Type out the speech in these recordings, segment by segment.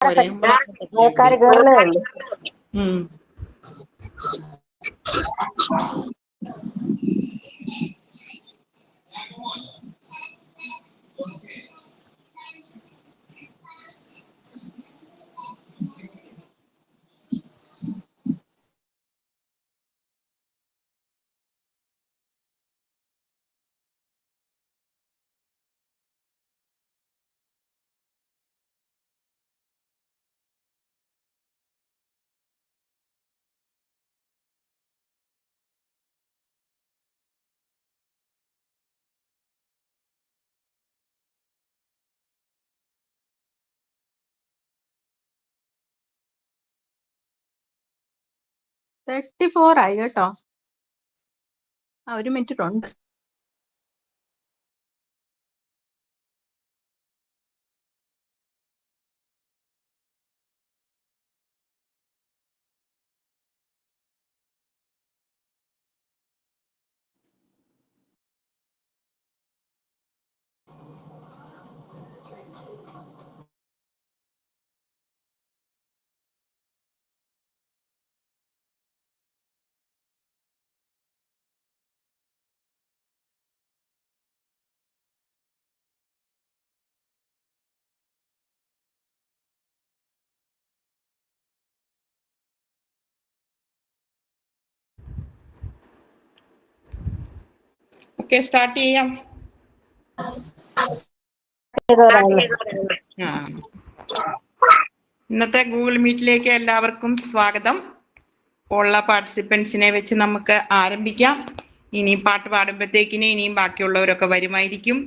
ആൾക്കാർ കേറുന്നേ ഉള്ളൂ. ആയി കേട്ടോ. 1 മിനിറ്റ് ഉണ്ട്. സ്റ്റാർട്ട് ചെയ്യാം. ഇന്നത്തെ ഗൂഗിൾ മീറ്റിലേക്ക് എല്ലാവർക്കും സ്വാഗതം. ഉള്ള പാർട്ടിസിപ്പൻസിനെ വെച്ച് നമുക്ക് ആരംഭിക്കാം. ഇനി പാട്ട് പാടുമ്പോഴത്തേക്കിന് ഇനിയും ബാക്കിയുള്ളവരൊക്കെ വരുമായിരിക്കും.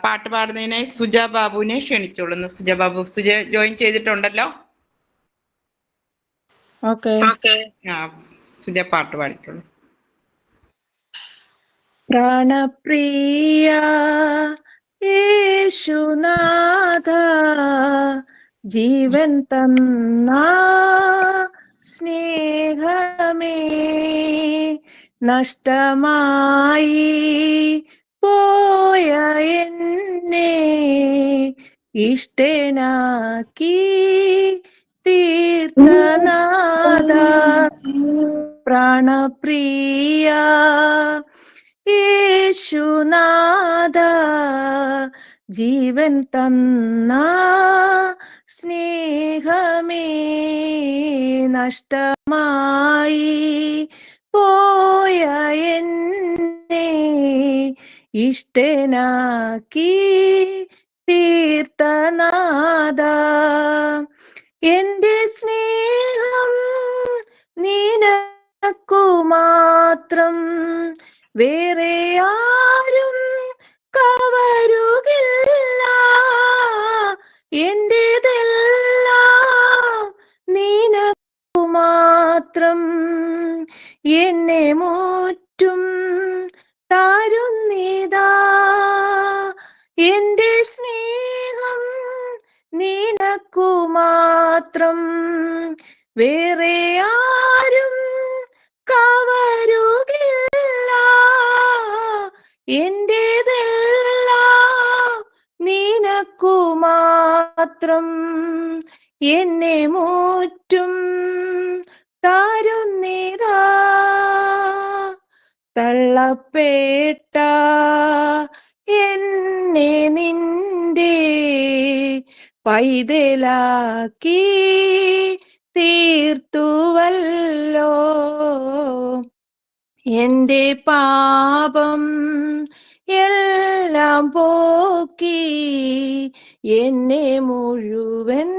പാട്ട് പാടുന്നതിനായി സുജ ബാബുവിനെ ക്ഷണിച്ചോളുന്നു. സുജ ബാബു, സുജ ജോയിൻ ചെയ്തിട്ടുണ്ടല്ലോ. സുജ പാട്ട് പാടിക്കോളൂ. പ്രാണപ്രിയ യേശുനാഥ, ജീവൻ തന്ന സ്നേഹമേ, നഷ്ടമായി പോയ എന്നെ ഇഷ്ടനാക്കി തീർത്തനാഥ. പ്രാണപ്രിയ യേശുനാഥ, ജീവൻ തന്ന സ്നേഹമേ, നഷ്ടമായി പോയ എന്നെ ഇഷ്ടനാക്കി തീർത്തനാഥ. എന്റെ സ്നേഹം നിനക്കു മാത്രം, വേറെ ആരും കവരുകില്ല. എന്റേതെല്ലാം നിനക്കു മാത്രം, എന്നെ മുറ്റും തരുന്നിതാ. എന്റെ സ്നേഹം നിനക്കു മാത്രം, വേറെ ആരും കവരുകില്ല. എന്റേതെല്ലാം നിനക്കു മാത്രം, എന്നെ മുറ്റും തരുന്നിതാ. തള്ളപ്പേട്ട എന്നെ നിന്റെ പൈതലാക്കി തീർത്തുവല്ലോ. എന്റെ പാപം എല്ലാം പോക്കി എന്നെ മുഴുവൻ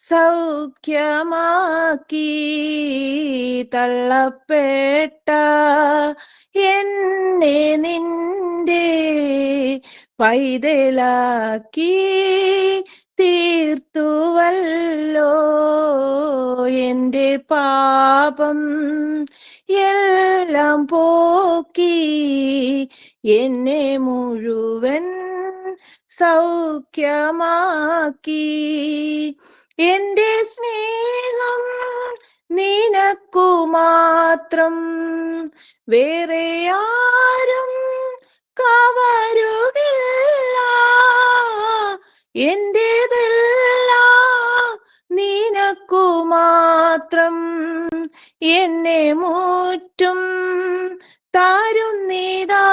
സൗഖ്യമാക്കി. തള്ളപ്പെട്ട എന്നെ നിന്റെ പൈതലാക്കി തീർത്തുവല്ലോ. എന്റെ പാപം എല്ലാം പോക്കി എന്നെ മുഴുവൻ സൗഖ്യമാക്കി. എന്റെ സ്നേഹം നിനക്കു മാത്രം, വേറെ ആരും കവരുകില്ല. എന്റേതെല്ലാം മാത്രം എന്നെ മുറ്റും താരുന്നീതാ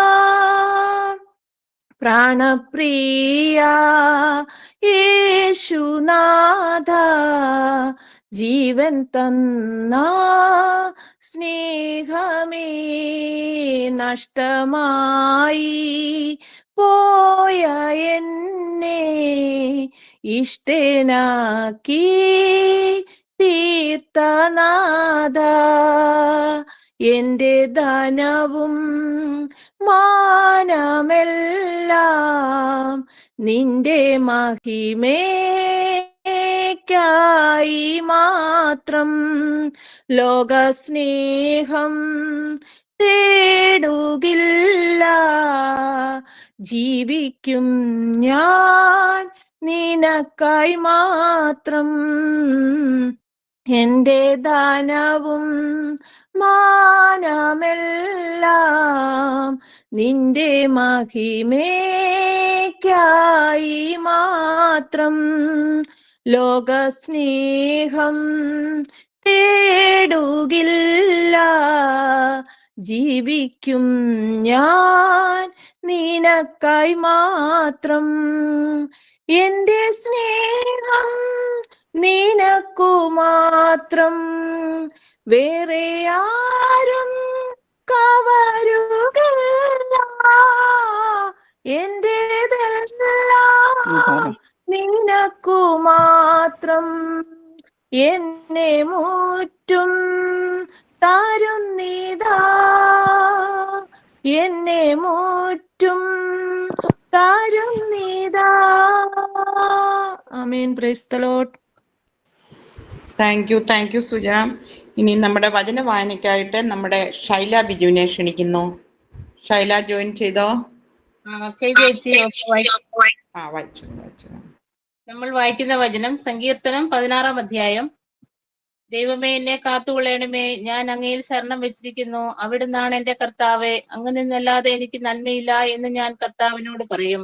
പ്രാണപ്രിയ യേശുനാഥ ജീവൻ തന്ന സ്നേഹമേ നഷ്ടമായി പോയ എന്നെ ഇഷ്ടനാക്കി തീർത്തനാഥ എന്റെ ധനവും മാനമെല്ലാം നിന്റെ മഹിമയ്ക്കായി മാത്രം ലോകസ്നേഹം തേടുകില്ല ജീവിക്കും ഞാൻ നിനക്കായി മാത്രം എന്റെ ദാനവും മാനമെല്ലാം നിന്റെ മഹിമയ്ക്കായി മാത്രം ലോകസ്നേഹം തേടുകില്ല ജീവിക്കും ഞാൻ നിനക്കായി മാത്രം എന്റെ സ്നേഹം നിനക്കു മാത്രം വേറെ ആരും കവരുകില്ല എന്റേതെല്ലാം നിനക്കു മാത്രം എന്നെ മുറ്റും താരുന്നീതാ എന്നെ മുറ്റും താരുന്നീതാ ആമേൻ. Praise the Lord. Thank you Suja. ഇനി നമ്മുടെ വചന വായനയ്ക്കായിട്ട് നമ്മുടെ ശൈല ബിജുവിനെ ക്ഷണിക്കുന്നു. ശൈല ജോയിൻ ചെയ്തോ? വായിച്ചു. നമ്മൾ വായിക്കുന്ന വചനം സങ്കീർത്തനം 16-ാം അധ്യായം. ദൈവമേ, എന്നെ കാത്തുകൊള്ളണമേ, ഞാൻ അങ്ങയിൽ ശരണം വെച്ചിരിക്കുന്നു. അവിടുന്നാണ് എന്റെ കർത്താവേ, അങ്ങ് നിന്നല്ലാതെ എനിക്ക് നന്മയില്ല എന്ന് ഞാൻ കർത്താവിനോട് പറയും.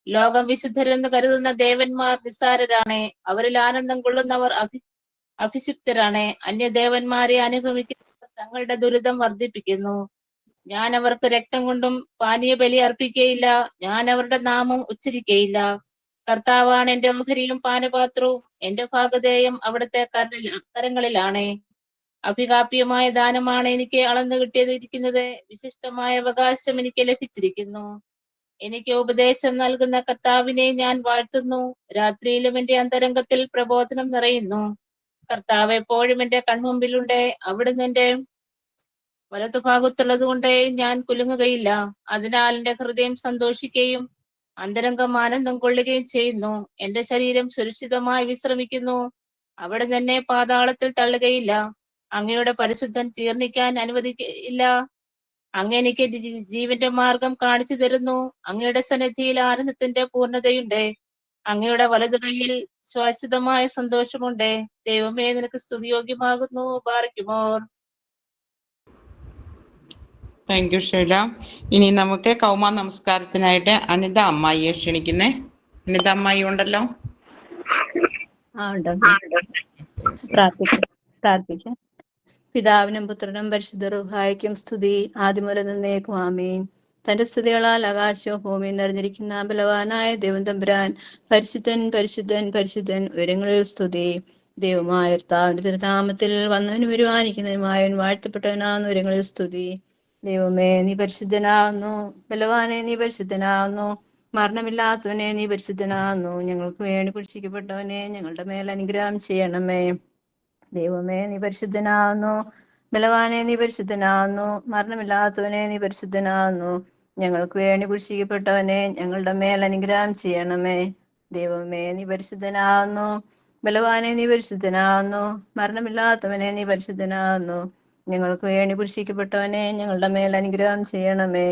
ലോകം വിശുദ്ധരെന്ന് കരുതുന്ന ദേവന്മാർ നിസ്സാരരാണ്, അവരിൽ ആനന്ദം കൊള്ളുന്നവർ അഭിഷിപ്തരാണ്. അന്യദേവന്മാരെ അനുഗമിക്കുന്നവർ തങ്ങളുടെ ദുരിതം വർദ്ധിപ്പിക്കുന്നു. ഞാൻ അവർക്ക് രക്തം കൊണ്ടും പാനീയ ബലി അർപ്പിക്കയില്ല, ഞാൻ അവരുടെ നാമം ഉച്ചരിക്കയില്ല. കർത്താവാണ് എന്റെ ഓഹരിയും പാനപാത്രവും, എന്റെ ഭാഗധേയം അവിടുത്തെ കരങ്ങളിലാണ്. അഭികാപ്യമായ ദാനമാണ് എനിക്ക് അളന്നു കിട്ടിയിരിക്കുന്നത്, വിശിഷ്ടമായ അവകാശം എനിക്ക് ലഭിച്ചിരിക്കുന്നു. എനിക്ക് ഉപദേശം നൽകുന്ന കർത്താവിനെ ഞാൻ വാഴ്ത്തുന്നു. രാത്രിയിലും എന്റെ അന്തരംഗത്തിൽ പ്രബോധനം നിറയുന്നു. കർത്താവ് എപ്പോഴും എന്റെ കൺമുമ്പിലുണ്ട്, അവിടുന്ന് എന്റെ വലതുഭാഗത്തുള്ളത് കൊണ്ട് ഞാൻ കുലുങ്ങുകയില്ല. അതിനാൽ എന്റെ ഹൃദയം സന്തോഷിക്കുകയും അന്തരംഗം ആനന്ദം കൊള്ളുകയും ചെയ്യുന്നു. എന്റെ ശരീരം സുരക്ഷിതമായി വിശ്രമിക്കുന്നു. അവിടെ തന്നെ പാതാളത്തിൽ തള്ളുകയില്ല. അങ്ങയുടെ പരിശുദ്ധൻ ജീർണിക്കാൻ അനുവദിക്കില്ല. അങ്ങ് എനിക്ക് ജീവന്റെ മാർഗം കാണിച്ചു തരുന്നു. അങ്ങയുടെ സന്നിധിയിൽ ആനന്ദത്തിന്റെ പൂർണ്ണതയുണ്ട്. അങ്ങയുടെ വലതു കൈയിൽ ശാശ്വതമായ സന്തോഷമുണ്ട്. ദൈവമേ, നിനക്ക് സ്തുതിയോഗ്യമാകുന്നു. ബാറയ്ക്കുമോർ. Thank you Shaila. ഇനി നമുക്ക് കൗമാ നമസ്കാരത്തിനായിട്ട് അനിത അമ്മായിയെ ക്ഷണിക്കുന്നേ. അനിത അമ്മായി ഉണ്ടല്ലോ? പ്രാർത്ഥിക്കാം. പിതാവിനും പുത്രനും പരിശുദ്ധ റൂഹായ്ക്കും സ്തുതി, ആദിമുതൽ എന്നേക്കും ആമേൻ. തന്റെ സ്തുതികളാൽ ആകാശവും ഭൂമിയും നിറഞ്ഞിരിക്കുന്ന ബലവാനായ ദൈവം തമ്പുരാൻ പരിശുദ്ധൻ പരിശുദ്ധൻ പരിശുദ്ധൻ ഉയരങ്ങളിൽ സ്തുതി. ദൈവമായ കർത്താവിന്റെ തിരുനാമത്തിൽ വന്നവനും വരുവാനിരിക്കുന്നവനുമായവൻ വാഴ്ത്തപ്പെട്ടവനാകുന്ന ഉയരങ്ങളിൽ സ്തുതി. ദൈവമേ, നീ പരിശുദ്ധനാകുന്നു. ബലവാനെ, നീ പരിശുദ്ധനാകുന്നു. മരണമില്ലാത്തവനെ, നീ പരിശുദ്ധനാകുന്നു. ഞങ്ങൾക്ക് വേണ്ടി കുരിശിക്കപ്പെട്ടവനെ, ഞങ്ങളുടെ മേൽ അനുഗ്രഹം ചെയ്യണമേ. ദൈവമേ, നീ പരിശുദ്ധനാകുന്നു. ബലവാനെ, നീ പരിശുദ്ധനാകുന്നു. മരണമില്ലാത്തവനെ, നീ പരിശുദ്ധനാകുന്നു. ഞങ്ങൾക്ക് വേണ്ടി കുരിശിക്കപ്പെട്ടവനെ, ഞങ്ങളുടെ മേൽ അനുഗ്രഹം ചെയ്യണമേ. ദൈവമേ, നീ പരിശുദ്ധനാകുന്നു. ബലവാനെ, നീ പരിശുദ്ധനാകുന്നു. മരണമില്ലാത്തവനെ, നീ പരിശുദ്ധനാകുന്നു. ഞങ്ങൾക്ക് വേണ്ടി കുരിശിക്കപ്പെട്ടവനെ, ഞങ്ങളുടെ മേൽ അനുഗ്രഹം ചെയ്യണമേ.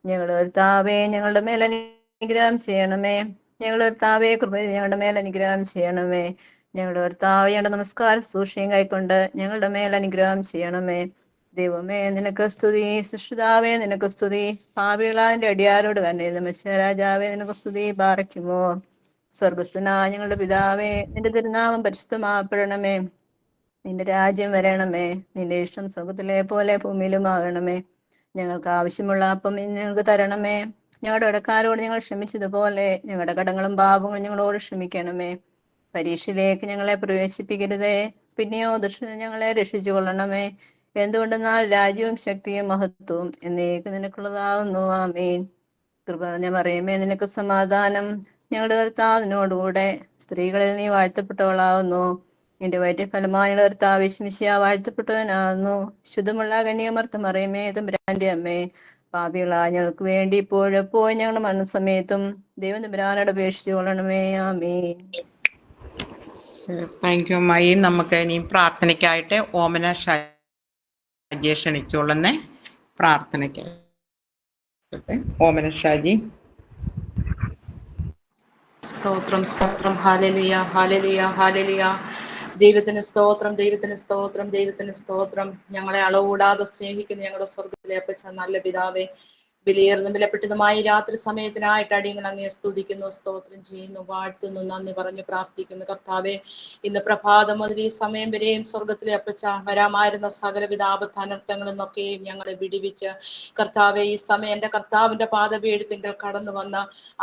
ഞങ്ങളുടെ കർത്താവേ, ഞങ്ങളുടെ മേൽ അനുഗ്രഹം ചെയ്യണമേ. ഞങ്ങളുടെ കർത്താവേ, കൃപ ഞങ്ങളുടെ മേൽ അനുഗ്രഹം ചെയ്യണമേ. ഞങ്ങളുടെ കർത്താവേ, ഞങ്ങളുടെ നമസ്കാരം സൂക്ഷ്യം കൈക്കൊണ്ട് ഞങ്ങളുടെ മേൽ അനുഗ്രഹം ചെയ്യണമേ. ദൈവമേ, നിനക്ക് സ്തുതി. സൃഷ്ടിതാവേ, നിനക്ക് സ്തുതി. പാപികളാന്റെ അടിയാരോട് തന്നെ രാജാവേ, നിനക്ക് സ്തുതി. ബാറയ്ക്കുമോ. സ്വർഗസ്ഥനായ ഞങ്ങളുടെ പിതാവേ, നിന്റെ തിരുനാമം പരിശുദ്ധമാക്കപ്പെടണമേ. നിന്റെ രാജ്യം വരണമേ. നിന്റെ ഇഷ്ടം സ്വർഗത്തിലെ പോലെ ഭൂമിയിലുമാകണമേ. ഞങ്ങൾക്ക് ആവശ്യമുള്ള അപ്പം ഇന്ന് ഞങ്ങൾക്ക് തരണമേ. ഞങ്ങളുടെ കടക്കാരോട് ഞങ്ങൾ ക്ഷമിച്ചതുപോലെ ഞങ്ങളുടെ കടങ്ങളും പാപങ്ങളും ഞങ്ങളോട് ക്ഷമിക്കണമേ. പരീക്ഷയിലേക്ക് ഞങ്ങളെ പ്രവേശിപ്പിക്കരുതേ, പിന്നെയോ ദുഷ്ടനെ ഞങ്ങളെ രക്ഷിച്ചു കൊള്ളണമേ. എന്തുകൊണ്ടെന്നാൽ രാജ്യവും ശക്തിയും മഹത്വവും എന്നേക്കും നിനക്കുള്ളതാകുന്നു. ആമേൻ. കൃപ നിറഞ്ഞ മറിയമേ, നിനക്ക് സമാധാനം. ഞങ്ങളുടെ കർത്താവിനോടുകൂടെ സ്ത്രീകളിൽ നീ വാഴ്ത്തപ്പെട്ടവളാകുന്നു. നിന്റെ വയറ്റിൽ ഫലമായ കർത്താവ് യേശുമിശിഹാ വാഴ്ത്തപ്പെട്ടവനാകുന്നു. ശുദ്ധമുള്ള കന്യാമർത്ത മറിയമേ, തമ്പുരാന്റെ അമ്മേ, പാപികളായ ഞങ്ങൾക്ക് വേണ്ടി ഇപ്പോഴെപ്പോഴും ഞങ്ങളുടെ മരണസമയത്തും ദൈവം തമ്പുരാനോട് അപേക്ഷിച്ചു കൊള്ളണമേ. ആമേൻ. താങ്ക് യു അമ്മായി. നമുക്ക് ഇനി പ്രാർത്ഥനയ്ക്കായിട്ട് ഓമന ഷാജിയെ ക്ഷണിച്ചോളുന്നേ. പ്രാർത്ഥനയ്ക്കായിട്ട് ഓമന ഷാജി. സ്തോത്രം സ്തോത്രം. ഹാലലുയ ഹാലലുയ ഹാലലുയ. ദൈവത്തിന് സ്തോത്രം, ദൈവത്തിന് സ്തോത്രം, ദൈവത്തിന് സ്തോത്രം. ഞങ്ങളെ അളവുകൂടാതെ സ്നേഹിക്കുന്ന ഞങ്ങളുടെ സ്വർഗത്തിലെ അപ്പച്ച നല്ല പിതാവേ, വിലയേറുന്നതും വിലപ്പെട്ടതുമായി രാത്രി സമയത്തിനായിട്ട് അടിയങ്ങൾ അങ്ങേ സ്തുതിക്കുന്നു, സ്തോത്രം ചെയ്യുന്നു, വാഴ്ത്തുന്നു, നന്ദി പറഞ്ഞു പ്രാർത്ഥിക്കുന്നു. കർത്താവെ, ഇന്ന് പ്രഭാതം മുതൽ ഈ സമയം വരെയും സ്വർഗത്തിലെ അപ്പച്ച വരാമായിരുന്ന സകലവിധ ആപത്ത് അനർത്ഥങ്ങളിൽ നിന്നൊക്കെയും ഞങ്ങളെ വിടിവിച്ച് കർത്താവെ, ഈ സമയം എൻ്റെ കർത്താവിൻ്റെ പാദപീഠത്തിങ്കൽ കടന്നു വന്ന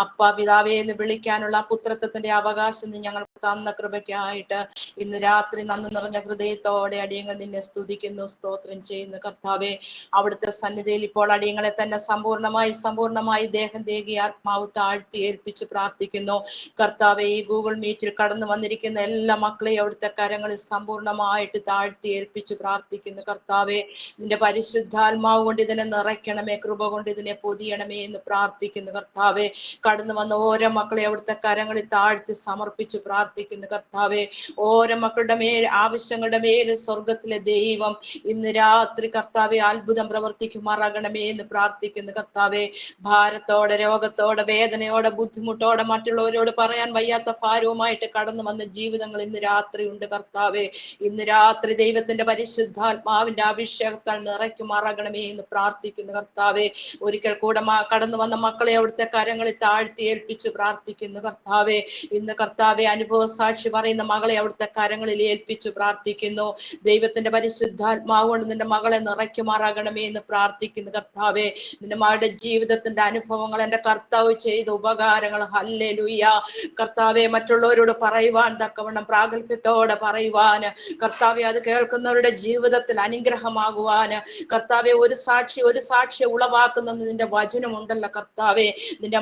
അപ്പ പിതാവെ എന്ന് വിളിക്കാനുള്ള പുത്രത്വത്തിന്റെ അവകാശം നീ ഞങ്ങൾക്ക് തന്ന കൃപയ്ക്കായിട്ട് ഇന്ന് രാത്രി നന്ദി നിറഞ്ഞ ഹൃദയത്തോടെ അടിയങ്ങൾ നിന്നെ സ്തുതിക്കുന്നു, സ്തോത്രം ചെയ്യുന്നു. കർത്താവെ, അവിടുത്തെ സന്നിധിയിൽ ഇപ്പോൾ അടിയങ്ങളെ തന്നെ സമ്പൂർണമായി ദേഹം ദേഹി ആത്മാവ് താഴ്ത്തി ഏൽപ്പിച്ച് പ്രാർത്ഥിക്കുന്നു. കർത്താവെ, ഈ ഗൂഗിൾ മീറ്റിൽ കടന്നു വന്നിരിക്കുന്ന എല്ലാ മക്കളെയും അവിടുത്തെ കരങ്ങളിൽ സമ്പൂർണമായിട്ട് താഴ്ത്തി ഏൽപ്പിച്ച് പ്രാർത്ഥിക്കുന്നു. കർത്താവെ, നിന്റെ പരിശുദ്ധാത്മാവ് കൊണ്ട് ഇതിനെ നിറയ്ക്കണമേ, കൃപ കൊണ്ട് ഇതിനെ പൊതിയണമേ എന്ന് പ്രാർത്ഥിക്കുന്നു. കർത്താവെ, കടന്നു വന്ന ഓരോ മക്കളെ അവിടുത്തെ കരങ്ങളിൽ താഴ്ത്തി സമർപ്പിച്ച് പ്രാർത്ഥിക്കുന്നു. കർത്താവെ, ഓരോ മക്കളുടെ മേൽ ആവശ്യങ്ങളുടെ മേൽ സ്വർഗത്തിലെ ദൈവം ഇന്ന് രാത്രി കർത്താവെ അത്ഭുതം പ്രവർത്തിക്കുമാറാകണമേ എന്ന് പ്രാർത്ഥിക്കുന്നു. കർത്താവെ, ഭാരത്തോടെ, രോഗത്തോടെ, വേദനയോടെ, ബുദ്ധിമുട്ടോടെ, മറ്റുള്ളവരോട് പറയാൻ വയ്യാത്ത ഭാരവുമായിട്ട് കടന്നു വന്ന ജീവിതങ്ങൾ ഇന്ന് രാത്രി ഉണ്ട്. കർത്താവെ, ഇന്ന് രാത്രി ദൈവത്തിന്റെ പരിശുദ്ധാത്മാവിന്റെ അഭിഷേകത്താൽ നിറയ്ക്കുമാറാകണമേ എന്ന് പ്രാർത്ഥിക്കുന്നു. കർത്താവെ, ഒരിക്കൽ കൂടെ കടന്നു വന്ന മക്കളെ അവിടുത്തെ കരങ്ങളിൽ താഴ്ത്തി ഏൽപ്പിച്ച് പ്രാർത്ഥിക്കുന്നു. കർത്താവെ, ഇന്ന് കർത്താവെ അനുഭവ സാക്ഷി പറയുന്ന മകളെ അവിടുത്തെ കരങ്ങളിൽ ഏൽപ്പിച്ചു പ്രാർത്ഥിക്കുന്നു. ദൈവത്തിന്റെ പരിശുദ്ധാത്മാവ് കൊണ്ട് നിന്റെ മകളെ നിറയ്ക്കുമാറാകണമേ എന്ന് പ്രാർത്ഥിക്കുന്നു. കർത്താവെ, നിന്റെ മകളുടെ ജീവിതത്തിന്റെ അനുഭവങ്ങൾ, എന്റെ കർത്താവ് ചെയ്ത ഉപകാരങ്ങൾ, ഹല്ലേലൂയ കർത്താവെ, മറ്റുള്ളവരോട് പറയുവാൻ തക്കവണ്ണം പ്രാഗൽഭ്യത്തോടെ പറയുവാൻ കർത്താവെ, അത് കേൾക്കുന്നവരുടെ ജീവിതത്തിൽ അനുഗ്രഹമാകുവാൻ കർത്താവെ, ഒരു സാക്ഷി ഉളവാക്കുന്ന നിന്റെ വചനമുണ്ടല്ലോ കർത്താവെ. നിന്റെ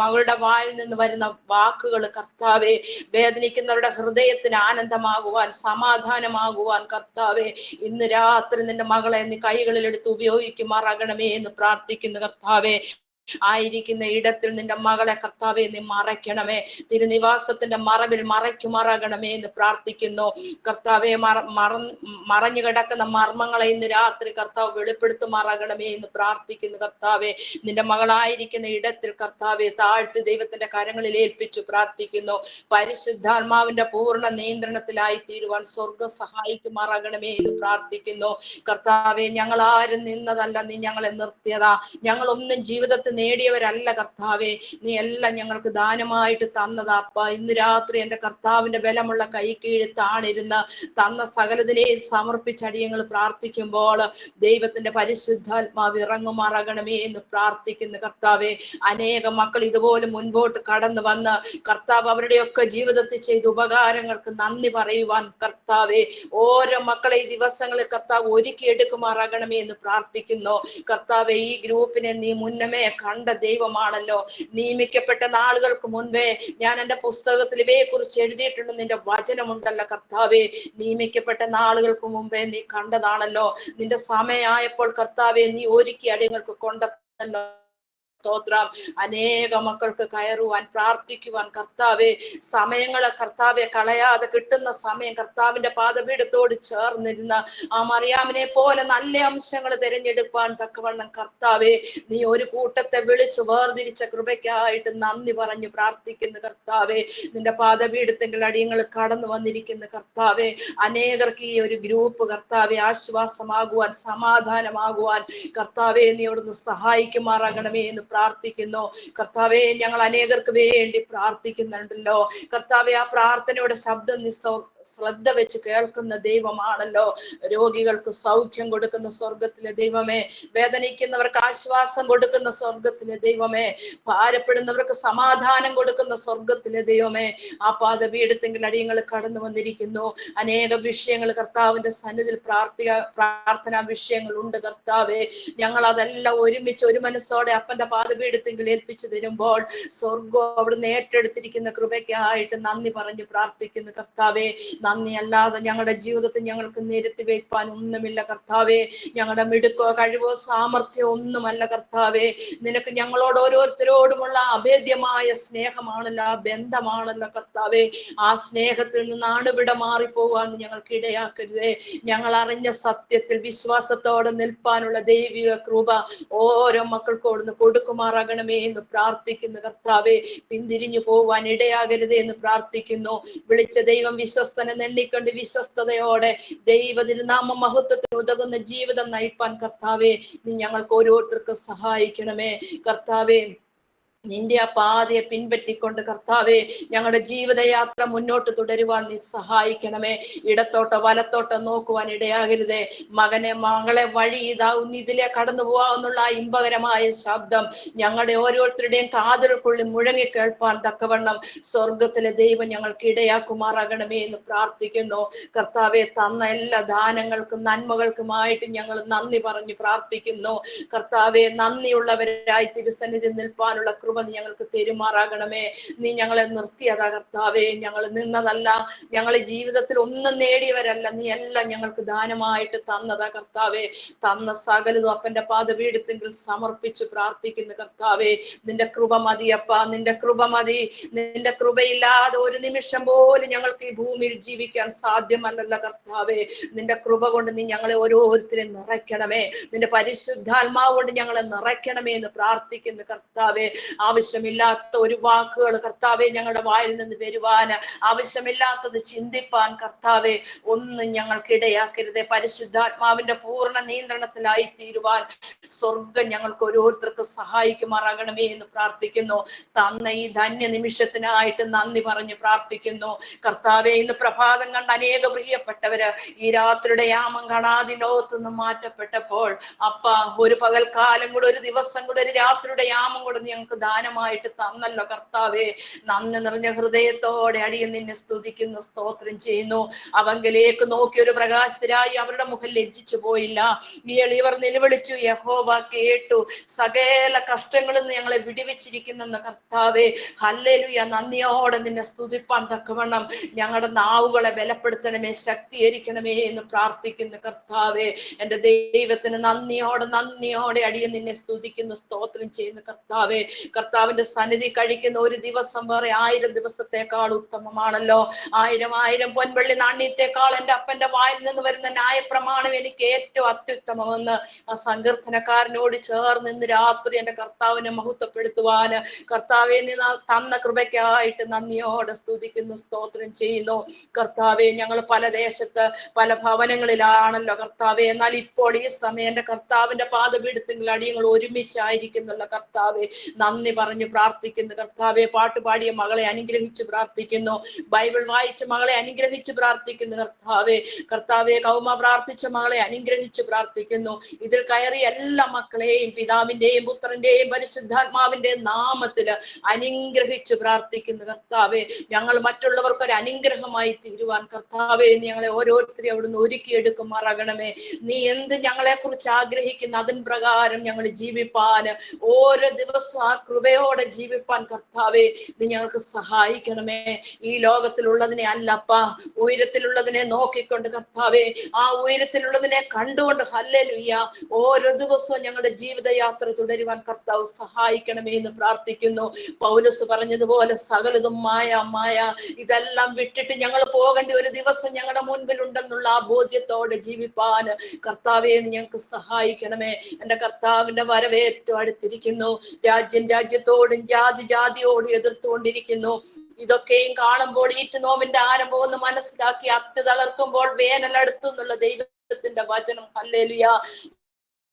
മകളുടെ വായിൽ നിന്ന് വരുന്ന വാക്കുകൾ കർത്താവെ, വേദനിക്കുന്നവരുടെ ഹൃദയത്തിന് ആനന്ദമാകുവാൻ, സമാധാനമാകുവാൻ കർത്താവെ, ഇന്ന് രാത്രി നിന്റെ മകളെ നീ കൈകളിൽ എടുത്ത് ഉപയോഗിക്കുമാറാകണമേ എന്ന് പ്രാർത്ഥിക്കുന്നു. കർത്താവെ, ആയിരിക്കുന്ന ഇടത്തിൽ നിന്റെ മകളെ കർത്താവെ നീ മറയ്ക്കണമേ, തിരുനിവാസത്തിന്റെ മറവിൽ മറയ്ക്കുമാറാകണമേ എന്ന് പ്രാർത്ഥിക്കുന്നു. കർത്താവെ, മറഞ്ഞു കിടക്കുന്ന മർമ്മങ്ങളെ ഇന്ന് രാത്രി കർത്താവ് വെളിപ്പെടുത്തുമാറാകണമേ എന്ന് പ്രാർത്ഥിക്കുന്നു. കർത്താവെ, നിന്റെ മകളായിരിക്കുന്ന ഇടത്തിൽ കർത്താവെ താഴ്ത്തി ദൈവത്തിന്റെ കരങ്ങളിൽ ഏൽപ്പിച്ചു പ്രാർത്ഥിക്കുന്നു. പരിശുദ്ധാത്മാവിന്റെ പൂർണ്ണ നിയന്ത്രണത്തിലായി തീരുവാൻ സ്വർഗം സഹായിക്കുമാറാകണമേ എന്ന് പ്രാർത്ഥിക്കുന്നു. കർത്താവെ, ഞങ്ങൾ ആരും നിന്നതല്ല, നീ ഞങ്ങളെ നിർത്തിയതാ. ഞങ്ങളൊന്നും ജീവിതത്തിൽ നേടിയവരല്ല കർത്താവെ, നീ എല്ലാം ഞങ്ങൾക്ക് ദാനമായിട്ട് തന്നതാ. അപ്പ ഇന്ന് രാത്രി എന്റെ കർത്താവിന്റെ ബലമുള്ള കൈ കീഴിൽ താണിരുന്ന് തന്ന സകലതിനെ സമർപ്പിച്ചടിയങ്ങൾ പ്രാർത്ഥിക്കുമ്പോൾ ദൈവത്തിന്റെ പരിശുദ്ധാത്മാവ് ഇറങ്ങുമാറാകണമേ എന്ന് പ്രാർത്ഥിക്കുന്നു. കർത്താവെ, അനേക മക്കൾ ഇതുപോലെ മുൻപോട്ട് കടന്നു വന്ന് കർത്താവ് അവരുടെയൊക്കെ ജീവിതത്തിൽ ചെയ്ത ഉപകാരങ്ങൾക്ക് നന്ദി പറയുവാൻ കർത്താവെ, ഓരോ മക്കളെ ഈ ദിവസങ്ങളിൽ കർത്താവ് ഒരുക്കിയെടുക്കുമാറാകണമേ എന്ന് പ്രാർത്ഥിക്കുന്നു. കർത്താവെ, ഈ ഗ്രൂപ്പിനെ നീ മുന്നമേ കണ്ട ദൈവമാണല്ലോ. നിയമിക്കപ്പെട്ട നാളുകൾക്ക് മുൻപേ ഞാൻ എൻ്റെ പുസ്തകത്തിൽ ഇവയെ കുറിച്ച് എഴുതിയിട്ടുണ്ട്, നിന്റെ വചനമുണ്ടല്ലോ കർത്താവെ. നിയമിക്കപ്പെട്ട നാളുകൾക്ക് മുമ്പേ നീ കണ്ടതാണല്ലോ. നിന്റെ സമയമായപ്പോൾ കർത്താവെ നീ ഒരുക്കി അടിയങ്ങൾക്ക് കൊണ്ടല്ലോ. സ്തോത്രം. അനേക മക്കൾക്ക് കയറുവാൻ, പ്രാർത്ഥിക്കുവാൻ കർത്താവെ സമയങ്ങളെ കർത്താവെ കളയാതെ കിട്ടുന്ന സമയം കർത്താവിന്റെ പാദപീഠത്തോട് ചേർന്നിരുന്ന് ആ മറിയാമിനെ പോലെ നല്ല അംശങ്ങൾ തിരഞ്ഞെടുപ്പാൻ തക്കവണ്ണം കർത്താവെ നീ ഒരു കൂട്ടത്തെ വിളിച്ചു വേർതിരിച്ച കൃപയ്ക്കായിട്ട് നന്ദി പറഞ്ഞു പ്രാർത്ഥിക്കുന്നു. കർത്താവെ, നിന്റെ പാദപീഠത്തെങ്കിൽ അടിയങ്ങൾ കടന്നു വന്നിരിക്കുന്നു. കർത്താവെ, അനേകർക്ക് ഈ ഒരു ഗ്രൂപ്പ് കർത്താവെ ആശ്വാസമാകുവാൻ, സമാധാനമാകുവാൻ കർത്താവെ നീ അവിടുന്ന് സഹായിക്കുമാറാകണമേ എന്ന് പ്രാർത്ഥിക്കുന്നു. കർത്താവെ, ഞങ്ങൾ അനേകർക്ക് വേണ്ടി പ്രാർത്ഥിക്കുന്നുണ്ടല്ലോ കർത്താവെ. ആ പ്രാർത്ഥനയുടെ ശബ്ദം ശ്രദ്ധ വെച്ച് കേൾക്കുന്ന ദൈവമാണല്ലോ. രോഗികൾക്ക് സൗഖ്യം കൊടുക്കുന്ന സ്വർഗത്തിലെ ദൈവമേ, വേദനിക്കുന്നവർക്ക് ആശ്വാസം കൊടുക്കുന്ന സ്വർഗത്തിലെ ദൈവമേ, ഭാരപ്പെടുന്നവർക്ക് സമാധാനം കൊടുക്കുന്ന സ്വർഗത്തിലെ ദൈവമേ, ആ പാദപീഠത്തെങ്കിൽ അടിയങ്ങൾ കടന്നു വന്നിരിക്കുന്നു. അനേക വിഷയങ്ങൾ കർത്താവിന്റെ സന്നിധിയിൽ പ്രാർത്ഥനാ വിഷയങ്ങൾ ഉണ്ട് കർത്താവെ. ഞങ്ങൾ അതെല്ലാം ഒരുമിച്ച് ഒരു മനസ്സോടെ അപ്പന്റെ പാദപീഠത്തെങ്കിൽ ഏൽപ്പിച്ചു തരുമ്പോൾ സ്വർഗം അവിടുന്ന് ഏറ്റെടുത്തിരിക്കുന്ന കൃപയ്ക്കായിട്ട് നന്ദി പറഞ്ഞ് പ്രാർത്ഥിക്കുന്നു കർത്താവെ. നന്ദി അല്ലാതെ ഞങ്ങളുടെ ജീവിതത്തിൽ ഞങ്ങൾക്ക് നിരത്തി വെക്കാൻ ഒന്നുമില്ല കർത്താവെ. ഞങ്ങളുടെ മിടുക്കോ കഴിവോ സാമർഥ്യമോ ഒന്നുമല്ല കർത്താവെ. നിനക്ക് ഞങ്ങളോട് ഓരോരുത്തരോടുമുള്ള അഭേദ്യമായ സ്നേഹമാണല്ലോ, ആ ബന്ധമാണല്ലോ കർത്താവെ. ആ സ്നേഹത്തിൽ നിന്നാണ് ഇവിടെ മാറിപ്പോവാൻ ഞങ്ങൾക്ക് ഇടയാക്കരുതേ. ഞങ്ങൾ അറിഞ്ഞ സത്യത്തിൽ വിശ്വാസത്തോടെ നിൽപ്പാനുള്ള ദൈവിക കൃപ ഓരോ മക്കൾക്കോടുന്ന് കൊടുക്കുമാറാകണമേ എന്ന് പ്രാർത്ഥിക്കുന്നു കർത്താവെ. പിന്തിരിഞ്ഞു പോവാൻ ഇടയാകരുതേ എന്ന് പ്രാർത്ഥിക്കുന്നു. വിളിച്ച ദൈവം വിശ്വസ്തനെ എണ്ണിക്കൊണ്ട് വിശ്വസ്തയോടെ ദൈവതിരുനാമ മഹത്വത്തിന് ഉതകുന്ന ജീവിതം നയിപ്പാൻ കർത്താവെ നീ ഞങ്ങൾക്ക് ഓരോരുത്തർക്കും സഹായിക്കണമേ കർത്താവെ. നിന്റെ ആ പാതയെ പിൻപറ്റിക്കൊണ്ട് കർത്താവെ ഞങ്ങളുടെ ജീവിതയാത്ര മുന്നോട്ട് തുടരുവാൻ നീ സഹായിക്കണമേ. ഇടത്തോട്ടോ വലത്തോട്ടോ നോക്കുവാൻ ഇടയാകരുതേ. മകളെ വഴി ഇതാവുന്ന ഇതിലെ കടന്നു പോവാന്നുള്ള ആ ഇമ്പകരമായ ശബ്ദം ഞങ്ങളുടെ ഓരോരുത്തരുടെയും കാതുകൾക്കുള്ളിൽ മുഴങ്ങി കേൾപ്പാൻ തക്കവണ്ണം സ്വർഗത്തിലെ ദൈവം ഞങ്ങൾക്ക് ഇടയാക്കുമാറാകണമേ എന്ന് പ്രാർത്ഥിക്കുന്നു കർത്താവെ. തന്ന എല്ലാ ദാനങ്ങൾക്കും നന്മകൾക്കുമായിട്ട് ഞങ്ങൾ നന്ദി പറഞ്ഞു പ്രാർത്ഥിക്കുന്നു കർത്താവെ. നന്ദിയുള്ളവരായി തിരുസന്നിധി നിൽപ്പാനുള്ള കൃപ നീ ഞങ്ങൾക്ക് തെരുമാറാകണമേ. നീ ഞങ്ങളെ നിർത്തിയതാ കർത്താവെ, ഞങ്ങൾ നിന്നതല്ല, ഞങ്ങൾ ജീവിതത്തിൽ ഒന്നും നേടിയവരല്ല, നീ എല്ലാം ഞങ്ങൾക്ക് ദാനമായിട്ട് തന്നതാ കർത്താവെ. തന്ന സകലതും അപ്പന്റെ പാദപീഠത്തിൽ സമർപ്പിച്ച് പ്രാർത്ഥിക്കുന്നു കർത്താവെ. നിന്റെ കൃപ മതിയപ്പ, നിന്റെ കൃപ മതി. നിന്റെ കൃപയില്ലാതെ ഒരു നിമിഷം പോലും ഞങ്ങൾക്ക് ഈ ഭൂമിയിൽ ജീവിക്കാൻ സാധ്യമല്ലല്ലോ കർത്താവെ. നിന്റെ കൃപ കൊണ്ട് നീ ഞങ്ങളെ ഓരോരുത്തരെയും നിറയ്ക്കണമേ. നിന്റെ പരിശുദ്ധാത്മാവ് കൊണ്ട് ഞങ്ങളെ നിറയ്ക്കണമേ എന്ന് പ്രാർത്ഥിക്കുന്നു കർത്താവെ. ആവശ്യമില്ലാത്ത ഒരു വാക്കുകൾ കർത്താവെ ഞങ്ങളുടെ വായിൽ നിന്ന് വരുവാൻ, ആവശ്യമില്ലാത്തത് ചിന്തിപ്പാൻ കർത്താവെ ഒന്നും ഞങ്ങൾക്ക് ഇടയാക്കരുതേ. പരിശുദ്ധാത്മാവിന്റെ പൂർണ്ണ നിയന്ത്രണത്തിലായി തീരുവാൻ സ്വർഗം ഞങ്ങൾക്ക് ഓരോരുത്തർക്ക് സഹായിക്കുമാറാകണമേ എന്ന് പ്രാർത്ഥിക്കുന്നു. തന്ന ഈ ധന്യ നിമിഷത്തിനായിട്ട് നന്ദി പറഞ്ഞു പ്രാർത്ഥിക്കുന്നു കർത്താവെ. ഇന്ന് പ്രഭാതം കണ്ട അനേക പ്രിയപ്പെട്ടവര് ഈ രാത്രിയുടെ യാമം കാണാതെ ലോകത്ത് നിന്ന് മാറ്റപ്പെട്ടപ്പോൾ അപ്പ ഒരു പകൽക്കാലം കൂടെ, ഒരു ദിവസം കൂടെ, ഒരു രാത്രിയുടെ യാമം കൂടെ ഞങ്ങൾക്ക് ദാനമായിട്ട് തന്നല്ലോ കർത്താവെ. നന്ദി നിറഞ്ഞ ഹൃദയത്തോടെ അടിയൻ നിന്നെ സ്തുതിക്കുന്നു, സ്തോത്രം ചെയ്യുന്നു. അവങ്കിലേക്ക് നോക്കി ഒരു പ്രകാശത്തിലായി അവരുടെ മുഖം ലജ്ജിച്ചു പോയില്ല. ഈ എളിയവർ നിലവിളിച്ചു, യഹോവ കേട്ടു. സകല കഷ്ടങ്ങളിൽ നിന്ന് ഞങ്ങളെ വിടിവെച്ചിരിക്കുന്നെന്ന് കർത്താവെ. ഹല്ലേലൂയ. നന്ദിയോടെ നിന്നെ സ്തുതിപ്പാൻ തക്കവണ്ണം ഞങ്ങളുടെ നാവുകളെ ബലപ്പെടുത്തണമേ, ശക്തീകരിക്കണമേ എന്ന് പ്രാർത്ഥിക്കുന്നു കർത്താവെ. എന്റെ ദൈവത്തിന് നന്ദിയോടെ അടിയൻ നിന്നെ സ്തുതിക്കുന്നു, സ്തോത്രം ചെയ്യുന്നു കർത്താവെ. കർത്താവിന്റെ സന്നിധി കഴിക്കുന്ന ഒരു ദിവസം വേറെ 1000 ദിവസത്തെക്കാൾ ഉത്തമമാണല്ലോ. 1000 പൊൻവെള്ളി നാണ്യത്തെക്കാൾ എന്റെ അപ്പന്റെ വായിൽ നിന്ന് വരുന്ന ന്യായപ്രമാണം എനിക്ക് ഏറ്റവും അത്യുത്തമമെന്ന് ആ സങ്കീർത്തനക്കാരനോട് ചേർന്ന് ഇന്ന് രാത്രി എന്റെ കർത്താവിനെ മഹത്വപ്പെടുത്തുവാന് കർത്താവെ നീ തന്ന കൃപയ്ക്കായിട്ട് നന്ദിയോടെ സ്തുതിക്കുന്നു, സ്തോത്രം ചെയ്യുന്നു കർത്താവെ. ഞങ്ങൾ പല ദേശത്ത് പല ഭവനങ്ങളിലാണല്ലോ കർത്താവെ. എന്നാൽ ഇപ്പോൾ ഈ സമയം എന്റെ കർത്താവിന്റെ പാദപീഠത്തിൽ അടിയങ്ങൾ ഒരുമിച്ചായിരിക്കുന്നുള്ള കർത്താവെ. നന്ദി പറഞ്ഞു പ്രാർത്ഥിക്കുന്നു കർത്താവെ. പാട്ടുപാടിയ മകളെ അനുഗ്രഹിച്ച് പ്രാർത്ഥിക്കുന്നു. ബൈബിൾ വായിച്ച മകളെ അനുഗ്രഹിച്ച് പ്രാർത്ഥിക്കുന്നു കർത്താവെ. കൗമ പ്രാർത്ഥിച്ച മകളെ അനുഗ്രഹിച്ച് പ്രാർത്ഥിക്കുന്നു. ഇതിൽ കയറി എല്ലാ മക്കളെയും പിതാവിന്റെയും പുത്രന്റെയും പരിശുദ്ധാത്മാവിന്റെയും നാമത്തിൽ അനുഗ്രഹിച്ച് പ്രാർത്ഥിക്കുന്നു കർത്താവെ. ഞങ്ങൾ മറ്റുള്ളവർക്ക് ഒരു അനുഗ്രഹമായി തീരുവാൻ കർത്താവെ ഞങ്ങളെ ഓരോരുത്തരെയും അവിടുന്ന് ഒരുക്കിയെടുക്കുമാറാകണമേ. നീ എന്ത് ഞങ്ങളെ കുറിച്ച് ആഗ്രഹിക്കുന്ന അതിൻ പ്രകാരം ഞങ്ങൾ ജീവിപ്പാൻ, ഓരോ ദിവസവും ആ കൃപയോടെ ജീവിപ്പാൻ കർത്താവെ നീ ഞങ്ങൾക്ക് സഹായിക്കണമേ. ഈ ലോകത്തിലുള്ളതിനെ അല്ലപ്പ, ഉയരത്തിലുള്ളതിനെ നോക്കിക്കൊണ്ട് കർത്താവെ, ആ ഉയരത്തിലുള്ളതിനെ കണ്ടുകൊണ്ട് ഹല്ലേലൂയ ഓരോ ദിവസവും ഞങ്ങളുടെ ജീവിതയാത്ര തുടരുവാൻ കർത്താവ് സഹായിക്കണമേ എന്ന് പ്രാർത്ഥിക്കുന്നു. പൗലോസ് പറഞ്ഞതുപോലെ സകലതും മായ, ഇതെല്ലാം വിട്ടിട്ട് ഞങ്ങൾ പോകേണ്ട ഒരു ദിവസം ഞങ്ങളുടെ മുൻപിൽ ഉണ്ടെന്നുള്ള ആ ബോധ്യത്തോടെ ജീവിപ്പാൻ കർത്താവെ ഞങ്ങൾക്ക് സഹായിക്കണമേ. എന്റെ കർത്താവിന്റെ വരവേറ്റവും അടുത്തിരിക്കുന്നു. രാജ്യത്തോടും ജാതിയോടും എതിർത്തുകൊണ്ടിരിക്കുന്നു. ഇതൊക്കെയും കാണുമ്പോൾ ഈറ്റ് നോവിന്റെ ആരംഭം ഒന്ന് മനസ്സിലാക്കി, അത്ത് തളർക്കുമ്പോൾ വേനൽ അടുത്തു എന്നുള്ള ദൈവത്തിന്റെ വചനം ഹല്ലേലൂയ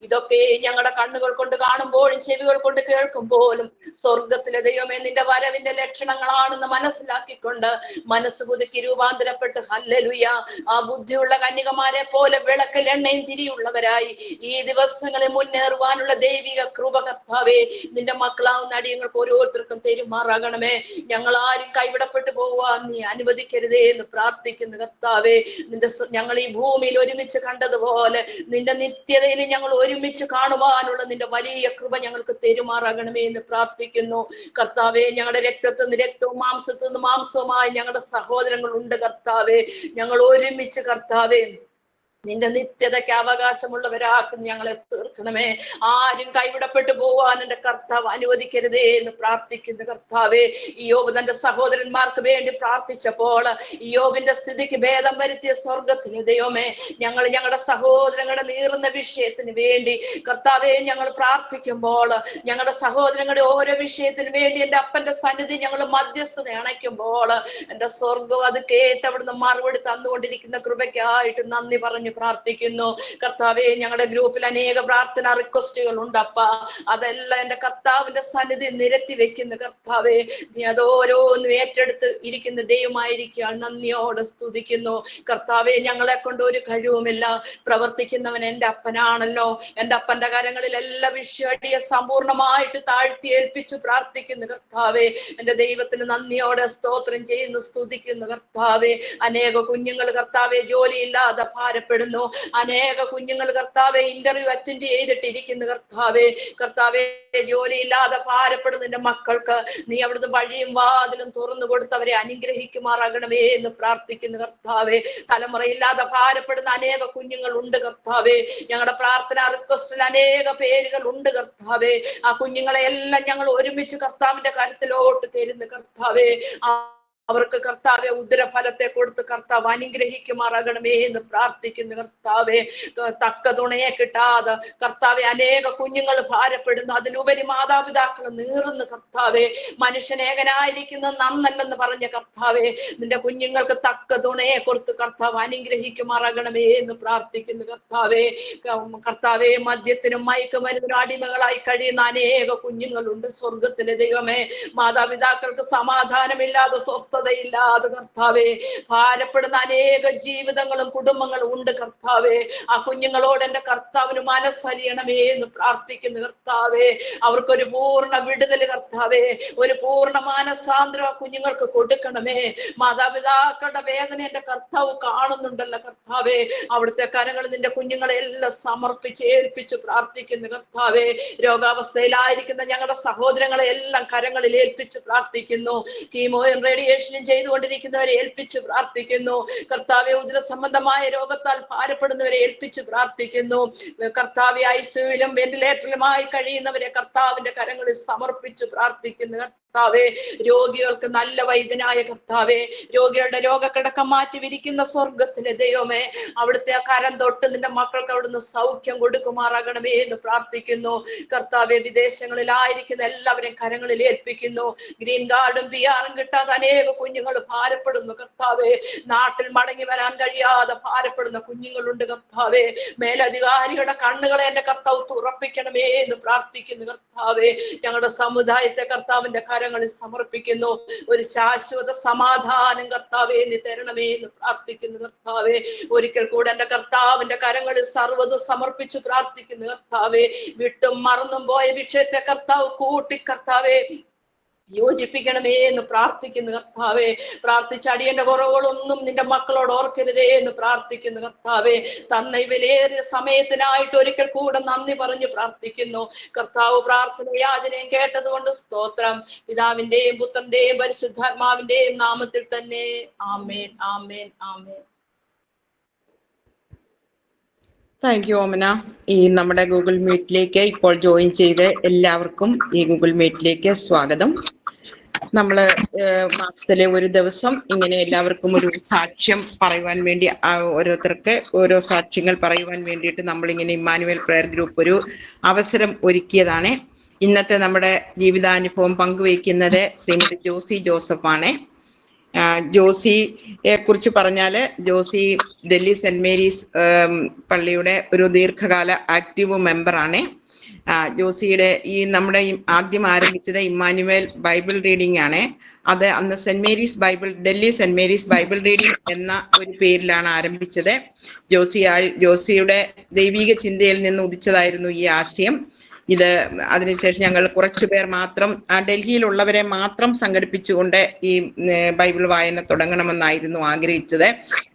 ഇതൊക്കെ ഞങ്ങളുടെ കണ്ണുകൾ കൊണ്ട് കാണുമ്പോഴും ചെവികൾ കൊണ്ട് കേൾക്കുമ്പോഴും സ്വർഗത്തിലെ ദൈവമേ നിന്റെ വരവിന്റെ ലക്ഷണങ്ങളാണെന്ന് മനസ്സിലാക്കിക്കൊണ്ട് മനസ്സ് പുതുക്കി രൂപാന്തരപ്പെട്ട് ഹല്ലേലൂയ ആ ബുദ്ധിയുള്ള കന്യകമാരെ പോലെ വിളക്കിൽ എണ്ണയും തിരിയുള്ളവരായി ഈ ദിവസങ്ങളിൽ മുന്നേറുവാനുള്ള ദൈവിക കൃപ കർത്താവേ നിന്റെ മക്കളാവുന്ന അടിയങ്ങൾക്ക് ഓരോരുത്തർക്കും തെരുമാറാകണമേ. ഞങ്ങൾ ആരും കൈവിടപ്പെട്ടു പോവാൻ നീ അനുവദിക്കരുതേ എന്ന് പ്രാർത്ഥിക്കുന്നു കർത്താവേ. ഞങ്ങൾ ഈ ഭൂമിയിൽ ഒരുമിച്ച് കണ്ടതുപോലെ നിന്റെ നിത്യതയിൽ ഞങ്ങൾ ഒരുമിച്ച് കാണുവാനുള്ള നിന്റെ വലിയ കൃപ ഞങ്ങൾക്ക് തെരുമാറാകണമേ എന്ന് പ്രാർത്ഥിക്കുന്നു കർത്താവേ. ഞങ്ങളുടെ രക്തത്തിൽ നിന്ന് രക്തവും മാംസത്തിൽ നിന്ന് മാംസവുമായി ഞങ്ങളുടെ സഹോദരങ്ങൾ ഉണ്ട് കർത്താവേ. ഞങ്ങൾ ഒരുമിച്ച് കർത്താവേ നിന്റെ നിത്യതയ്ക്ക് അവകാശമുള്ളവരാക്കി ഞങ്ങളെ തീർക്കണമേ. ആരും കൈവിടപ്പെട്ടു പോവാൻ എന്റെ കർത്താവ് അനുവദിക്കരുതേ എന്ന് പ്രാർത്ഥിക്കുന്നു കർത്താവേ. ഇയ്യോബ് തന്റെ സഹോദരന്മാർക്ക് വേണ്ടി പ്രാർത്ഥിച്ചപ്പോൾ ഇയ്യോബിന്റെ സ്ഥിതിക്ക് ഭേദം വരുത്തിയ സ്വർഗത്തിലെ ദൈവമേ ഞങ്ങളുടെ സഹോദരങ്ങളുടെ നീറുന്ന വിഷയത്തിന് വേണ്ടി കർത്താവേ ഞങ്ങൾ പ്രാർത്ഥിക്കുമ്പോൾ ഞങ്ങളുടെ സഹോദരങ്ങളുടെ ഓരോ വിഷയത്തിന് വേണ്ടി എന്റെ അപ്പന്റെ സന്നിധി ഞങ്ങൾ മധ്യസ്ഥത അണയ്ക്കുമ്പോൾ എന്റെ സ്വർഗം അത് കേട്ട് അവിടുന്ന് മറുപടി തന്നുകൊണ്ടിരിക്കുന്ന കൃപയ്ക്കായിട്ട് നന്ദി പറഞ്ഞു പ്രാർത്ഥിക്കുന്നു കർത്താവേ. ഞങ്ങളുടെ ഗ്രൂപ്പിൽ അനേക പ്രാർത്ഥന റിക്വസ്റ്റുകൾ ഉണ്ടപ്പ. അതെല്ലാം എന്റെ കർത്താവിന്റെ സന്നിധി നിരത്തി വെക്കുന്ന കർത്താവേ. നീ അത് ഓരോന്നും ഏറ്റെടുത്ത് ഇരിക്കുന്ന ദൈവമായിരിക്കാൻ നന്ദിയോടെ സ്തുതിക്കുന്നു കർത്താവേ. ഞങ്ങളെ കൊണ്ട് ഒരു കഴിവുമില്ല, പ്രവർത്തിക്കുന്നവൻ എന്റെ അപ്പനാണല്ലോ. എന്റെ അപ്പന്റെ കരങ്ങളിൽ എല്ലാ വിഷയടിയെ സമ്പൂർണമായിട്ട് താഴ്ത്തി ഏൽപ്പിച്ചു പ്രാർത്ഥിക്കുന്നു കർത്താവേ. എന്റെ ദൈവത്തിന് നന്ദിയോടെ സ്തോത്രം ചെയ്യുന്നു, സ്തുതിക്കുന്നു കർത്താവേ. അനേക കുഞ്ഞുങ്ങൾ കർത്താവേ ജോലിയില്ലാതെ ഭാരപ്പെടുന്നു. അനേക കുഞ്ഞുങ്ങൾ കർത്താവെ ഇന്റർവ്യൂ അറ്റൻഡ് ചെയ്തിട്ടിരിക്കുന്നു കർത്താവെ ജോലിയില്ലാതെ ഭാരപ്പെടുന്നതിന്റെ മക്കൾക്ക് നീ അവിടുന്ന് വഴിയും വാതിലും തുറന്നു കൊടുത്തവരെ അനുഗ്രഹിക്കുമാറാകണമേ എന്ന് പ്രാർത്ഥിക്കുന്നു കർത്താവെ. തലമുറയില്ലാതെ ഭാരപ്പെടുന്ന അനേക കുഞ്ഞുങ്ങൾ ഉണ്ട് കർത്താവെ. ഞങ്ങളുടെ പ്രാർത്ഥന റിക്വസ്റ്റിൽ അനേക പേരുകൾ ഉണ്ട് കർത്താവെ. ആ കുഞ്ഞുങ്ങളെ എല്ലാം ഞങ്ങൾ ഒരുമിച്ച് കർത്താവിന്റെ കരുത്തിലോട്ട് തരുന്നു കർത്താവെ. അവർക്ക് കർത്താവെ ഉദരഫലത്തെ കൊടുത്ത് കർത്താവ് അനുഗ്രഹിക്കുമാറാകണമേ എന്ന് പ്രാർത്ഥിക്കുന്നു കർത്താവെ. തക്ക തുണയെ കിട്ടാതെ കർത്താവെ അനേക കുഞ്ഞുങ്ങൾ ഭാരപ്പെടുന്നു. അതിലുപരി മാതാപിതാക്കൾ നീറുന്നു കർത്താവെ. മനുഷ്യനേകനായിരിക്കുന്ന നന്നല്ലെന്ന് പറഞ്ഞ കർത്താവെ നിന്റെ കുഞ്ഞുങ്ങൾക്ക് തക്ക തുണയെ കൊടുത്ത് കർത്താവ് അനുഗ്രഹിക്കുമാറാകണമേ എന്ന് പ്രാർത്ഥിക്കുന്നു കർത്താവെ. കർത്താവെ മദ്യത്തിനും മയക്കുമരുന്നിനും അടിമകളായി കഴിയുന്ന അനേക കുഞ്ഞുങ്ങളുണ്ട് സ്വർഗത്തിലെ ദൈവമേ. മാതാപിതാക്കൾക്ക് സമാധാനമില്ലാതെ സ്വസ്ഥതയില്ലാതെ കർത്താവെ ഭാരപ്പെടുന്ന അനേക ജീവിതങ്ങളും കുടുംബങ്ങളും ഉണ്ട് കർത്താവെ. ആ കുഞ്ഞുങ്ങളോട് എന്റെ കർത്താവിന് മനസ്സരിയണമേ എന്ന് പ്രാർത്ഥിക്കുന്നു കർത്താവെ. അവർക്കൊരു പൂർണ്ണ വിടുതൽ കർത്താവെ, ഒരു പൂർണ്ണ മാനസാന്തരം ആ കുഞ്ഞുങ്ങൾക്ക് കൊടുക്കണമേ. മാതാപിതാക്കളുടെ വേദന എന്റെ കർത്താവ് കാണുന്നുണ്ടല്ലോ കർത്താവെ. അവിടുത്തെ കരങ്ങൾ നിന്റെ കുഞ്ഞുങ്ങളെ എല്ലാം സമർപ്പിച്ച് ഏൽപ്പിച്ചു പ്രാർത്ഥിക്കുന്നു കർത്താവെ. രോഗാവസ്ഥയിലായിരിക്കുന്ന ഞങ്ങളുടെ സഹോദരങ്ങളെ എല്ലാം കരങ്ങളിൽ ഏൽപ്പിച്ച് പ്രാർത്ഥിക്കുന്നു. കീമോയും റേഡിയേഷൻ ചെയ്തുകൊണ്ടിരിക്കുന്നവരെ ഏൽപ്പിച്ച് പ്രാർത്ഥിക്കുന്നു കർത്താവെ. ഉദര സംബന്ധമായ രോഗത്താൽ ഭാരപ്പെടുന്നവരെ ഏൽപ്പിച്ച് പ്രാർത്ഥിക്കുന്നു കർത്താവെ. ഐസിയുവിലും വെന്റിലേറ്ററിലുമായി കഴിയുന്നവരെ കർത്താവിന്റെ കരങ്ങളിൽ സമർപ്പിച്ച് പ്രാർത്ഥിക്കുന്നു കർത്താവെ. രോഗികൾക്ക് നല്ല വൈദ്യനായ കർത്താവെ, രോഗികളുടെ രോഗക്കിടക്കം മാറ്റി വിരിക്കുന്ന സ്വർഗത്തിലെ ദൈവമേ, അവിടുത്തെ ആ കരം തൊട്ട് നിന്റെ മക്കൾക്ക് അവിടുന്ന് സൗഖ്യം കൊടുക്കുമാറാകണമേ എന്ന് പ്രാർത്ഥിക്കുന്നു കർത്താവെ. വിദേശങ്ങളിലായിരിക്കുന്ന എല്ലാവരെയും കരങ്ങളിൽ ഏൽപ്പിക്കുന്നു. ഗ്രീൻ കാർഡും PR കിട്ടാതെ അനേക കുഞ്ഞുങ്ങൾ ഭാരപ്പെടുന്നു കർത്താവെ. നാട്ടിൽ മടങ്ങി വരാൻ കഴിയാതെ ഭാരപ്പെടുന്ന കുഞ്ഞുങ്ങളുണ്ട് കർത്താവെ. മേലധികാരികളുടെ കണ്ണുകളെ എന്റെ കർത്താവ് തുറപ്പിക്കണമേ എന്ന് പ്രാർത്ഥിക്കുന്നു കർത്താവെ. ഞങ്ങളുടെ സമുദായത്തെ കർത്താവിന്റെ കരങ്ങളിൽ സമർപ്പിക്കുന്നു. ഒരു ശാശ്വത സമാധാനം കർത്താവെ നീ തരണമേ എന്ന് പ്രാർത്ഥിക്കുന്നു കർത്താവെ. ഒരിക്കൽ കൂടെ എന്റെ കർത്താവിന്റെ കരങ്ങളിൽ സർവ്വതും സമർപ്പിച്ചു പ്രാർത്ഥിക്കുന്നു കർത്താവെ. വിട്ടും മറന്നും പോയ വിഷയത്തെ കർത്താവ് കൂട്ടി കർത്താവെ യോജിപ്പിക്കണമേ എന്ന് പ്രാർത്ഥിക്കുന്നു കർത്താവെ. പ്രാർത്ഥിച്ച അടിയന്റെ കുറവുകളൊന്നും നിന്റെ മക്കളോട് ഓർക്കരുതേ എന്ന് പ്രാർത്ഥിക്കുന്നു കർത്താവെ. തന്ന വിലയേറിയ സമയത്തിനായിട്ട് ഒരിക്കൽ കൂടെ നന്ദി പറഞ്ഞു പ്രാർത്ഥിക്കുന്നു കർത്താവ്. പ്രാർത്ഥന യാചനയും കേട്ടതുകൊണ്ട് സ്തോത്രം. പിതാവിന്റെയും പുത്രന്റെയും പരിശുദ്ധാത്മാവിന്റെയും നാമത്തിൽ തന്നെ ആമേൻ, ആമേൻ, ആമേൻ. താങ്ക് യു ഓമന. ഈ നമ്മുടെ ഗൂഗിൾ മീറ്റിലേക്ക് ഇപ്പോൾ ജോയിൻ ചെയ്ത് എല്ലാവർക്കും ഈ ഗൂഗിൾ മീറ്റിലേക്ക് സ്വാഗതം. നമ്മള് മാസത്തിലെ ഒരു ദിവസം ഇങ്ങനെ എല്ലാവർക്കും ഒരു സാക്ഷ്യം പറയുവാൻ വേണ്ടി, ഓരോരുത്തർക്ക് ഓരോ സാക്ഷ്യങ്ങൾ പറയുവാൻ വേണ്ടിയിട്ട് നമ്മളിങ്ങനെ ഇമ്മാനുവൽ പ്രയർ ഗ്രൂപ്പ് ഒരു അവസരം ഒരുക്കിയതാണ്. ഇന്നത്തെ നമ്മുടെ ജീവിതാനുഭവം പങ്കുവയ്ക്കുന്നത് ശ്രീമതി ജോസി ജോസഫ് ആണ്. ജോസിയെ കുറിച്ച് പറഞ്ഞാല് ജോസി ഡൽഹി സെന്റ് മേരീസ് പള്ളിയുടെ ഒരു ദീർഘകാല ആക്റ്റീവ് മെമ്പറാണ്. ജോസിയുടെ നമ്മുടെ ആദ്യം ആരംഭിച്ചത് ഇമ്മാനുവേൽ ബൈബിൾ റീഡിംഗ് ആണ്. അത് അന്ന് Delhi saint Mary's Bible reading എന്ന ഒരു പേരിലാണ് ആരംഭിച്ചത്. ജോസിയുടെ ദൈവിക ചിന്തയിൽ നിന്ന് ഉദിച്ചതായിരുന്നു ഈ ആശയം. അതിനുശേഷം ഞങ്ങൾ കുറച്ചുപേർ മാത്രം ഡൽഹിയിലുള്ളവരെ മാത്രം സംഘടിപ്പിച്ചുകൊണ്ട് ഈ ബൈബിൾ വായന തുടങ്ങണമെന്നായിരുന്നു ആഗ്രഹിച്ചത്.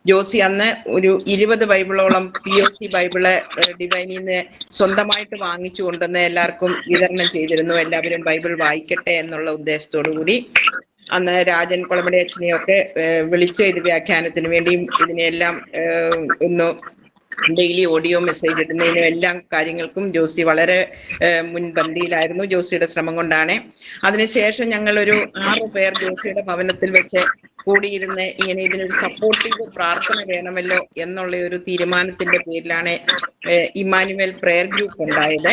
ജോസി അന്ന് ഒരു 20 ബൈബിളോളം POC ബൈബിള് ഡിവൈനിൽ നിന്ന് സ്വന്തമായിട്ട് വാങ്ങിച്ചു കൊണ്ടുവന്ന് എല്ലാവർക്കും വിതരണം ചെയ്തിരുന്നു. എല്ലാവരും ബൈബിൾ വായിക്കട്ടെ എന്നുള്ള ഉദ്ദേശത്തോടു കൂടി അന്ന് രാജൻ കൊളമടി അച്ഛനെയൊക്കെ വിളിച്ച് ഇത് വ്യാഖ്യാനത്തിന് വേണ്ടിയും ഇതിനെല്ലാം ഒന്ന് ഡെയിലി ഓഡിയോ മെസ്സേജ് ഇടുന്നതിനും എല്ലാ കാര്യങ്ങൾക്കും ജോസി വളരെ മുൻപന്തിയിലായിരുന്നു. ജോസിയുടെ ശ്രമം കൊണ്ടാണ്. അതിനുശേഷം ഞങ്ങൾ ഒരു 6 പേർ ജോസിയുടെ ഭവനത്തിൽ വെച്ച് കൂടിയിരുന്ന് ഇങ്ങനെ ഇതിനൊരു സപ്പോർട്ടീവ് പ്രാർത്ഥന വേണമല്ലോ എന്നുള്ള ഒരു തീരുമാനത്തിന്റെ പേരിലാണ് ഇമ്മാനുവേൽ പ്രെയർ ഗ്രൂപ്പ് ഉണ്ടായത്.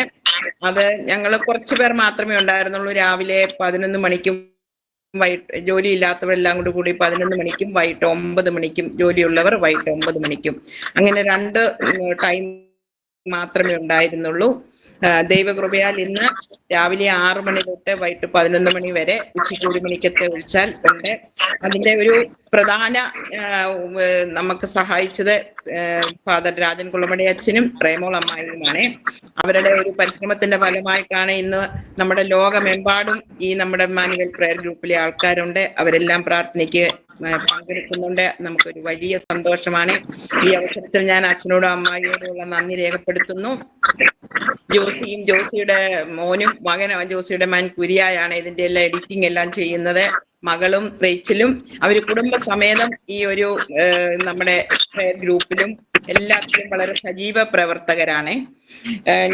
അത് ഞങ്ങൾ കുറച്ചു പേർ മാത്രമേ ഉണ്ടായിരുന്നുള്ളൂ. രാവിലെ 11 മണിക്കും വൈകിട്ട് ജോലിയില്ലാത്തവരെല്ലാം കൂടി 11 മണിക്കും വൈകിട്ട് 9 മണിക്കും, ജോലിയുള്ളവർ വൈകിട്ട് 9 മണിക്കും, അങ്ങനെ 2 ടൈം മാത്രമേ ഉണ്ടായിരുന്നുള്ളൂ. ദൈവകൃപയാൽ ഇന്ന് രാവിലെ 6 മണി തൊട്ട് വൈകിട്ട് 11 മണി വരെ ഉച്ചയ്ക്ക് 1 മണിക്കത്തെ ഒഴിച്ചാൽ ഉണ്ട്. അതിന്റെ ഒരു പ്രധാന നമുക്ക് സഹായിച്ചത് ഫാദർ രാജൻ കുളമടി അച്ഛനും പ്രേമോൾ അമ്മായിയുമാണ്. അവരുടെ ഒരു പരിശ്രമത്തിന്റെ ഫലമായിട്ടാണ് ഇന്ന് നമ്മുടെ ലോകമെമ്പാടും ഈ നമ്മുടെ ഇമ്മാനുവേൽ പ്രെയർ ഗ്രൂപ്പിലെ ആൾക്കാരുണ്ട്. അവരെല്ലാം പ്രാർത്ഥനയ്ക്ക് പങ്കെടുക്കുന്നുണ്ട്. നമുക്കൊരു വലിയ സന്തോഷമാണ്. ഈ അവസരത്തിൽ ഞാൻ അച്ഛനോടും അമ്മായിയോടുമുള്ള നന്ദി രേഖപ്പെടുത്തുന്നു. ജോസിയും ജോസിയുടെ മോനും ജോസിയുടെ മകൻ കുര്യായാണ് ഇതിന്റെ എല്ലാം എഡിറ്റിംഗ് എല്ലാം ചെയ്യുന്നത്. മകളും റേച്ചലും അവര് കുടുംബസമേതം ഈ ഒരു നമ്മുടെ പ്രെയർ ഗ്രൂപ്പിലും എല്ലാത്തിലും വളരെ സജീവ പ്രവർത്തകരാണ്.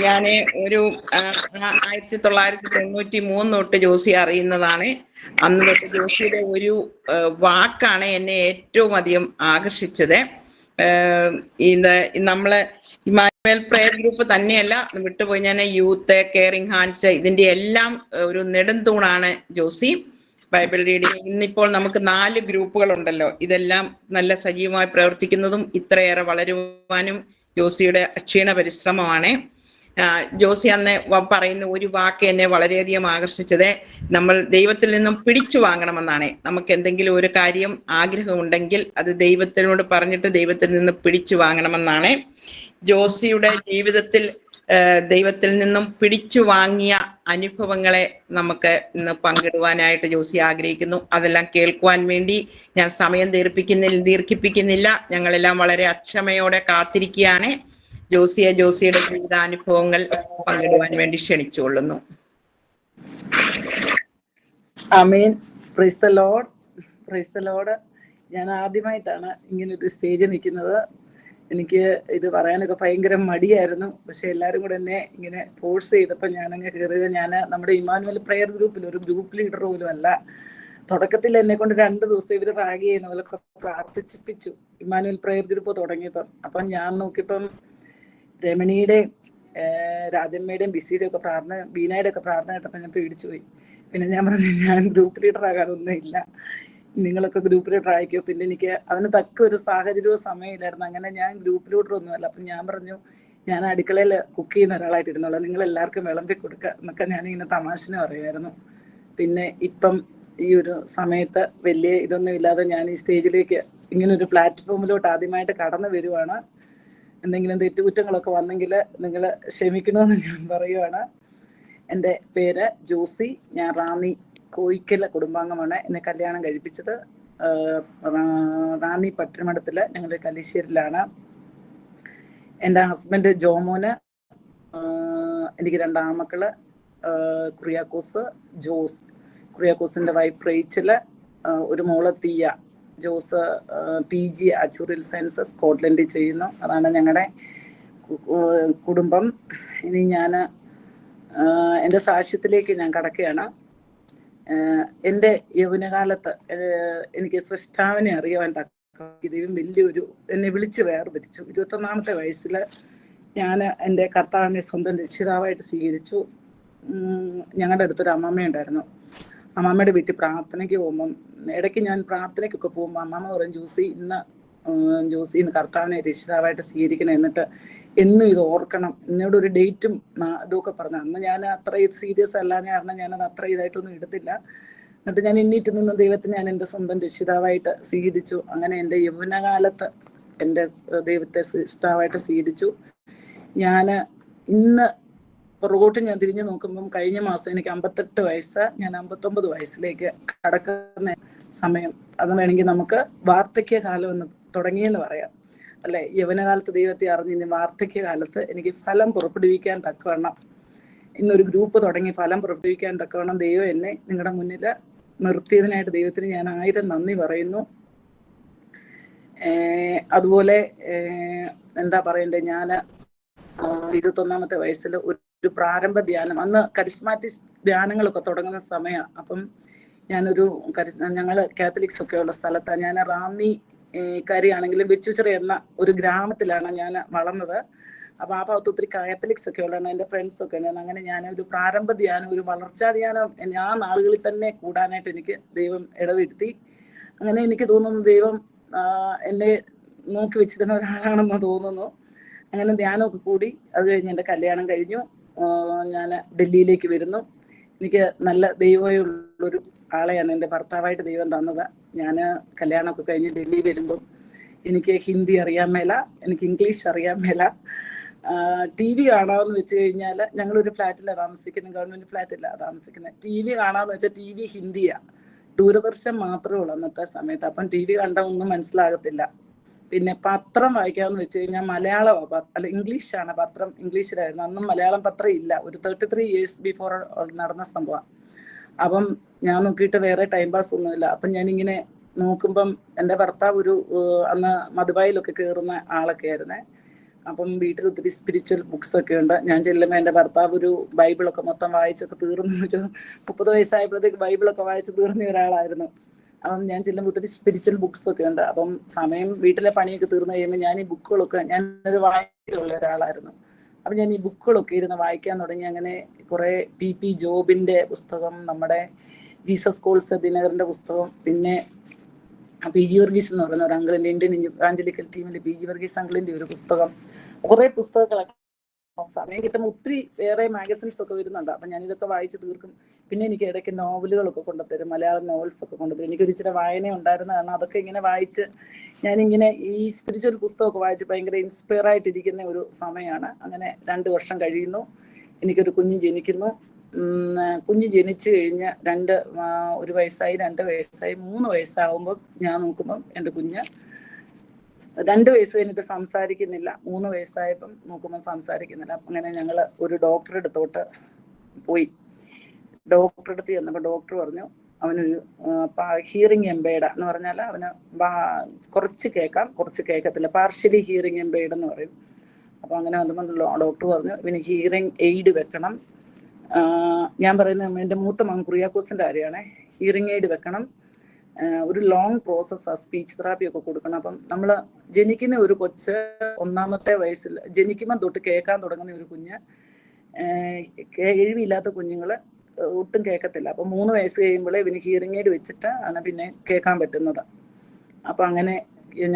ഞാന് ഒരു 1993 തൊട്ട് ജോസി അറിയുന്നതാണ്. അന്ന് തൊട്ട് ജോസിയുടെ ഒരു വാക്കാണ് എന്നെ ഏറ്റവും അധികം ആകർഷിച്ചത്. നമ്മള് ഇമ്മാനുവേൽ പ്രെയർ ഗ്രൂപ്പ് തന്നെയല്ല വിട്ടുപോയി, ഞാൻ യൂത്ത്, കെയറിംഗ് ഹാൻഡ്സ്, ഇതിന്റെ എല്ലാം ഒരു നെടുംതൂണാണ് ജോസി. ബൈബിൾ റീഡിംഗ് ഇന്നിപ്പോൾ നമുക്ക് 4 ഗ്രൂപ്പുകൾ ഉണ്ടല്ലോ. ഇതെല്ലാം നല്ല സജീവമായി പ്രവർത്തിക്കുന്നതും ഇത്രയേറെ വളരുവാനും ജോസിയുടെ അക്ഷീണ പരിശ്രമമാണ്. ജോസി അന്ന് പറയുന്ന ഒരു വാക്ക് എന്നെ വളരെയധികം ആകർഷിച്ചത് നമ്മൾ ദൈവത്തിൽ നിന്നും പിടിച്ചു വാങ്ങണമെന്നാണ്. നമുക്ക് എന്തെങ്കിലും ഒരു കാര്യം ആഗ്രഹമുണ്ടെങ്കിൽ അത് ദൈവത്തിനോട് പറഞ്ഞിട്ട് ദൈവത്തിൽ നിന്ന് പിടിച്ചു വാങ്ങണമെന്നാണ്. ജോസിയുടെ ജീവിതത്തിൽ ദൈവത്തിൽ നിന്നും പിടിച്ചു വാങ്ങിയ അനുഭവങ്ങളെ നമുക്ക് ഇന്ന് പങ്കിടുവാനായിട്ട് ജോസി ആഗ്രഹിക്കുന്നു. അതെല്ലാം കേൾക്കുവാൻ വേണ്ടി ഞാൻ സമയം ദീർഘിപ്പിക്കുന്നില്ല. ഞങ്ങളെല്ലാം വളരെ അക്ഷമയോടെ കാത്തിരിക്കുകയാണ്. ജോസിയുടെ ജീവിതാനുഭവങ്ങൾ പങ്കിടുവാൻ വേണ്ടി ക്ഷണിച്ചുകൊള്ളുന്നു. ആമേൻ. Praise the Lord, praise the Lord. ഞാൻ ആദ്യമായിട്ടാണ് ഇങ്ങനെ ഒരു സ്റ്റേജിൽ നിൽക്കുന്നത്. എനിക്ക് ഇത് പറയാനൊക്കെ ഭയങ്കര മടിയായിരുന്നു. പക്ഷെ എല്ലാവരും കൂടെ എന്നെ ഇങ്ങനെ ഫോഴ്സ് ചെയ്തപ്പോൾ ഞാനങ്ങ് കയറിയത്. ഞാൻ നമ്മുടെ ഇമ്മാനുവേൽ പ്രെയർ ഗ്രൂപ്പിൽ ഒരു ഗ്രൂപ്പ് ലീഡർ പോലും അല്ല. തുടക്കത്തിൽ എന്നെ കൊണ്ട് 2 ദിവസം ഇവർ റാഗ് ചെയ്യുന്ന പോലെ പ്രാർത്ഥിപ്പിച്ചു ഇമ്മാനുവേൽ പ്രെയർ ഗ്രൂപ്പ് തുടങ്ങിയപ്പം. അപ്പം ഞാൻ നോക്കിയപ്പം രമണിയുടെയും രാജമ്മയുടെയും ബിസിയുടെയും ഒക്കെ പ്രാർത്ഥന, ബീനയുടെ ഒക്കെ പ്രാർത്ഥന കേട്ടപ്പോൾ ഞാൻ പേടിച്ചു പോയി. പിന്നെ ഞാൻ പറഞ്ഞു ഞാൻ ഗ്രൂപ്പ് ലീഡർ ആകാനൊന്നും ഇല്ല, നിങ്ങളൊക്കെ ഗ്രൂപ്പ് ലീഡർ ആയിക്കോ. പിന്നെ എനിക്ക് അതിന് തക്ക ഒരു സാഹചര്യവും സമയമില്ലായിരുന്നു. അങ്ങനെ ഞാൻ ഗ്രൂപ്പ് ലീഡർ ഒന്നുമല്ല. അപ്പം ഞാൻ പറഞ്ഞു ഞാൻ അടുക്കളയിൽ കുക്ക് ചെയ്യുന്ന ഒരാളായിട്ട് ഇരുന്നോളാം, നിങ്ങൾ എല്ലാവർക്കും വിളമ്പി കൊടുക്കുക എന്നൊക്കെ ഞാനിങ്ങനെ തമാശന് പറയുമായിരുന്നു. പിന്നെ ഇപ്പം ഈ ഒരു സമയത്ത് വലിയ ഇതൊന്നും ഇല്ലാതെ ഞാൻ ഈ സ്റ്റേജിലേക്ക് ഇങ്ങനൊരു പ്ലാറ്റ്ഫോമിലോട്ട് ആദ്യമായിട്ട് കടന്നു വരുവാണ്. എന്തെങ്കിലും തെറ്റുകുറ്റങ്ങളൊക്കെ വന്നെങ്കിൽ നിങ്ങൾ ക്ഷമിക്കണമെന്ന് ഞാൻ പറയുവാണ്. എൻ്റെ പേര് ജോസി. ഞാൻ റാന്നി കോയിക്കല കുടുംബാംഗമാണ്. എന്നെ കല്യാണം കഴിപ്പിച്ചത് റാന്നി പട്ടണമഠത്തിൽ, ഞങ്ങൾ കല്ലിശ്ശേരിയിലാണ്. എൻ്റെ ഹസ്ബൻഡ് ജോമോന്, എനിക്ക് 2 ആൺമക്കള്, കുറിയാക്കോസ്, ജോസ്. കുറിയാക്കോസിൻ്റെ വൈഫ് റേച്ചല്, ഒരു മോള് തീയ. ജോസ് PG അച്ചൂറിൽ സയൻസ് സ്കോട്ട്ലൻഡിൽ ചെയ്യുന്നു. അതാണ് ഞങ്ങളുടെ കുടുംബം. ഇനി ഞാൻ എൻ്റെ സാക്ഷ്യത്തിലേക്ക് ഞാൻ കടക്കുകയാണ്. എൻ്റെ യൗവനകാലത്ത് എനിക്ക് സൃഷ്ടാവിനെ അറിയുവാൻ ദൈവം വലിയൊരു എന്നെ വിളിച്ച് വേർതിരിച്ചു. 21ാമത്തെ വയസ്സിൽ ഞാൻ എൻ്റെ കർത്താവിനെ സ്വന്തം രക്ഷിതാവായിട്ട് സ്വീകരിച്ചു. ഞങ്ങളുടെ അടുത്തൊരു അമ്മമ്മയുണ്ടായിരുന്നു. അമ്മാമ്മയുടെ വീട്ടിൽ പ്രാർത്ഥനയ്ക്ക് പോകുമ്പം ഇടയ്ക്ക് ഞാൻ പ്രാർത്ഥനയ്ക്കൊക്കെ പോകുമ്പോൾ അമ്മാമ്മ പറയും ജോസി ഇന്ന് കർത്താവിനെ രക്ഷിതാവായിട്ട് സ്വീകരിക്കണം, എന്നിട്ട് എന്നും ഇത് ഓർക്കണം, എന്നോട് ഒരു ഡേറ്റും ഇതൊക്കെ പറഞ്ഞു. അന്ന് ഞാൻ അത്ര സീരിയസ് അല്ലാഞ്ഞ കാരണം ഞാനത് അത്ര ഇതായിട്ടൊന്നും എടുത്തില്ല. എന്നിട്ട് ഞാൻ എണ്ണീറ്റ് നിന്ന് ദൈവത്തിന് ഞാൻ എൻ്റെ സ്വന്തം രക്ഷിതാവായിട്ട് സ്വീകരിച്ചു. അങ്ങനെ എൻ്റെ യൗവനകാലത്ത് എൻ്റെ ദൈവത്തെ രക്ഷിതാവായിട്ട് സ്വീകരിച്ചു. ഞാൻ ഇന്ന് പുറകോട്ട് ഞാൻ തിരിഞ്ഞു നോക്കുമ്പം കഴിഞ്ഞ മാസം എനിക്ക് 58 വയസ്സ്, ഞാൻ 59 വയസ്സിലേക്ക് കടക്കുന്ന സമയം. അത് വേണമെങ്കിൽ നമുക്ക് വാർദ്ധക്യകാലം എന്ന് തുടങ്ങിയെന്ന് പറയാം അല്ലെ. യൗവനകാലത്ത് ദൈവത്തെ അറിഞ്ഞ് വാർദ്ധക്യകാലത്ത് എനിക്ക് ഫലം പുറപ്പെടുവിക്കാൻ തക്കവണ്ണം ഇന്നൊരു ഗ്രൂപ്പ് തുടങ്ങി ഫലം പുറപ്പെടുവിക്കാൻ തക്കവണ്ണം ദൈവം എന്നെ നിങ്ങളുടെ മുന്നിൽ നിർത്തിയതിനായിട്ട് ദൈവത്തിന് ഞാൻ 1000 നന്ദി പറയുന്നു. അതുപോലെ എന്താ പറയണ്ടേ, ഞാൻ 21-ാമത്തെ വയസ്സിൽ ഒരു പ്രാരംഭ ധ്യാനം, അന്ന് കരിസ്മാറ്റിക് ധ്യാനങ്ങളൊക്കെ തുടങ്ങുന്ന സമയമാണ്. അപ്പം ഞാനൊരു ഞങ്ങൾ കാത്തലിക്സ് ഒക്കെ ഉള്ള സ്ഥലത്താണ്. ഞാൻ റാന്നി കാര്യമാണെങ്കിലും വെച്ചുച്ചിറ എന്ന ഒരു ഗ്രാമത്തിലാണ് ഞാൻ വളർന്നത്. അപ്പോൾ ആ ഭാഗത്ത് ഒത്തിരി കാത്തലിക്സ് ഒക്കെ ഉള്ളതാണ്, എൻ്റെ ഫ്രണ്ട്സ് ഒക്കെ ഉണ്ടായിരുന്നു. അങ്ങനെ ഞാൻ ഒരു പ്രാരംഭ ധ്യാനം, ഒരു വളർച്ചാ ധ്യാനം ആ നാളുകളിൽ തന്നെ കൂടാനായിട്ട് എനിക്ക് ദൈവം ഇടവരുത്തി. അങ്ങനെ എനിക്ക് തോന്നുന്നു ദൈവം എന്നെ നോക്കി വെച്ചിരുന്ന ഒരാളാണെന്ന് തോന്നുന്നു. അങ്ങനെ ധ്യാനമൊക്കെ കൂടി. അത് കഴിഞ്ഞ് എൻ്റെ കല്യാണം കഴിഞ്ഞു. ഞാൻ ഡൽഹിയിലേക്ക് വരുന്നു. എനിക്ക് നല്ല ദൈവമുള്ളൊരു ആളെയാണ് എൻ്റെ ഭർത്താവായിട്ട് ദൈവം തന്നത്. ഞാൻ കല്യാണമൊക്കെ കഴിഞ്ഞ് ഡൽഹി വരുമ്പം എനിക്ക് ഹിന്ദി അറിയാൻ മേല, എനിക്ക് ഇംഗ്ലീഷ് അറിയാൻ മേല. TV കാണാമെന്ന് വെച്ച് കഴിഞ്ഞാൽ ഞങ്ങളൊരു ഫ്ലാറ്റിലാണ് താമസിക്കുന്നത്, ഗവൺമെൻറ് ഫ്ലാറ്റിലാണ് താമസിക്കുന്നത്. TV കാണാമെന്ന് വെച്ചാൽ TV ഹിന്ദിയാണ്, ദൂരദർശൻ മാത്രമേ ഉള്ളൂ അന്നത്തെ സമയത്ത്. അപ്പം TV കണ്ടാൽ ഒന്നും മനസ്സിലാകത്തില്ല. പിന്നെ പത്രം വായിക്കാമെന്ന് വെച്ച് കഴിഞ്ഞാൽ മലയാളമാണ്, അല്ല ഇംഗ്ലീഷാണ് പത്രം, ഇംഗ്ലീഷിലായിരുന്നു. അന്നും മലയാളം പത്രം ഇല്ല. ഒരു 33 years ബിഫോർ നടന്ന സംഭവം. അപ്പം ഞാൻ നോക്കിയിട്ട് വേറെ ടൈം പാസ് ഒന്നുമില്ല. അപ്പം ഞാനിങ്ങനെ നോക്കുമ്പം എൻ്റെ ഭർത്താവ് അന്ന് മധുബായിലൊക്കെ കയറുന്ന ആളൊക്കെ ആയിരുന്നേ. അപ്പം വീട്ടിൽ ഒത്തിരി സ്പിരിച്വൽ ബുക്സ് ഒക്കെ ഉണ്ട്. ഞാൻ ചെല്ലുമ്പോൾ എൻ്റെ ഭർത്താവ് ഒരു ബൈബിളൊക്കെ മൊത്തം വായിച്ചൊക്കെ തീർന്ന ഒരു 30 വയസ്സായപ്പോഴത്തേക്ക് ബൈബിളൊക്കെ വായിച്ച് തീർന്ന ഒരാളായിരുന്നു. അപ്പം ഞാൻ ചെല്ലുമ്പോൾ ഒത്തിരി സ്പിരിച്വൽ ബുക്സ് ഒക്കെ ഉണ്ട്. അപ്പം സമയം വീട്ടിലെ പണിയൊക്കെ തീർന്നു കഴിയുമ്പോൾ ഞാൻ ഈ ബുക്കുകളൊക്കെ, ഞാനൊരു വായനയുള്ള ഒരാളായിരുന്നു. അപ്പം ഞാൻ ഈ ബുക്കുകളൊക്കെ ഇരുന്ന് വായിക്കാൻ തുടങ്ങി. അങ്ങനെ കുറേ PP ജോബിൻ്റെ പുസ്തകം, നമ്മുടെ ജീസസ് കോൾസ് ദിനകരൻ്റെ പുസ്തകം, പിന്നെ PG വർഗീസ് എന്ന് പറയുന്ന ഒരു അങ്കിളിൻ്റെ, ഇന്ത്യൻ ഇവാഞ്ചലിക്കൽ ടീമിലെ PG വർഗീസ് അങ്കിളിൻ്റെ ഒരു പുസ്തകം, കുറേ പുസ്തകങ്ങളൊക്കെ. സമയം കിട്ടുമ്പോൾ ഒത്തിരി വേറെ മാഗസിൻസ് ഒക്കെ വരുന്നുണ്ട്. അപ്പം ഞാനിതൊക്കെ വായിച്ച് തീർക്കും. പിന്നെ എനിക്ക് ഇടയ്ക്ക് നോവലുകളൊക്കെ കൊണ്ടുത്തരും, മലയാളം നോവൽസ് ഒക്കെ കൊണ്ടുത്തരും. എനിക്കൊരു ഇച്ചിരി വായന ഉണ്ടായിരുന്ന കാരണം അതൊക്കെ ഇങ്ങനെ വായിച്ച് ഞാനിങ്ങനെ ഈ സ്പിരിച്വൽ പുസ്തകമൊക്കെ വായിച്ച് ഭയങ്കര ഇൻസ്പയർ ആയിട്ടിരിക്കുന്ന ഒരു സമയമാണ്. അങ്ങനെ 2 വർഷം കഴിയുന്നു, എനിക്കൊരു കുഞ്ഞ് ജനിക്കുന്നു. കുഞ്ഞ് ജനിച്ചു കഴിഞ്ഞ് 1 വയസ്സായി, 2 വയസ്സായി, 3 വയസ്സാകുമ്പോൾ ഞാൻ നോക്കുമ്പം എൻ്റെ കുഞ്ഞ് 2 വയസ്സ് കഴിഞ്ഞിട്ട് സംസാരിക്കുന്നില്ല, 3 വയസ്സായപ്പം നോക്കുമ്പോൾ സംസാരിക്കുന്നില്ല. അങ്ങനെ ഞങ്ങൾ ഒരു ഡോക്ടറുടെ അടുത്തോട്ട് പോയി. ഡോക്ടറുടെ അടുത്ത് ചെന്നപ്പോൾ ഡോക്ടർ പറഞ്ഞു അവനൊരു ഹിയറിംഗ് എംപെയർഡ് എന്ന് പറഞ്ഞാൽ അവന് കുറച്ച് കേൾക്കാം, കുറച്ച് കേൾക്കത്തില്ല, പാർഷ്യലി ഹിയറിംഗ് എംപെയർഡ് എന്ന് പറയും. അപ്പോൾ അങ്ങനെ വന്നപ്പോൾ ഡോക്ടർ പറഞ്ഞു ഇവന് ഹിയറിംഗ് എയ്ഡ് വെക്കണം. ഞാൻ പറയുന്നത് എൻ്റെ മൂത്ത മകൻ കുറിയാക്കോസിൻ്റെ കാര്യമാണ്. ഹിയറിംഗ് എയ്ഡ് വെക്കണം, ഒരു ലോങ് പ്രോസസ്സാണ്, സ്പീച്ച് തെറാപ്പി ഒക്കെ കൊടുക്കണം. അപ്പം നമ്മൾ ജനിക്കുന്ന ഒരു കൊച്ച് 1-ാമത്തെ വയസ്സിൽ ജനിക്കുമ്പോൾ തൊട്ട് കേൾക്കാൻ തുടങ്ങുന്ന ഒരു കുഞ്ഞ്, കേൾവിയില്ലാത്ത കുഞ്ഞുങ്ങൾ ഒട്ടും കേൾക്കത്തില്ല. അപ്പം 3 വയസ്സ് കഴിയുമ്പോഴേ ഇവന് ഹിയറിംഗ് എയ്ഡ് വെച്ചിട്ട് ആണ് പിന്നെ കേൾക്കാൻ പറ്റുന്നത്. അപ്പം അങ്ങനെ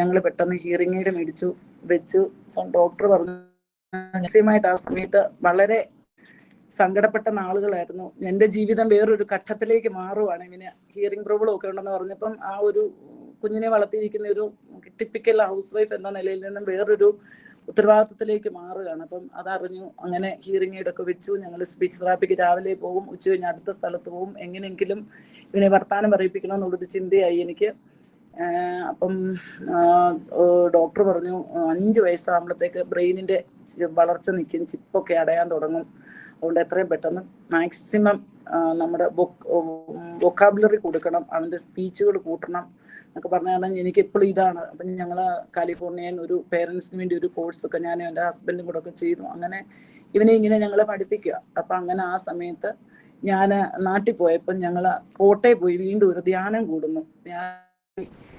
ഞങ്ങൾ പെട്ടെന്ന് ഹിയറിംഗ് എയ്ഡ് മേടിച്ചു, വെച്ചു. ഡോക്ടർ പറഞ്ഞു മാക്സിമമായിട്ട് ആ സമയത്ത് വളരെ സങ്കടപ്പെട്ട നാളുകളായിരുന്നു. എൻ്റെ ജീവിതം വേറൊരു ഘട്ടത്തിലേക്ക് മാറുവാണ്. ഇങ്ങനെ ഹിയറിംഗ് പ്രോബ്ലം ഒക്കെ ഉണ്ടെന്ന് പറഞ്ഞപ്പം ആ ഒരു കുഞ്ഞിനെ വളർത്തിയിരിക്കുന്ന ഒരു ടിപ്പിക്കൽ ഹൗസ് വൈഫ് എന്ന നിലയിൽ നിന്നും വേറൊരു ഉത്തരവാദിത്തത്തിലേക്ക് മാറുകയാണ്. അപ്പം അതറിഞ്ഞു. അങ്ങനെ ഹിയറിംഗ് എയ്ഡ് ഒക്കെ വെച്ചു. ഞങ്ങൾ സ്പീച്ച് തെറാപ്പിക്ക് രാവിലെ പോകും, ഉച്ച കഴിഞ്ഞ് അടുത്ത സ്ഥലത്ത് പോകും. എങ്ങനെയെങ്കിലും ഇവനെ വർത്താനം പറയിപ്പിക്കണം എന്നുള്ളൊരു ചിന്തയായി എനിക്ക്. അപ്പം ഡോക്ടർ പറഞ്ഞു 5 വയസ്സാകുമ്പോഴത്തേക്ക് ബ്രെയിനിൻ്റെ വളർച്ച നിൽക്കും, ചിപ്പൊക്കെ അടയാൻ തുടങ്ങും. അതുകൊണ്ട് എത്രയും പെട്ടെന്ന് മാക്സിമം നമ്മുടെ വൊക്കാബുലറി കൊടുക്കണം, അവൻ്റെ സ്പീച്ചുകൾ കൂട്ടണം എന്നൊക്കെ പറഞ്ഞാൽ എനിക്ക് എപ്പോഴും ഇതാണ്. അപ്പം ഞങ്ങൾ കാലിഫോർണിയൻ ഒരു പേരൻസിന് വേണ്ടി ഒരു കോഴ്സൊക്കെ ഞാൻ എൻ്റെ ഹസ്ബൻഡും കൂടെ ഒക്കെ ചെയ്തു. അങ്ങനെ ഇവനെ ഇങ്ങനെ ഞങ്ങളെ പഠിപ്പിക്കുക. അപ്പം അങ്ങനെ ആ സമയത്ത് ഞാൻ നാട്ടിൽ പോയപ്പോൾ ഞങ്ങൾ കോട്ടയിൽ പോയി വീണ്ടും ഒരു ധ്യാനം കൂടുന്നു. ഞാൻ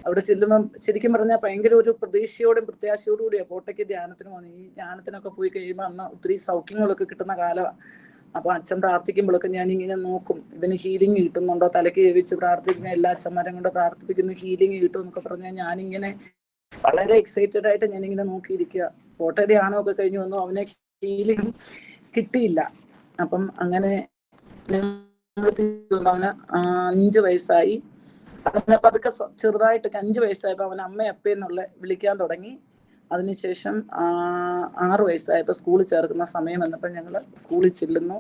അവിടെ ചെല്ലുമ്പം ശരിക്കും പറഞ്ഞാൽ ഭയങ്കര ഒരു പ്രതീക്ഷയോടും പ്രത്യാശയോടും കൂടിയാണ് കോട്ടയ്ക്ക് ധ്യാനത്തിന് പോകുന്നത്. ഈ ധ്യാനത്തിനൊക്കെ പോയി കഴിയുമ്പോൾ അന്ന് ഒത്തിരി സൗഖ്യങ്ങളൊക്കെ കിട്ടുന്ന കാലമാണ്. അപ്പൊ അച്ഛൻ പ്രാർത്ഥിക്കുമ്പോഴൊക്കെ ഞാൻ ഇങ്ങനെ നോക്കും, ഇവന് ഹീലിംഗ് കിട്ടുന്നുണ്ടോ, തലയ്ക്ക് വെച്ച് പ്രാർത്ഥിക്കുന്ന എല്ലാ അച്ഛന്മാരും കൊണ്ട് പ്രാർത്ഥിപ്പിക്കുന്നു, ഹീലിംഗ് കിട്ടും എന്നൊക്കെ പറഞ്ഞാൽ ഞാനിങ്ങനെ വളരെ എക്സൈറ്റഡ് ആയിട്ട് ഞാനിങ്ങനെ നോക്കിയിരിക്കുക. കോട്ടയത്തെ ഒക്കെ കഴിഞ്ഞു വന്നു, അവനെ ഹീലിംഗ് കിട്ടിയില്ല. അപ്പം അങ്ങനെ അവന് 5 വയസ്സായി. അങ്ങനെ പതുക്കെ ചെറുതായിട്ട് 5 വയസ്സായപ്പോ അവൻ അമ്മ അപ്പേന്നുള്ള വിളിക്കാൻ തുടങ്ങി. അതിനുശേഷം 6 വയസ്സായപ്പോൾ സ്കൂളിൽ ചേർക്കുന്ന സമയം വന്നപ്പോൾ ഞങ്ങൾ സ്കൂളിൽ ചെല്ലുന്നു.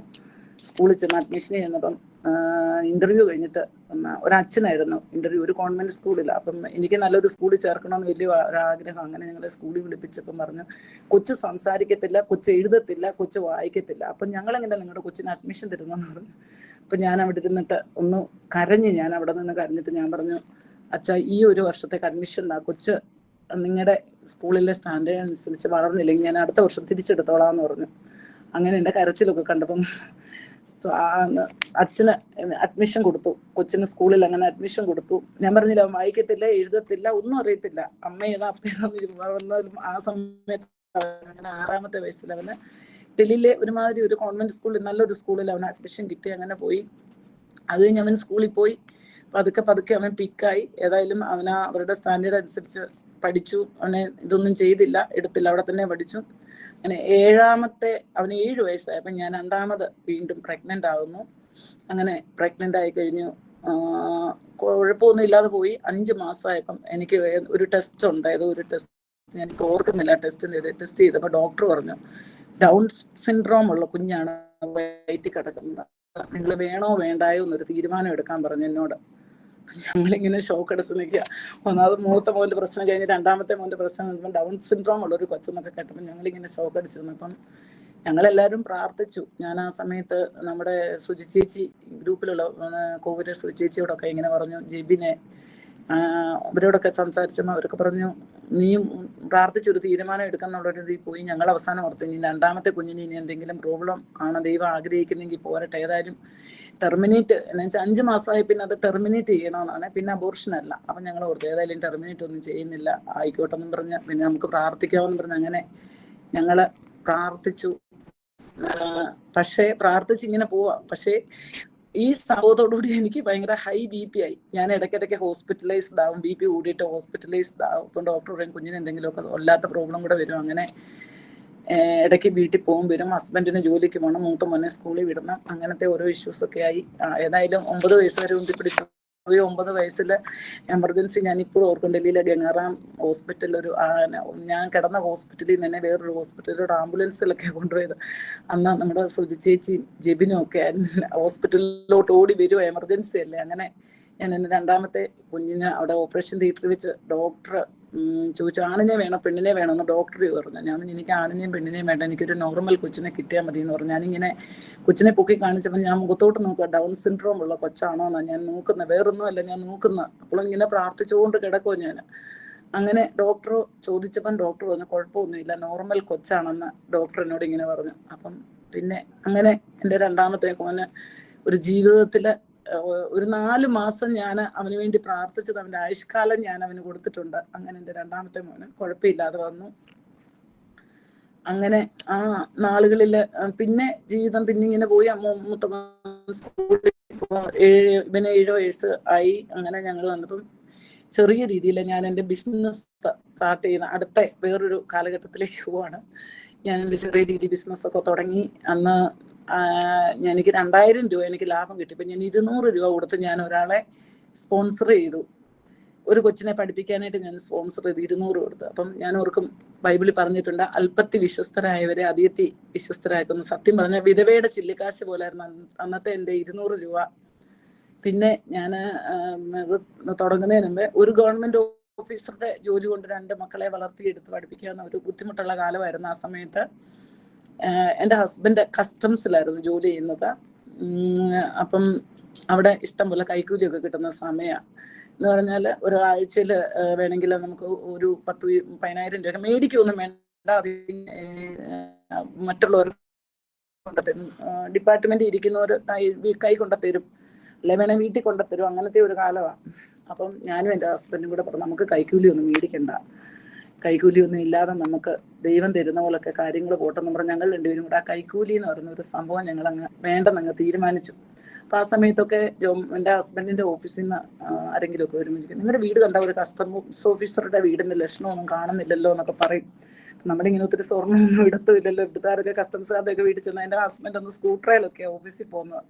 സ്കൂളിൽ ചെന്ന് അഡ്മിഷൻ ചെയ്യുന്നപ്പം ഇന്റർവ്യൂ കഴിഞ്ഞിട്ട് ഒരച്ഛനായിരുന്നു ഇന്റർവ്യൂ, ഒരു കോൺവെന്റ് സ്കൂളില്ല. അപ്പം എനിക്ക് നല്ലൊരു സ്കൂളിൽ ചേർക്കണമെന്ന് വലിയ ഒരാഗ്രഹം. അങ്ങനെ ഞങ്ങളെ സ്കൂളിൽ വിളിപ്പിച്ചപ്പം പറഞ്ഞു, കൊച്ചു സംസാരിക്കത്തില്ല, കൊച്ചു എഴുതത്തില്ല, കൊച്ചു വായിക്കത്തില്ല, അപ്പം ഞങ്ങളെങ്ങനെ നിങ്ങളുടെ കൊച്ചിന് അഡ്മിഷൻ തരുന്നെന്ന് പറഞ്ഞു. അപ്പൊ ഞാൻ അവിടെ ഇരുന്നിട്ട് ഒന്ന് കരഞ്ഞ്, ഞാൻ അവിടെ നിന്ന് കരഞ്ഞിട്ട് ഞാൻ പറഞ്ഞു, അച്ഛാ ഈ ഒരു വർഷത്തേക്ക് അഡ്മിഷൻ താ, കൊച്ച് നിങ്ങളുടെ സ്കൂളിലെ സ്റ്റാൻഡേർഡ് അനുസരിച്ച് വളർന്നില്ലെങ്കിൽ ഞാൻ അടുത്ത വർഷം തിരിച്ചെടുത്തോളാന്ന് പറഞ്ഞു. അങ്ങനെ എൻ്റെ കരച്ചിലൊക്കെ കണ്ടപ്പം അച്ഛന് അഡ്മിഷൻ കൊടുത്തു, കൊച്ചിന് സ്കൂളിൽ അങ്ങനെ അഡ്മിഷൻ കൊടുത്തു. ഞാൻ പറഞ്ഞില്ല അവൻ വായിക്കത്തില്ല, എഴുതത്തില്ല, ഒന്നും അറിയത്തില്ല, അമ്മ ഏതാ അപ്പേതാന്ന് വളർന്നാലും ആ സമയത്ത് അങ്ങനെ 6ാമത്തെ വയസ്സിൽ അവന് ഡൽഹിയിലെ ഒരുമാതിരി ഒരു കോൺവെന്റ് സ്കൂളിൽ, നല്ലൊരു സ്കൂളിൽ അവന് അഡ്മിഷൻ കിട്ടി. അങ്ങനെ പോയി. അത് കഴിഞ്ഞ് അവൻ സ്കൂളിൽ പോയി. പതുക്കെ അവൻ പിക്കായി. ഏതായാലും അവരുടെ സ്റ്റാൻഡേർഡ് അനുസരിച്ച് പഠിച്ചു. അവനെ ഇതൊന്നും ചെയ്തില്ല, എടുത്തില്ല, അവിടെ തന്നെ പഠിച്ചു. അങ്ങനെ അവന് 7 വയസ്സായപ്പോൾ ഞാൻ 2ാമത് വീണ്ടും പ്രഗ്നന്റ് ആവുന്നു. അങ്ങനെ പ്രഗ്നന്റ് ആയി കഴിഞ്ഞു. കുഴപ്പമൊന്നും ഇല്ലാതെ പോയി. 5 മാസമായപ്പം എനിക്ക് ഒരു ടെസ്റ്റ് ഉണ്ട്, ഏതോ ഒരു ടെസ്റ്റ്, എനിക്ക് ഓർക്കുന്നില്ല, ടെസ്റ്റ് ചെയ്തപ്പോൾ ഡോക്ടർ പറഞ്ഞു ഡൗൺ സിൻഡ്രോം ഉള്ള കുഞ്ഞാണ് വയറ്റിൽ കിടക്കുന്നത്, നിങ്ങൾ വേണോ വേണ്ടായോ എന്നൊരു തീരുമാനം എടുക്കാൻ പറഞ്ഞു എന്നോട്. ഞങ്ങളിങ്ങനെ ഷോക്ക് എടുത്ത് നിൽക്കുക. ഒന്നാമത് മൂത്ത മോന്റെ പ്രശ്നം കഴിഞ്ഞ് 2ാമത്തെ മോന്റെ പ്രശ്നം കഴിഞ്ഞപ്പോൾ ഡൗൺ സിൻഡ്രോം ഉള്ള ഒരു കൊച്ചെന്നൊക്കെ കേട്ടപ്പോൾ ഞങ്ങളിങ്ങനെ ഷോക്ക് അടിച്ചു നിന്നപ്പം ഞങ്ങളെല്ലാവരും പ്രാർത്ഥിച്ചു. ഞാൻ ആ സമയത്ത് നമ്മുടെ സുജി ചേച്ചി ഗ്രൂപ്പിലുള്ള കോവൂരെ സുജി ചേച്ചിയോടൊക്കെ ഇങ്ങനെ പറഞ്ഞു, ജെബിനെ അവരോടൊക്കെ സംസാരിച്ചപ്പോൾ അവരൊക്കെ പറഞ്ഞു, നീയും പ്രാർത്ഥിച്ചൊരു തീരുമാനം എടുക്കുന്നുള്ളൊരു ഇതിൽ പോയി. ഞങ്ങൾ അവസാനം ഓർത്ത് ഇനി 2ാമത്തെ കുഞ്ഞിന് ഇനി എന്തെങ്കിലും പ്രോബ്ലം ആണ് ദൈവം ആഗ്രഹിക്കുന്നെങ്കിൽ പോരട്ടെ, ഏതായാലും ടെർമിനേറ്റ് എന്ന് വെച്ചാൽ 5 മാസമായി പിന്നെ അത് ടെർമിനേറ്റ് ചെയ്യണമെന്നാണ്, പിന്നെ അബോർഷൻ അല്ല. അപ്പം ഞങ്ങൾ ഓർത്ത് ഏതായാലും ടെർമിനേറ്റ് ഒന്നും ചെയ്യുന്നില്ല, ആയിക്കോട്ടെന്നും പറഞ്ഞ് പിന്നെ നമുക്ക് പ്രാർത്ഥിക്കാമെന്ന് പറഞ്ഞ് അങ്ങനെ ഞങ്ങൾ പ്രാർത്ഥിച്ചു. പക്ഷേ പ്രാർത്ഥിച്ച് ഇങ്ങനെ പോവാ. പക്ഷേ ഈ സംഭവത്തോടുകൂടി എനിക്ക് ഭയങ്കര ഹൈ BP ആയി. ഞാൻ ഇടയ്ക്കിടയ്ക്ക് ഹോസ്പിറ്റലൈസ്ഡ് ആവും, BP കൂടിയിട്ട് ഹോസ്പിറ്റലൈസ്ഡ് ആവും. ഇപ്പം ഡോക്ടർ പറയും കുഞ്ഞിന് എന്തെങ്കിലുമൊക്കെ വല്ലാത്ത പ്രോബ്ലം കൂടെ വരും. അങ്ങനെ ഇടയ്ക്ക് വീട്ടിൽ പോകും വരും, ഹസ്ബൻഡിന് ജോലിക്ക് പോകണം, മൂത്ത മോനെ സ്കൂളിൽ വിടണം, അങ്ങനത്തെ ഓരോ ഇഷ്യൂസൊക്കെ ആയി. ഏതായാലും 9 വയസ്സ് വരെ ഉന്തിപ്പിടിച്ചു. 9 വയസ്സിൽ എമർജൻസി ഞാനിപ്പോഴും ഓർക്കും, ഡൽഹിയിലെ ഗംഗാറാം ഹോസ്പിറ്റലിൽ ഞാൻ കിടന്ന ഹോസ്പിറ്റലിൽ തന്നെ വേറൊരു ഹോസ്പിറ്റലിലൂടെ ആംബുലൻസിലൊക്കെ കൊണ്ടുപോയത്. അന്ന് നമ്മുടെ സുജി ചേച്ചിയും ജെബിനും ഒക്കെ ഹോസ്പിറ്റലിലോട്ട് ഓടി വരുമോ, എമർജൻസി അല്ലേ. അങ്ങനെ ഞാൻ എൻ്റെ 2ാമത്തെ കുഞ്ഞിന് അവിടെ ഓപ്പറേഷൻ തിയേറ്ററിൽ വെച്ച് ഡോക്ടർ ചോദിച്ചു ആണിനെ വേണോ പെണ്ണിനെ വേണോ എന്ന് ഡോക്ടർ പറഞ്ഞു. ഞാൻ എനിക്ക് ആണിനെയും പെണ്ണിനെയും വേണ്ട, എനിക്കൊരു നോർമൽ കൊച്ചിനെ കിട്ടിയാൽ മതി എന്ന് പറഞ്ഞു. ഞാനിങ്ങനെ കൊച്ചിനെ പൊക്കി കാണിച്ചപ്പോൾ ഞാൻ മുഖത്തോട്ട് നോക്കുക, ഡൗൺ സിൻഡ്രോം ഉള്ള കൊച്ചാണോ എന്നാണ് ഞാൻ നോക്കുന്നത്, വേറൊന്നും അല്ല ഞാൻ നോക്കുന്നത്. അപ്പോഴും ഇങ്ങനെ പ്രാർത്ഥിച്ചുകൊണ്ട് കിടക്കുമോ ഞാൻ. അങ്ങനെ ഡോക്ടർ ചോദിച്ചപ്പം ഡോക്ടർ പറഞ്ഞു കുഴപ്പമൊന്നുമില്ല, നോർമൽ കൊച്ചാണെന്ന് ഡോക്ടർ എന്നോട് ഇങ്ങനെ പറഞ്ഞു. അപ്പം പിന്നെ അങ്ങനെ എൻ്റെ 2ാമത്തെ മോന് ഒരു ജീവിതത്തിൽ ഒരു 4 മാസം ഞാൻ അവന് വേണ്ടി പ്രാർത്ഥിച്ചത്, അവൻ്റെ ആയുഷ്കാലം ഞാൻ അവന് കൊടുത്തിട്ടുണ്ട്. അങ്ങനെ എൻ്റെ 2ാമത്തെ മോന് കുഴപ്പമില്ലാതെ വന്നു. അങ്ങനെ ആ നാളുകളിൽ പിന്നെ ജീവിതം പിന്നെ ഇങ്ങനെ പോയി. മൂത്ത സ്കൂളിൽ ഇവന് 7 വയസ്സ് ആയി. അങ്ങനെ ഞങ്ങൾ വന്നപ്പം ചെറിയ രീതിയിൽ ഞാൻ എൻ്റെ ബിസിനസ് സ്റ്റാർട്ട് ചെയ്യുന്ന അടുത്ത വേറൊരു കാലഘട്ടത്തിലേക്ക് പോവാണ്. ഞാൻ എൻ്റെ ചെറിയ രീതി ബിസിനസ്സൊക്കെ തുടങ്ങി. അന്ന് എനിക്ക് 2000 രൂപ എനിക്ക് ലാഭം കിട്ടി. ഇപ്പം ഞാൻ 200 രൂപ കൊടുത്ത് ഞാൻ ഒരാളെ സ്പോൺസർ ചെയ്തു. ഒരു കൊച്ചിനെ പഠിപ്പിക്കാനായിട്ട് ഞാൻ സ്പോൺസർ ചെയ്ത് 200 കൊടുത്തു. അപ്പം ഞാൻ ഓർക്കും, ബൈബിളിൽ പറഞ്ഞിട്ടുണ്ട്, അല്പത്തി വിശ്വസ്തരായവരെ അധികത്തി വിശ്വസ്തരാക്കുന്നു. സത്യം പറഞ്ഞാൽ വിധവയുടെ ചില്ലിക്കാശ് പോലായിരുന്നു അന്നത്തെ എൻ്റെ 200 രൂപ. പിന്നെ ഞാൻ തുടങ്ങുന്നതിന് മുമ്പ് ഒരു ഗവൺമെന്റ് ഓഫീസറുടെ ജോലി കൊണ്ട് 2 മക്കളെ വളർത്തിയെടുത്ത് പഠിപ്പിക്കാവുന്ന ഒരു ബുദ്ധിമുട്ടുള്ള കാലമായിരുന്നു ആ സമയത്ത്. എൻ്റെ ഹസ്ബൻഡ് കസ്റ്റംസിലായിരുന്നു ജോലി ചെയ്യുന്നത്. അപ്പം അവിടെ ഇഷ്ടംപോലെ കൈക്കൂലിയൊക്കെ കിട്ടുന്ന സമയമാണ്. എന്ന് പറഞ്ഞാൽ ഒരാഴ്ചയിൽ വേണമെങ്കിൽ നമുക്ക് ഒരു 10,000-15,000 രൂപ മേടിക്കൊന്നും വേണ്ട, അത് മറ്റുള്ളവർ കൊണ്ടുതരും. ഡിപ്പാർട്ട്മെന്റ് ഇരിക്കുന്നവർ കൈ കൊണ്ടുതരും, അല്ലെ വേണമെങ്കിൽ വീട്ടിൽ കൊണ്ടുതരും. അങ്ങനത്തെ ഒരു കാലമാണ്. അപ്പം ഞാനും എൻ്റെ ഹസ്ബൻഡും കൂടെ പറഞ്ഞു നമുക്ക് കൈക്കൂലി ഒന്നും മേടിക്കണ്ട, കൈക്കൂലിയൊന്നും ഇല്ലാതെ നമുക്ക് ദൈവം തരുന്ന പോലൊക്കെ കാര്യങ്ങൾ പോട്ടെന്ന് പറഞ്ഞ് ഞങ്ങൾ രണ്ടുപേരും കൂടെ ആ കൈക്കൂലി എന്ന് പറയുന്ന ഒരു സംഭവം ഞങ്ങൾ വേണ്ടെന്നങ്ങ് തീരുമാനിച്ചു. അപ്പൊ ആ സമയത്തൊക്കെ എൻ്റെ ഹസ്ബൻഡിന്റെ ഓഫീസിൽ നിന്ന് ആരെങ്കിലും ഒക്കെ ഒരുമിച്ച് നിങ്ങളുടെ വീട് കണ്ട ഒരു കസ്റ്റംസ് ഓഫീസറുടെ വീടിന്റെ ലക്ഷണമൊന്നും കാണുന്നില്ലല്ലോ എന്നൊക്കെ പറയും. നമ്മളിങ്ങനെ ഒത്തിരി സ്വർണ്ണമൊന്നും ഇടത്തുമില്ലല്ലോ, ഇവിടുത്താരൊക്കെ കസ്റ്റംസുകാരുടെ ഒക്കെ വീട്ടിൽ ചെന്നാൽ എൻ്റെ ഹസ്ബൻഡ് ഒന്ന് സ്കൂട്ടറിലൊക്കെ ഓഫീസിൽ പോകുന്നത്.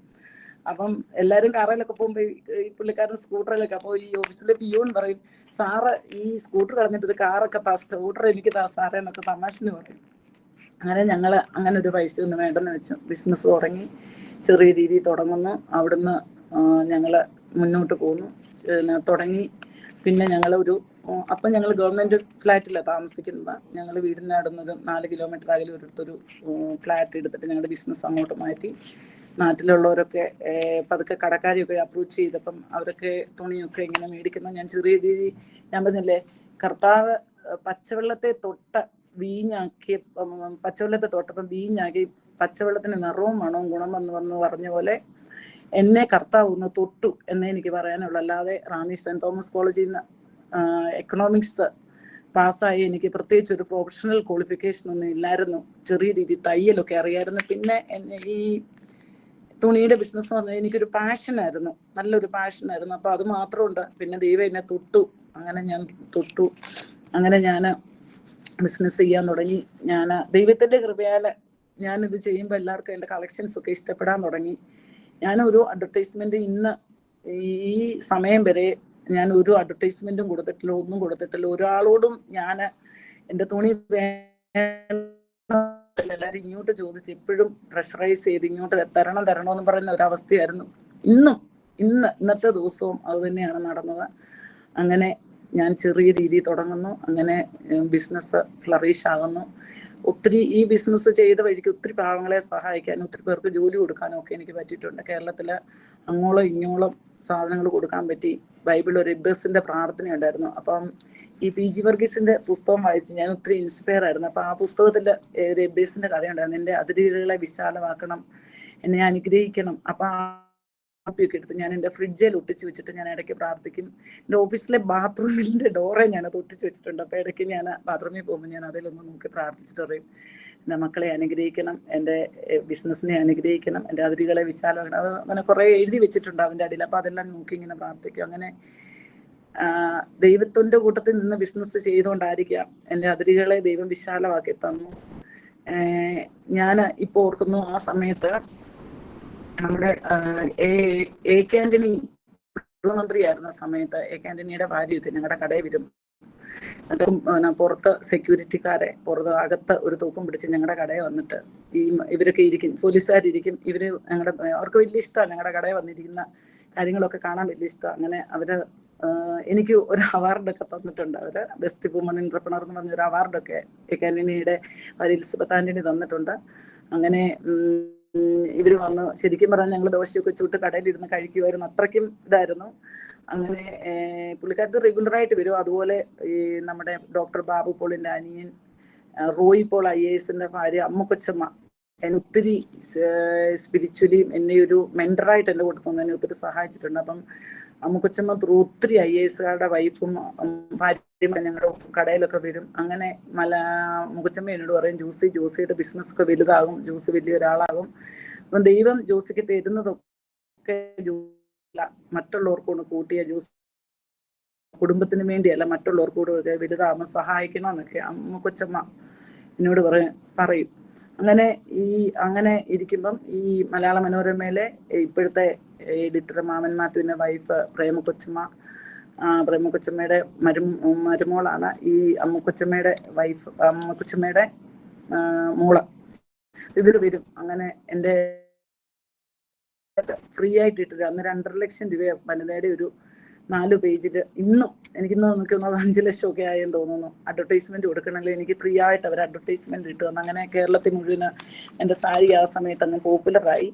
അപ്പം എല്ലാവരും കാറിലൊക്കെ പോകുമ്പോൾ ഈ പുള്ളിക്കാരൻ സ്കൂട്ടറിലൊക്കെ, അപ്പോൾ ഈ ഓഫീസിലെ പിയൂൺ പറയും, സാറ് ഈ സ്കൂട്ടർ കളഞ്ഞിട്ട് ഒരു കാറൊക്കെ താ, സ്കൂട്ടർ എനിക്ക് താ സാറേ എന്നൊക്കെ തമാശന് പറയും. അങ്ങനെ ഞങ്ങൾ അങ്ങനെ ഒരു പൈസ ഒന്നും വേണ്ടെന്ന് വെച്ചു ബിസിനസ് തുടങ്ങി. ചെറിയ രീതിയിൽ തുടങ്ങുന്നു, അവിടുന്ന് ഞങ്ങൾ മുന്നോട്ട് പോകുന്നു, തുടങ്ങി. പിന്നെ ഞങ്ങൾ അപ്പം ഞങ്ങൾ ഗവൺമെന്റ് ഫ്ലാറ്റിലാണ് താമസിക്കുന്നത്. ഞങ്ങൾ വീടിൻ്റെ അടുന്നൊരു 4 കിലോമീറ്റർ അകലെ ഒരിടത്തൊരു ഫ്ലാറ്റ് എടുത്തിട്ട് ഞങ്ങളുടെ ബിസിനസ് അങ്ങോട്ട് മാറ്റി. നാട്ടിലുള്ളവരൊക്കെ പതുക്കെ കടക്കാരെയൊക്കെ അപ്രോച്ച് ചെയ്തപ്പം അവരൊക്കെ തുണിയൊക്കെ ഇങ്ങനെ മേടിക്കുന്ന ഞാൻ ചെറിയ രീതിയിൽ, ഞാൻ പറഞ്ഞില്ലേ കർത്താവ് പച്ചവെള്ളത്തെ തൊട്ടപ്പം വീഞ്ഞാക്കി പച്ചവെള്ളത്തിന് നിറവും മണവും ഗുണമെന്ന് പറഞ്ഞ പോലെ എന്നെ കർത്താവ് ഒന്ന് തൊട്ടു എന്നേ എനിക്ക് പറയാനുള്ളൂ. അല്ലാതെ റാന്നി സെന്റ് തോമസ് കോളേജിൽ നിന്ന് എക്കണോമിക്സ് പാസ്സായി എനിക്ക് പ്രത്യേകിച്ച് ഒരു പ്രൊഫഷണൽ ക്വാളിഫിക്കേഷൻ ഒന്നും ഇല്ലായിരുന്നു. ചെറിയ രീതിയിൽ തയ്യലൊക്കെ അറിയായിരുന്നു. പിന്നെ ഈ തുണിയുടെ ബിസിനസ് പറഞ്ഞാൽ എനിക്കൊരു പാഷനായിരുന്നു, നല്ലൊരു പാഷനായിരുന്നു. അപ്പൊ അത് മാത്രമുണ്ട്. പിന്നെ ദൈവം എന്നെ തൊട്ടു, അങ്ങനെ ഞാൻ ബിസിനസ് ചെയ്യാൻ തുടങ്ങി. ഞാൻ ദൈവത്തിന്റെ കൃപയാല് ഞാനിത് ചെയ്യുമ്പോൾ എല്ലാവർക്കും എൻ്റെ കളക്ഷൻസ് ഒക്കെ ഇഷ്ടപ്പെടാൻ തുടങ്ങി. ഞാനൊരു അഡ്വർടൈസ്മെന്റ് ഇന്ന് ഈ സമയം വരെ ഞാൻ ഒരു അഡ്വർടൈസ്മെന്റും കൊടുത്തിട്ടില്ല, ഒന്നും കൊടുത്തിട്ടില്ല. ഒരാളോടും ഞാൻ എൻ്റെ തുണി എല്ലാവരും ഇങ്ങോട്ട് ചോദിച്ച് എപ്പോഴും പ്രഷറൈസ് ചെയ്ത് ഇങ്ങോട്ട് തരണമെന്ന് പറയുന്ന ഒരവസ്ഥയായിരുന്നു. ഇന്നത്തെ ദിവസവും അത് തന്നെയാണ് നടന്നത്. അങ്ങനെ ഞാൻ ചെറിയ രീതിയിൽ തുടങ്ങുന്നു, അങ്ങനെ ബിസിനസ് ഫ്ലറിഷ് ആകുന്നു. ഒത്തിരി ഈ ബിസിനസ് ചെയ്ത വഴിക്ക് ഒത്തിരി പാവങ്ങളെ സഹായിക്കാനും ഒത്തിരി പേർക്ക് ജോലി കൊടുക്കാനും ഒക്കെ എനിക്ക് പറ്റിയിട്ടുണ്ട്. കേരളത്തിൽ അങ്ങോളം ഇങ്ങോളം സാധനങ്ങൾ കൊടുക്കാൻ പറ്റി. ബൈബിൾ ഒരു എബ്ബേസിന്റെ പ്രാർത്ഥന ഉണ്ടായിരുന്നു. അപ്പം ഈ PG വർഗീസിന്റെ പുസ്തകം വായിച്ച് ഞാൻ ഒത്തിരി ഇൻസ്പയർ ആയിരുന്നു. അപ്പൊ ആ പുസ്തകത്തിൽ ഒരു എബ്ബേസിന്റെ കഥയുണ്ടായിരുന്നു. എൻ്റെ അതിരുകളെ വിശാലമാക്കണം, എന്നെ അനുഗ്രഹിക്കണം. അപ്പൊ കാപ്പിയൊക്കെ എടുത്ത് ഞാൻ എൻ്റെ ഫ്രിഡ്ജിൽ ഒട്ടിച്ചു വെച്ചിട്ട് ഞാൻ ഇടയ്ക്ക് പ്രാർത്ഥിക്കും. എൻ്റെ ഓഫീസിലെ ബാത്റൂമിൻ്റെ ഡോറെ ഞാനത് ഒട്ടിച്ചു വെച്ചിട്ടുണ്ട്. അപ്പോൾ ഇടയ്ക്ക് ഞാൻ ബാത്റൂമിൽ പോകുമ്പോൾ ഞാൻ അതിലൊന്ന് നോക്കി പ്രാർത്ഥിച്ചിട്ട് പറയും, എൻ്റെ മക്കളെ അനുഗ്രഹിക്കണം, എൻ്റെ ബിസിനസ്സിനെ അനുഗ്രഹിക്കണം, എൻ്റെ അതിരുകളെ വിശാലമാക്കണം. അത് അങ്ങനെ കുറേ എഴുതി വെച്ചിട്ടുണ്ട് അതിൻ്റെ അടിയിൽ. അപ്പോൾ അതെല്ലാം നോക്കി ഇങ്ങനെ പ്രാർത്ഥിക്കും. അങ്ങനെ ദൈവത്തിൻ്റെ കൂട്ടത്തിൽ നിന്ന് ബിസിനസ് ചെയ്തുകൊണ്ടായിരിക്കാം എൻ്റെ അതിരുകളെ ദൈവം വിശാലമാക്കി തന്നു. ഞാൻ ഇപ്പോൾ ഓർക്കുന്നു, ആ സമയത്ത് നമ്മുടെ A.K. ആന്റണി മന്ത്രിയായിരുന്ന സമയത്ത് A.K. ആന്റണിയുടെ ഭാര്യയൊക്കെ ഞങ്ങളുടെ കടയിൽ വരും. അതും പുറത്ത് സെക്യൂരിറ്റിക്കാരെ അകത്ത് ഒരു തൂക്കം പിടിച്ച് ഞങ്ങളുടെ കടയിൽ വന്നിട്ട് ഇവരൊക്കെ ഇരിക്കും, പോലീസുകാരിരിക്കും. അവർക്ക് വലിയ ഇഷ്ടമാണ് ഞങ്ങളുടെ കടയിൽ വന്നിരിക്കുന്ന കാര്യങ്ങളൊക്കെ കാണാൻ വലിയ ഇഷ്ടമാണ്. അങ്ങനെ അവര് എനിക്ക് ഒരു അവാർഡൊക്കെ തന്നിട്ടുണ്ട്. അവര് ബെസ്റ്റ് വുമൺ എന്റർപ്രണർ എന്ന് പറഞ്ഞൊരു അവാർഡൊക്കെ A.K. ആന്റണിയുടെ ഭാര്യ എലിസബത്ത് ആന്റണി തന്നിട്ടുണ്ട്. അങ്ങനെ ഇവര് വന്ന് ശരിക്കും പറഞ്ഞാൽ ഞങ്ങൾ ദോശയൊക്കെ ചൂട്ട് കടയിലിരുന്ന് കഴിക്കുമായിരുന്നു, അത്രയ്ക്കും ഇതായിരുന്നു. അങ്ങനെ പുള്ളിക്കാരത്ത് റെഗുലറായിട്ട് വരും. അതുപോലെ ഈ നമ്മുടെ ഡോക്ടർ ബാബു പോളിന്റെ അനിയൻ റോയി പോൾ IAS ഭാര്യ അമ്മുക്കൊച്ചമ്മ എന്നെ ഒത്തിരി സ്പിരിച്വലി എന്നെ ഒരു മെന്ററായിട്ട് എൻ്റെ കൂടെ തന്നെ ഒത്തിരി സഹായിച്ചിട്ടുണ്ട്. അപ്പം അമ്മുക്കൊച്ചമ്മ ഒത്തിരി IAS വൈഫും ഭാര്യയും ഞങ്ങളുടെ കടയിലൊക്കെ വരും. അങ്ങനെ മുക്കുച്ചമ്മ എന്നോട് പറയും, ജോസിയുടെ ബിസിനസ് ഒക്കെ വലുതാകും, ജോസി വലിയൊരാളാകും. അപ്പം ദൈവം ജോസിക്ക് തരുന്നതൊക്കെ മറ്റുള്ളവർക്കൊന്ന് കൂട്ടിയ ജോസ് കുടുംബത്തിന് വേണ്ടിയല്ല, മറ്റുള്ളവർക്കൂടെ വലുതാകുമ്പോൾ സഹായിക്കണമെന്നൊക്കെ അമ്മുക്കൊച്ചമ്മ എന്നോട് പറയും. അങ്ങനെ ഇരിക്കുമ്പം ഈ മലയാള മനോരമയിലെ ഇപ്പോഴത്തെ എഡിറ്റർ മാമൻ മാത്യുവിന്റെ വൈഫ് പ്രേമക്കൊച്ചമ്മയുടെ മരുമോളാണ് ഈ അമ്മുക്കൊച്ചമ്മയുടെ വൈഫ്, അമ്മുക്കൊച്ചമ്മയുടെ മോള്. ഇവര് വരും. അങ്ങനെ എൻ്റെ ഫ്രീ ആയിട്ട് ഇട്ടിട്ട് അന്ന് 2.5 ലക്ഷം രൂപ വനിതയുടെ ഒരു 4 പേജിൽ എനിക്കിന്ന് നോക്കുന്നത് 5 ലക്ഷം ഒക്കെ ആയെന്ന് തോന്നുന്നു. അഡ്വർടൈസ്മെന്റ് കൊടുക്കണമെങ്കിൽ എനിക്ക് ഫ്രീ ആയിട്ട് അവർ അഡ്വർടൈസ്മെന്റ് ഇട്ടു തന്നു. അങ്ങനെ കേരളത്തിൽ മുഴുവൻ എൻ്റെ സാരി ആ സമയത്ത് അങ്ങ് പോപ്പുലറായി.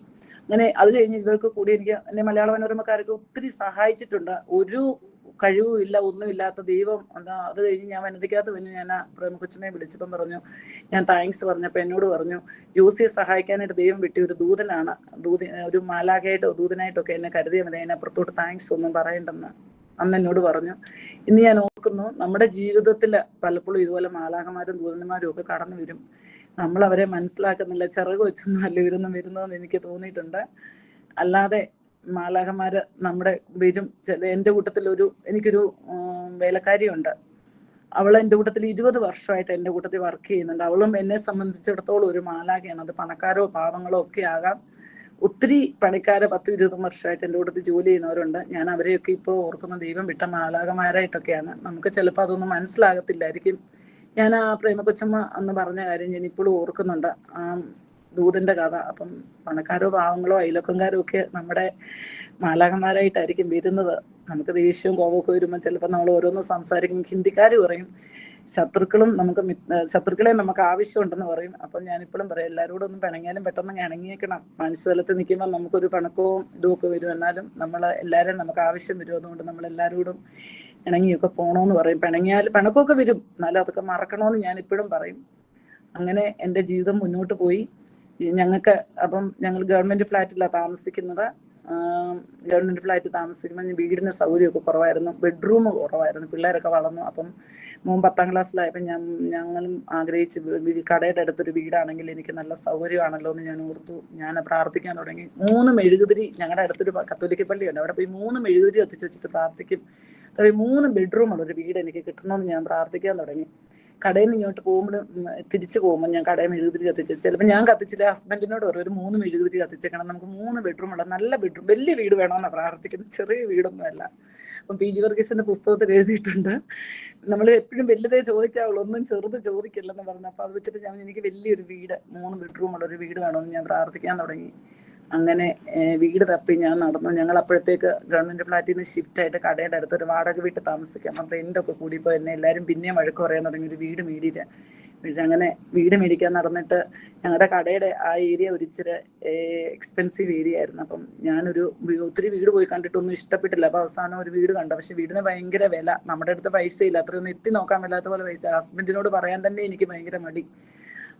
അങ്ങനെ അത് കഴിഞ്ഞ് ഇവർക്ക് കൂടി എന്നെ മലയാള മനോരമക്കാരൊക്കെ ഒത്തിരി സഹായിച്ചിട്ടുണ്ട്. ഒരു കഴിവും ഇല്ല, ഒന്നുമില്ലാത്ത ദൈവം അത് കഴിഞ്ഞ് ഞാൻ വനിതയ്ക്കകത്ത് പിന്നെ ഞാൻ പ്രേമക്കൊച്ചമ്മയെ വിളിച്ചപ്പം പറഞ്ഞു, ഞാൻ താങ്ക്സ് പറഞ്ഞപ്പോൾ എന്നോട് പറഞ്ഞു, ജോസിയെ സഹായിക്കാനായിട്ട് ദൈവം വിട്ടിയ ഒരു ദൂതനാണ്, ഒരു മാലാഖയായിട്ടോ ദൂതനായിട്ടൊക്കെ എന്നെ കരുതിയാൽ മതി, അതിനപ്പുറത്തോട്ട് താങ്ക്സ് ഒന്നും പറയണ്ടെന്ന്. അന്ന് എന്നോട് പറഞ്ഞു. ഇന്ന് ഞാൻ ഓർക്കുന്നു, നമ്മുടെ ജീവിതത്തിൽ പലപ്പോഴും ഇതുപോലെ മാലാഖമാരും ദൂതന്മാരും ഒക്കെ കടന്നു വരും. നമ്മൾ അവരെ മനസ്സിലാക്കുന്നില്ല. ചിറക് വെച്ചൊന്നും അല്ല വരുന്നതെന്ന് എനിക്ക് തോന്നിയിട്ടുണ്ട്. അല്ലാതെ മാലാഖമാര് നമ്മുടെ വരും. എൻ്റെ കൂട്ടത്തിൽ എനിക്കൊരു വേലക്കാരിയുണ്ട്. അവൾ എൻ്റെ കൂട്ടത്തിൽ 20 വർഷമായിട്ട് എൻ്റെ കൂട്ടത്തിൽ വർക്ക് ചെയ്യുന്നുണ്ട്. അവളും എന്നെ സംബന്ധിച്ചിടത്തോളം ഒരു മാലാഖയാണ്. അത് പണക്കാരോ പാവങ്ങളോ ഒക്കെ ആകാം. ഒത്തിരി പണിക്കാരെ 10-20 വർഷമായിട്ട് എൻ്റെ കൂട്ടത്തിൽ ജോലി ചെയ്യുന്നവരുണ്ട്. ഞാൻ അവരെയൊക്കെ ഇപ്പോൾ ഓർക്കുന്ന ദൈവം വിട്ട മാലാഖമാരായിട്ടൊക്കെയാണ്. നമുക്ക് ചിലപ്പോൾ അതൊന്നും മനസ്സിലാകത്തില്ലായിരിക്കും. ഞാൻ ആ പ്രേമകൊച്ചമ്മ അന്ന് പറഞ്ഞ കാര്യം ഞാൻ ഇപ്പോഴും ഓർക്കുന്നുണ്ട്, ആ ദൂതന്റെ കഥ. അപ്പം പണക്കാരോ പാവങ്ങളോ അയൽവക്കംകാരോ ഒക്കെ നമ്മുടെ മാലാഖമാരായിട്ടായിരിക്കും വരുന്നത്. നമുക്ക് ദേഷ്യവും കോപമൊക്കെ വരുമ്പോൾ ചിലപ്പോൾ നമ്മൾ ഓരോന്ന് സംസാരിക്കും. ഹിന്ദിക്കാർ പറയും ശത്രുക്കളെ നമുക്ക് ആവശ്യമുണ്ടെന്ന് പറയും. അപ്പം ഞാനിപ്പോഴും പറയാം, എല്ലാവരോടും ഒന്നും പിണങ്ങിയാലും പെട്ടെന്ന് ഇണങ്ങിയേക്കണം. മനുഷ്യതലത്ത് നിൽക്കുമ്പോൾ നമുക്കൊരു പിണക്കവും ഇതുമൊക്കെ വരും. എന്നാലും എല്ലാവരെയും നമുക്ക് ആവശ്യം വരും. അതുകൊണ്ട് നമ്മൾ എല്ലാവരോടും ഇണങ്ങിയൊക്കെ പോകണമെന്ന് പറയും. പിണക്കമൊക്കെ വരും, എന്നാലും അതൊക്കെ മറക്കണമെന്ന് ഞാൻ ഇപ്പോഴും പറയും. അങ്ങനെ എൻ്റെ ജീവിതം മുന്നോട്ട് പോയി. ഞങ്ങൾ ഗവൺമെന്റ് ഫ്ലാറ്റിലാണ് താമസിക്കുന്നത്. ഗവൺമെന്റ് ഫ്ലാറ്റിൽ താമസിക്കുമ്പോൾ വീടിന് സൗകര്യമൊക്കെ കുറവായിരുന്നു, ബെഡ്റൂം കുറവായിരുന്നു. പിള്ളേരൊക്കെ വളർന്നു. അപ്പം മോൻ 10ാം ക്ലാസ്സിലായപ്പോൾ ഞങ്ങളും ആഗ്രഹിച്ച് കടയുടെ അടുത്തൊരു വീടാണെങ്കിൽ എനിക്ക് നല്ല സൗകര്യമാണല്ലോ എന്ന് ഞാൻ ഓർത്തു. ഞാൻ പ്രാർത്ഥിക്കാൻ തുടങ്ങി. 3 മെഴുകുതിരി, ഞങ്ങളുടെ അടുത്തൊരു കത്തോലിക്ക പള്ളിയുണ്ട്, അവിടെ പോയി 3 മെഴുകുതിരി കത്തിച്ച് വെച്ചിട്ട് പ്രാർത്ഥിക്കും. 3 ബെഡ്റൂമുള്ള ഒരു വീട് എനിക്ക് കിട്ടണമെന്ന് ഞാൻ പ്രാർത്ഥിക്കാൻ തുടങ്ങി. കടയിൽ നിന്ന് ഇങ്ങോട്ട് തിരിച്ചു പോകുമ്പോൾ ഞാൻ കടയിൽ മെഴുകുതിരി കത്തിച്ച്, ചിലപ്പോൾ ഞാൻ കത്തിച്ചില്ല, ഹസ്ബൻഡിനോട് ഒരു 3 മെഴുകുതിരി കത്തിച്ചേക്കണം, നമുക്ക് 3 ബെഡ്റൂമുള്ള നല്ല ബെഡ്റൂം, വലിയ വീട് വേണമെന്നാണ് പ്രാർത്ഥിക്കുന്നത്, ചെറിയ വീടൊന്നുമല്ല. അപ്പം പി ജി വർഗീസിന്റെ പുസ്തകത്തിൽ എഴുതിയിട്ടുണ്ട്, നമ്മൾ എപ്പോഴും വലുതേ ചോദിക്കാവുള്ളൂ, ഒന്നും ചെറുത് ചോദിക്കില്ലെന്ന് പറഞ്ഞു. അപ്പൊ അത് വെച്ചിട്ട് എനിക്ക് വലിയൊരു വീട്, 3 ബെഡ്റൂമുള്ള ഒരു വീട് വേണമെന്ന് ഞാൻ പ്രാർത്ഥിക്കാൻ തുടങ്ങി. അങ്ങനെ വീട് തപ്പി ഞാൻ നടന്നു. ഞങ്ങൾ അപ്പോഴത്തേക്ക് ഗവൺമെന്റ് ഫ്ലാറ്റിൽ നിന്ന് ഷിഫ്റ്റ് ആയിട്ട് കടയുടെ അടുത്ത് ഒരു വാടക വീട്ടിൽ താമസിക്കാം. അപ്പം റെന്റൊക്കെ കൂടിയപ്പോൾ എന്നെ എല്ലാവരും പിന്നെയും വഴക്ക് പറയാൻ തുടങ്ങി, ഒരു വീട് മേടിയില്ല. അങ്ങനെ വീട് മേടിക്കാൻ നടന്നിട്ട് ഞങ്ങളുടെ കടയുടെ ആ ഏരിയ ഒരിച്ചിരി എക്സ്പെൻസീവ് ഏരിയ ആയിരുന്നു. അപ്പം ഒത്തിരി വീട് പോയി കണ്ടിട്ടൊന്നും ഇഷ്ടപ്പെട്ടില്ല. അപ്പൊ അവസാനം ഒരു വീട് കണ്ട, പക്ഷെ വീടിന് ഭയങ്കര വില, നമ്മുടെ അടുത്ത് പൈസ ഇല്ല, അത്രയൊന്നും എത്തി നോക്കാൻ മേലാത്ത പോലെ പൈസ. ഹസ്ബൻഡിനോട് പറയാൻ തന്നെ എനിക്ക് ഭയങ്കര മടി.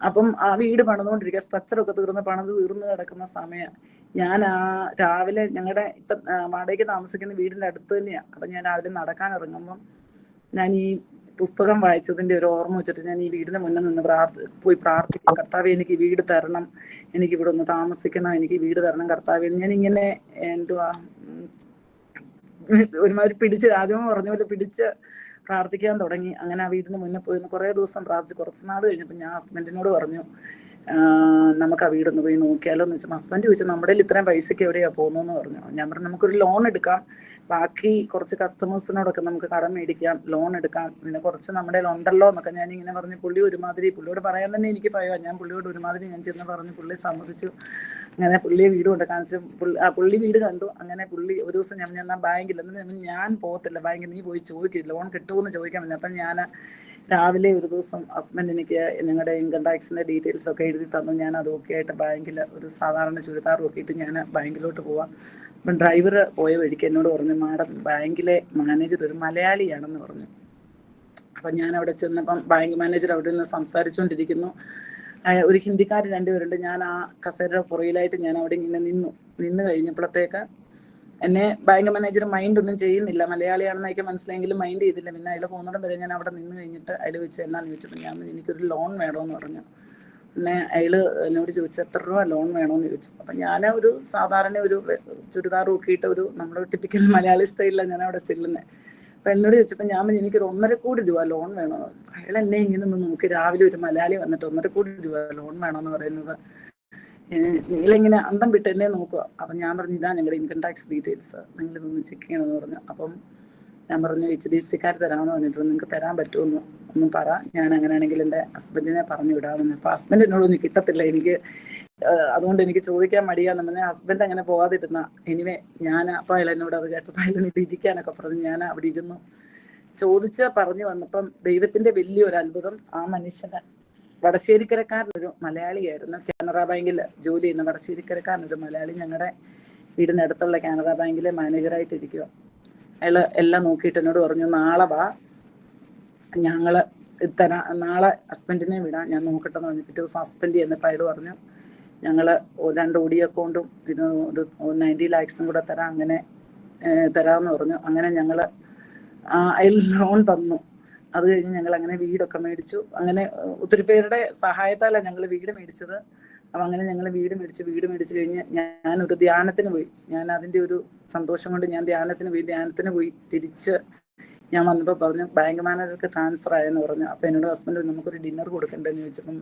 അപ്പം ആ വീട് പണിതുകൊണ്ടിരിക്കുക, സ്ട്രക്ചറൊക്കെ പണിത് തീർന്ന് കിടക്കുന്ന സമയം. ഞാൻ രാവിലെ ഞങ്ങളുടെ വാടകയ്ക്ക് താമസിക്കുന്ന വീടിന്റെ അടുത്ത് തന്നെയാണ്. അപ്പൊ ഞാൻ രാവിലെ നടക്കാൻ ഇറങ്ങുമ്പം ഞാൻ ഈ പുസ്തകം വായിച്ചതിന്റെ ഒരു ഓർമ്മ വെച്ചിട്ട് ഞാൻ ഈ വീടിന് മുന്നിൽ നിന്ന് പോയി പ്രാർത്ഥിക്കും, കർത്താവേ എനിക്ക് വീട് തരണം, എനിക്ക് ഇവിടെ ഒന്ന് താമസിക്കണം, എനിക്ക് വീട് തരണം കർത്താവേ. ഞാൻ ഇങ്ങനെ ഒരുമാതിരി പിടിച്ച്, രാജമ്മ പറഞ്ഞ പോലെ പിടിച്ച് പ്രാർത്ഥിക്കാൻ തുടങ്ങി. അങ്ങനെ ആ വീടിന് മുന്നേ പോയി കുറേ ദിവസം പ്രാർത്ഥിച്ചു. കുറച്ച് നാൾ കഴിഞ്ഞപ്പോൾ ഞാൻ ഹസ്ബൻഡിനോട് പറഞ്ഞു, നമുക്ക് ആ വീടൊന്ന് പോയി നോക്കിയാലോ എന്ന് വെച്ചാൽ. ഹസ്ബൻഡ് ചോദിച്ചു, നമ്മുടെ ഇത്രയും പൈസയ്ക്ക് എവിടെയാ പോകുന്നതെന്ന് പറഞ്ഞു. ഞാൻ പറഞ്ഞു, നമുക്കൊരു ലോൺ എടുക്കാം, ബാക്കി കുറച്ച് കസ്റ്റമേഴ്സിനോടൊക്കെ നമുക്ക് കടം മേടിക്കാം, ലോൺ എടുക്കാം, പിന്നെ കുറച്ച് നമ്മുടെ ഉണ്ടല്ലോ എന്നൊക്കെ ഞാൻ ഇങ്ങനെ പറഞ്ഞു. പുള്ളിയോട് പറയാൻ തന്നെ എനിക്ക് ഭയമാണ്. ഞാൻ പുള്ളിയോട് ഒരുമാതിരി ഞാൻ ചെന്ന് പറഞ്ഞു, പുള്ളി സമ്മതിച്ചു. അങ്ങനെ പുള്ളിയെ വീട് കൊണ്ട് കാണിച്ചു. പുള്ളി വീട് കണ്ടു. അങ്ങനെ പുള്ളി ഒരു ദിവസം ഞാൻ ബാങ്കിൽ, ഞാൻ പോകത്തില്ല ബാങ്കിൽ, നീ പോയി ചോദിക്കും, ലോൺ കിട്ടുമെന്ന് ചോദിക്കാൻ പറ്റില്ല. അപ്പം ഞാൻ രാവിലെ ഒരു ദിവസം ഹസ്ബൻഡ് എനിക്ക് ഞങ്ങളുടെ ഇൻകം ടാക്സിന്റെ ഡീറ്റെയിൽസ് ഒക്കെ എഴുതി തന്നു. ഞാൻ അതൊക്കെ ആയിട്ട് ബാങ്കിൽ ഒരു സാധാരണ ചുരിദാറും ഒക്കെ ഇട്ട് ഞാൻ ബാങ്കിലോട്ട് പോവാം. അപ്പം ഡ്രൈവർ പോയ വഴിക്ക് എന്നോട് പറഞ്ഞു, മാഡം ബാങ്കിലെ മാനേജർ ഒരു മലയാളിയാണെന്ന് പറഞ്ഞു. അപ്പം ഞാൻ അവിടെ ചെന്നപ്പം ബാങ്ക് മാനേജർ അവിടെ നിന്ന് സംസാരിച്ചുകൊണ്ടിരിക്കുന്നു. ഒരു ഹിന്ദിക്കാർ 2 പേരുണ്ട്. ഞാൻ ആ കസേരയുടെ പുറയിലായിട്ട് ഞാൻ അവിടെ ഇങ്ങനെ നിന്ന് കഴിഞ്ഞപ്പോഴത്തേക്ക് എന്നെ ബാങ്ക് മാനേജർ മൈൻഡ് ഒന്നും ചെയ്യുന്നില്ല. മലയാളിയാണെന്നൊക്കെ മനസ്സിലായെങ്കിലും മൈൻഡ് ചെയ്തില്ല. പിന്നെ അയാൾ പോകുന്നിടം വരെ ഞാൻ അവിടെ നിന്ന് കഴിഞ്ഞിട്ട് അയാൾ ചോദിച്ചു, എന്നാന്ന് ചോദിച്ചപ്പോൾ ഞാൻ എനിക്കൊരു ലോൺ വേണമെന്ന് പറഞ്ഞു. പിന്നെ അയാൾ എന്നോട് ചോദിച്ചു, എത്ര രൂപ ലോൺ വേണമെന്ന് ചോദിച്ചു. അപ്പം ഞാൻ ഒരു സാധാരണ ഒരു ചുരിദാർ നോക്കിയിട്ട് നമ്മുടെ ടിപ്പിക്കൽ മലയാളി സ്റ്റൈലിലാണ് ഞാൻ അവിടെ ചെല്ലുന്നത്. അപ്പം എന്നോട് ചോദിച്ചപ്പോൾ ഞാൻ എനിക്കൊരു 1.25 കോടി രൂപ ലോൺ വേണമെന്ന്. അയാൾ എന്നെ ഇങ്ങനെ നോക്കി, രാവിലെ ഒരു മലയാളി വന്നിട്ട് 1.25 കോടി രൂപ ലോൺ വേണമെന്ന് പറയുന്നത്, നിങ്ങളിങ്ങനെ അന്തം വിട്ട് എന്നെ നോക്കുക. അപ്പം ഞാൻ പറഞ്ഞു, ഇതാ ഞങ്ങളുടെ ഇൻകം ടാക്സ് ഡീറ്റെയിൽസ്, നിങ്ങളിതൊന്ന് ചെക്ക് ചെയ്യണമെന്ന് പറഞ്ഞു. അപ്പം ഞാൻ പറഞ്ഞു, HDFC-ക്കാർ തരാമെന്ന് പറഞ്ഞിട്ട് നിങ്ങൾക്ക് തരാൻ പറ്റുമെന്ന് ഒന്നും പറ, ഞാൻ അങ്ങനെയാണെങ്കിൽ എൻ്റെ ഹസ്ബൻഡിനെ പറഞ്ഞു വിടാമെന്ന്. അപ്പം ഹസ്ബൻഡ് എന്നോടൊന്നും കിട്ടത്തില്ല, എനിക്ക് അതുകൊണ്ട് എനിക്ക് ചോദിക്കാൻ മടിയാന്ന് പറഞ്ഞാൽ ഹസ്ബൻഡ് അങ്ങനെ പോകാതിരുന്ന. എനിവേ അപ്പം അയാൾ എന്നോട് അത് കേട്ടപ്പോൾ അയാളെന്നോട് ഇരിക്കാനൊക്കെ പറഞ്ഞു. ഞാൻ അവിടെ ഇരുന്നു പറഞ്ഞു വന്നപ്പം ദൈവത്തിന്റെ വലിയൊരു അത്ഭുതം. ആ മനുഷ്യന് വടശ്ശേരിക്കരക്കാരനൊരു മലയാളിയായിരുന്നു, കാനറ ബാങ്കിൽ ജോലി ചെയ്യുന്ന വടശ്ശേരിക്കരക്കാരനൊരു മലയാളി ഞങ്ങളുടെ വീടിനടുത്തുള്ള കാനറ ബാങ്കിലെ മാനേജറായിട്ടിരിക്കുക. അയാൾ എല്ലാം നോക്കിയിട്ട് എന്നോട് പറഞ്ഞു, നാളെ വാ, നാളെ ഹസ്ബൻഡിനെ വിടാം, ഞാൻ നോക്കട്ടെ എന്ന് പറഞ്ഞു. പിറ്റേ ദിവസം ഹസ്ബൻഡ് ചെന്നപ്പോൾ അയാൾ പറഞ്ഞു, ഞങ്ങൾ 2 ഓഡി അക്കൗണ്ടും ഒരു 90 ലാക്സും കൂടെ തരാം, അങ്ങനെ തരാമെന്ന് പറഞ്ഞു. അങ്ങനെ ഞങ്ങൾ അതിൽ ലോൺ തന്നു. അത് കഴിഞ്ഞ് ഞങ്ങൾ അങ്ങനെ വീടൊക്കെ മേടിച്ചു. അങ്ങനെ ഒത്തിരി പേരുടെ സഹായത്താലാണ് ഞങ്ങൾ വീട് മേടിച്ചത്. അപ്പം അങ്ങനെ ഞങ്ങൾ വീട് മേടിച്ച് കഴിഞ്ഞ് ഞാനൊരു ധ്യാനത്തിന് പോയി. ഞാൻ അതിൻ്റെ ഒരു സന്തോഷം കൊണ്ട് ഞാൻ ധ്യാനത്തിന് പോയി തിരിച്ച് ഞാൻ വന്നപ്പോൾ പറഞ്ഞു ബാങ്ക് മാനേജർക്ക് ട്രാൻസ്ഫർ ആയെന്ന് പറഞ്ഞു. അപ്പോൾ എന്നോട് ഹസ്ബൻഡ് നമുക്കൊരു ഡിന്നർ കൊടുക്കണ്ടെന്ന് ചോദിച്ചപ്പം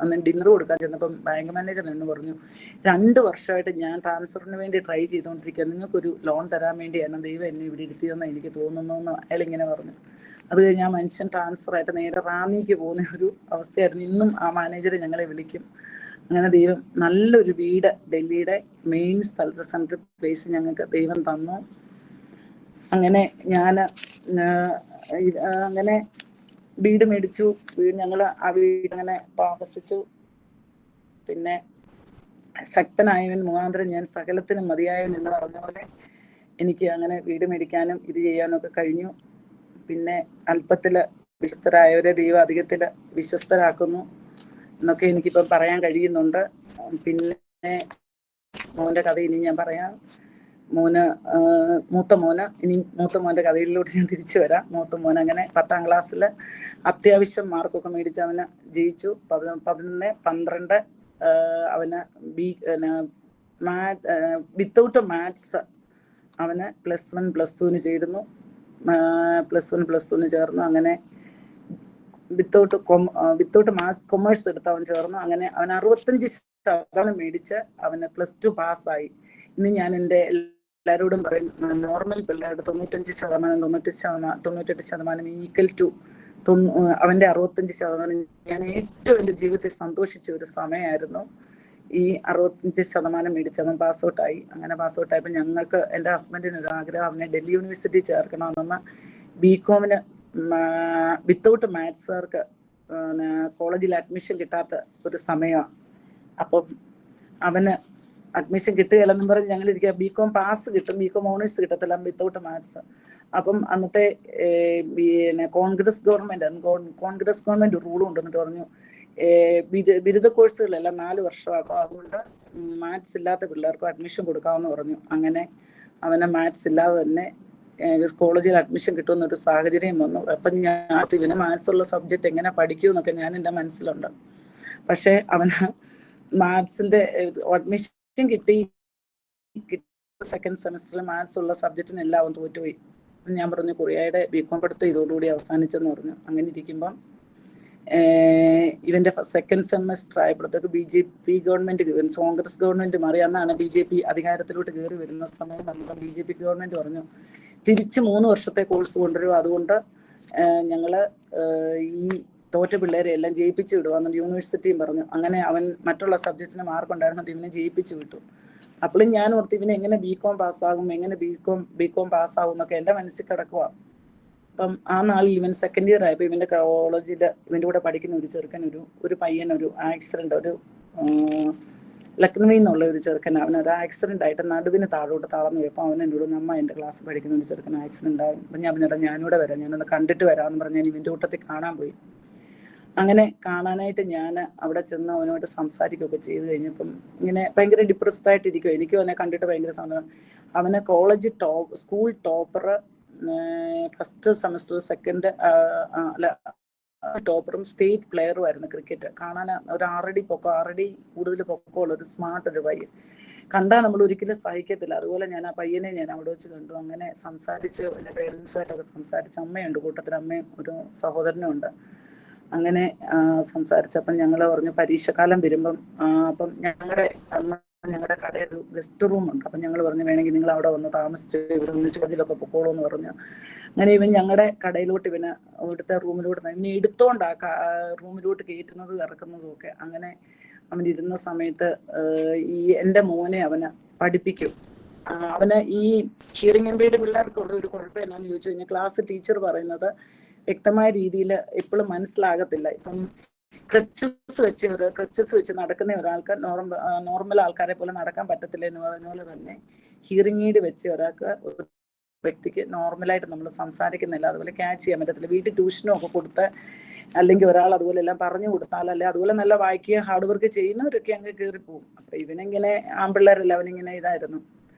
അന്ന് ഡിന്നർ കൊടുക്കാൻ ചെന്നപ്പം ബാങ്ക് മാനേജർ എന്ന് പറഞ്ഞു 2 വർഷമായിട്ട് ഞാൻ ട്രാൻസ്ഫറിന് വേണ്ടി ട്രൈ ചെയ്തുകൊണ്ടിരിക്കുക, നിങ്ങൾക്കൊരു ലോൺ തരാൻ വേണ്ടിയാണ് ദൈവം എന്നെ ഇവിടെ ഇരുത്തിയതെന്ന് എനിക്ക് തോന്നുന്നു എന്ന് അയാൾ ഇങ്ങനെ പറഞ്ഞു. അത് കഴിഞ്ഞ് ആ മനുഷ്യൻ ട്രാൻസ്ഫർ ആയിട്ട് നേരെ റാന്നിക്ക് പോകുന്ന ഒരു അവസ്ഥയായിരുന്നു. ഇന്നും ആ മാനേജർ ഞങ്ങളെ വിളിക്കും. അങ്ങനെ ദൈവം നല്ലൊരു വീട് ഡൽഹിയുടെ മെയിൻ സ്ഥലത്ത് സെൻട്രൽ പ്ലേസ് ഞങ്ങൾക്ക് ദൈവം തന്നു. അങ്ങനെ ഞാൻ അങ്ങനെ വീട് മേടിച്ചു. ഞങ്ങൾ ആ വീട് അങ്ങനെ താമസിച്ചു. പിന്നെ ശക്തനായവൻ മുഖാന്തരം ഞാൻ സകലത്തിനും മതിയായവൻ എന്ന് പറഞ്ഞ പോലെ എനിക്ക് അങ്ങനെ വീട് മേടിക്കാനും ഇത് ചെയ്യാനും ഒക്കെ കഴിഞ്ഞു. പിന്നെ അല്പത്തില് വിശ്വസ്തരായവരെ ദൈവം അധികത്തില് വിശ്വസ്തരാക്കുന്നു എന്നൊക്കെ എനിക്കിപ്പം പറയാൻ കഴിയുന്നുണ്ട്. പിന്നെ മോന്റെ കഥ ഇനി ഞാൻ പറയാം. മൂത്ത മോന്റെ കഥയിലോട്ട് ഞാൻ തിരിച്ചു വരാം. മൂത്ത മോൻ അങ്ങനെ 10ാം ക്ലാസ്സിൽ അത്യാവശ്യം മാർക്കൊക്കെ മേടിച്ച് അവന് ജയിച്ചു. 11, 12 അവന് വിത്തൗട്ട് മാത്സ് അവന് +1 +2 ചേരുന്നു. +1 ചേർന്നു. അങ്ങനെ വിത്തൗട്ട് മാത്സ് കൊമേഴ്സ് എടുത്ത് അവൻ ചേർന്നു. അങ്ങനെ അവൻ 65% മേടിച്ച് അവന് +2 പാസ്സായി. ഇന്ന് ഞാൻ എൻ്റെ എല്ലാവരോടും പറയും, നോർമൽ പിള്ളേരുടെ 98% ഈക്വൽ ടു അവൻ്റെ 65%. ഞാൻ ഏറ്റവും എൻ്റെ ജീവിതത്തിൽ സന്തോഷിച്ച ഒരു സമയമായിരുന്നു ഈ 65% മേടിച്ച് അവൻ പാസ് ഔട്ടായി. അങ്ങനെ പാസ് ഔട്ടായപ്പോൾ ഞങ്ങൾക്ക് എൻ്റെ ഹസ്ബൻഡിന് ഒരു ആഗ്രഹം അവനെ ഡൽഹി യൂണിവേഴ്സിറ്റി ചേർക്കണമെന്ന്. ബികോമിന് വിത്തൗട്ട് മാത്സുകാർക്ക് കോളേജിൽ അഡ്മിഷൻ കിട്ടാത്ത ഒരു സമയമാണ്. അപ്പം അവന് അഡ്മിഷൻ കിട്ടുകയില്ലെന്നും പറഞ്ഞ് ഞങ്ങളിരിക്കുക. ബികോം പാസ് കിട്ടും, ബികോം ഓണേഴ്സ് കിട്ടത്തില്ല വിത്തൗട്ട് മാത്സ്. അപ്പം അന്നത്തെ കോൺഗ്രസ് ഗവൺമെന്റ് റൂളും ഉണ്ടെന്നിട്ട് പറഞ്ഞു ബിരുദ കോഴ്സുകളെല്ലാം 4 വർഷമാക്കും, അതുകൊണ്ട് മാത്സ് ഇല്ലാത്ത പിള്ളേർക്കും അഡ്മിഷൻ കൊടുക്കാമെന്ന് പറഞ്ഞു. അങ്ങനെ അവനെ മാത്സ് ഇല്ലാതെ തന്നെ കോളേജിൽ അഡ്മിഷൻ കിട്ടുമെന്നൊരു സാഹചര്യം വന്നു. അപ്പം ഞാൻ ഇവന് മാത്സ് ഉള്ള സബ്ജക്റ്റ് എങ്ങനെ പഠിക്കൂ എന്നൊക്കെ ഞാൻ എൻ്റെ മനസ്സിലുണ്ട്. പക്ഷെ അവന് മാത്സിന്റെ അഡ്മിഷൻ കിട്ടി. സെക്കൻഡ് സെമസ്റ്ററിൽ മാത്സ് ഉള്ള സബ്ജക്റ്റിന് എല്ലാം അവൻ തോറ്റുപോയി. ഞാൻ പറഞ്ഞു കൊറിയയുടെ ബികോം പഠിത്തം ഇതോടുകൂടി അവസാനിച്ചെന്ന് പറഞ്ഞു. അങ്ങനെ ഇരിക്കുമ്പം ഇവന്റെ സെക്കൻഡ് സെമസ്റ്റർ ആയപ്പോഴത്തേക്ക് BJP ഗവൺമെന്റ്, കോൺഗ്രസ് ഗവൺമെന്റ് മാറി. അന്നാണ് BJP അധികാരത്തിലോട്ട് കയറി വരുന്ന സമയം വന്നപ്പോൾ BJP ഗവൺമെന്റ് പറഞ്ഞു തിരിച്ച് 3 വർഷത്തെ കോഴ്സ് കൊണ്ടുവരും, അതുകൊണ്ട് ഞങ്ങള് ഈ തോറ്റ പിള്ളേരെ എല്ലാം ജയിപ്പിച്ചു വിടുവാന്ന് യൂണിവേഴ്സിറ്റിയും പറഞ്ഞു. അങ്ങനെ അവൻ മറ്റുള്ള സബ്ജക്റ്റിന് മാർക്ക് ഉണ്ടായിരുന്നിട്ട് ഇവനെ ജയിപ്പിച്ചു വിട്ടു. അപ്പോഴും ഞാൻ ഓർത്ത് ഇവനെ എങ്ങനെ ബികോം പാസ്സാകും, എങ്ങനെ ബികോം പാസ്സാകും എന്നൊക്കെ എൻ്റെ മനസ്സിൽ കിടക്കുക. അപ്പം ആ നാളിൽ ഇവൻ സെക്കൻഡ് ഇയർ ആയപ്പോൾ ഇവന്റെ കോളേജിൽ ഇവന്റെ കൂടെ പഠിക്കുന്ന ഒരു ചെറുക്കൻ ഒരു പയ്യൻ ഒരു ആക്സിഡന്റ്, ഒരു ലക്നൌവിൽ നിന്നുള്ള ഒരു ചെറുക്കൻ, അവനൊരു ആക്സിഡന്റ് ആയിട്ട് നടുവിന് താഴോട്ട് തളർന്നു പോയപ്പോൾ അവൻ എന്നോട് അമ്മ എൻ്റെ ക്ലാസ്സിൽ പഠിക്കുന്ന ഒരു ചെറുക്കൻ ആക്സിഡന്റ് ആയി. അപ്പം ഞാൻ പറഞ്ഞിട്ട് ഞാനിവിടെ വരാം, ഞാനൊന്ന് കണ്ടിട്ട് വരാമെന്ന് പറഞ്ഞ് ഞാൻ ഇവന്റെ കൂട്ടത്തിൽ കാണാൻ പോയി. അങ്ങനെ കാണാനായിട്ട് ഞാൻ അവിടെ ചെന്ന് അവനോട് സംസാരിക്കുകയൊക്കെ ചെയ്ത് കഴിഞ്ഞപ്പം ഇങ്ങനെ ഭയങ്കര ഡിപ്രസ്ഡ് ആയിട്ടിരിക്കും. എനിക്കും അവനെ കണ്ടിട്ട് ഭയങ്കര സന്തോഷം. അവനെ school topper, first semester second ടോപ്പറും സ്റ്റേറ്റ് പ്ലെയറും ആയിരുന്നു ക്രിക്കറ്റ്. കാണാൻ ഒരു 6 അടി പൊക്കം, 6 അടി കൂടുതൽ പൊക്കമുള്ള ഒരു സ്മാർട്ട് ഒരു പയ്യൻ. കണ്ടാൽ നമ്മൾ ഒരിക്കലും സഹിക്കത്തില്ല. അതുപോലെ ഞാൻ ആ പയ്യനെ ഞാൻ അവിടെ വെച്ച് കണ്ടു. അങ്ങനെ സംസാരിച്ച് എൻ്റെ പേരൻസുമായിട്ടൊക്കെ സംസാരിച്ച്, അമ്മയുണ്ട് കൂട്ടത്തിൽ, അമ്മയും ഒരു സഹോദരനും ഉണ്ട്. അങ്ങനെ സംസാരിച്ചപ്പം ഞങ്ങൾ പറഞ്ഞു പരീക്ഷക്കാലം വരുമ്പം അപ്പം ഞങ്ങളുടെ കടയിൽ ഒരു ഗസ്റ്റ് റൂം ഉണ്ട്. അപ്പം ഞങ്ങൾ പറഞ്ഞു വേണമെങ്കിൽ നിങ്ങൾ അവിടെ വന്ന് താമസിച്ച് ഇവിടെ ഒന്നിച്ച് അതിലൊക്കെ പൊക്കോളൂ എന്ന് പറഞ്ഞു. അങ്ങനെ ഇവൻ ഞങ്ങളുടെ കടയിലോട്ട് ഇവന് ഇവിടുത്തെ റൂമിലോട്ട് ഇവനെ എടുത്തോണ്ട് റൂമിലോട്ട് കയറ്റുന്നതും ഇറക്കുന്നതും ഒക്കെ. അങ്ങനെ അവൻ ഇരുന്ന സമയത്ത് ഈ എൻ്റെ മോനെ അവന് പഠിപ്പിക്കും. അവന് ഈ ഹിയറിംഗ് എംപെയർഡ് പിള്ളേർക്കുള്ള ഒരു കുഴപ്പം എന്നാന്ന് ചോദിച്ചു കഴിഞ്ഞാൽ ക്ലാസ് ടീച്ചർ പറയുന്നത് വ്യക്തമായ രീതിയിൽ എപ്പോഴും മനസ്സിലാകത്തില്ല. ഇപ്പം ക്രച്ചസ് വെച്ച് നടക്കുന്ന ഒരാൾക്ക് നോർമൽ ആൾക്കാരെ പോലെ നടക്കാൻ പറ്റത്തില്ല എന്ന് പറഞ്ഞ പോലെ തന്നെ ഹിയറിംഗ് എയ്ഡ് വെച്ച് ഒരാൾക്ക് വ്യക്തിക്ക് നോർമലായിട്ട് നമ്മൾ സംസാരിക്കുന്നില്ല, അതുപോലെ ക്യാച്ച് ചെയ്യാൻ പറ്റത്തില്ല. വീട്ടിൽ ട്യൂഷനും ഒക്കെ കൊടുത്ത് അല്ലെങ്കിൽ ഒരാൾ അതുപോലെ എല്ലാം പറഞ്ഞു കൊടുത്താലല്ലേ, അതുപോലെ നല്ല വായിക്കുക ഹാർഡ് വർക്ക് ചെയ്യുന്നവരൊക്കെ അങ്ങ് കയറിപ്പോവും. അപ്പൊ ഇവനിങ്ങനെ ആൺപിള്ളേരല്ല, അവനിങ്ങനെ ഇതായിരുന്നു.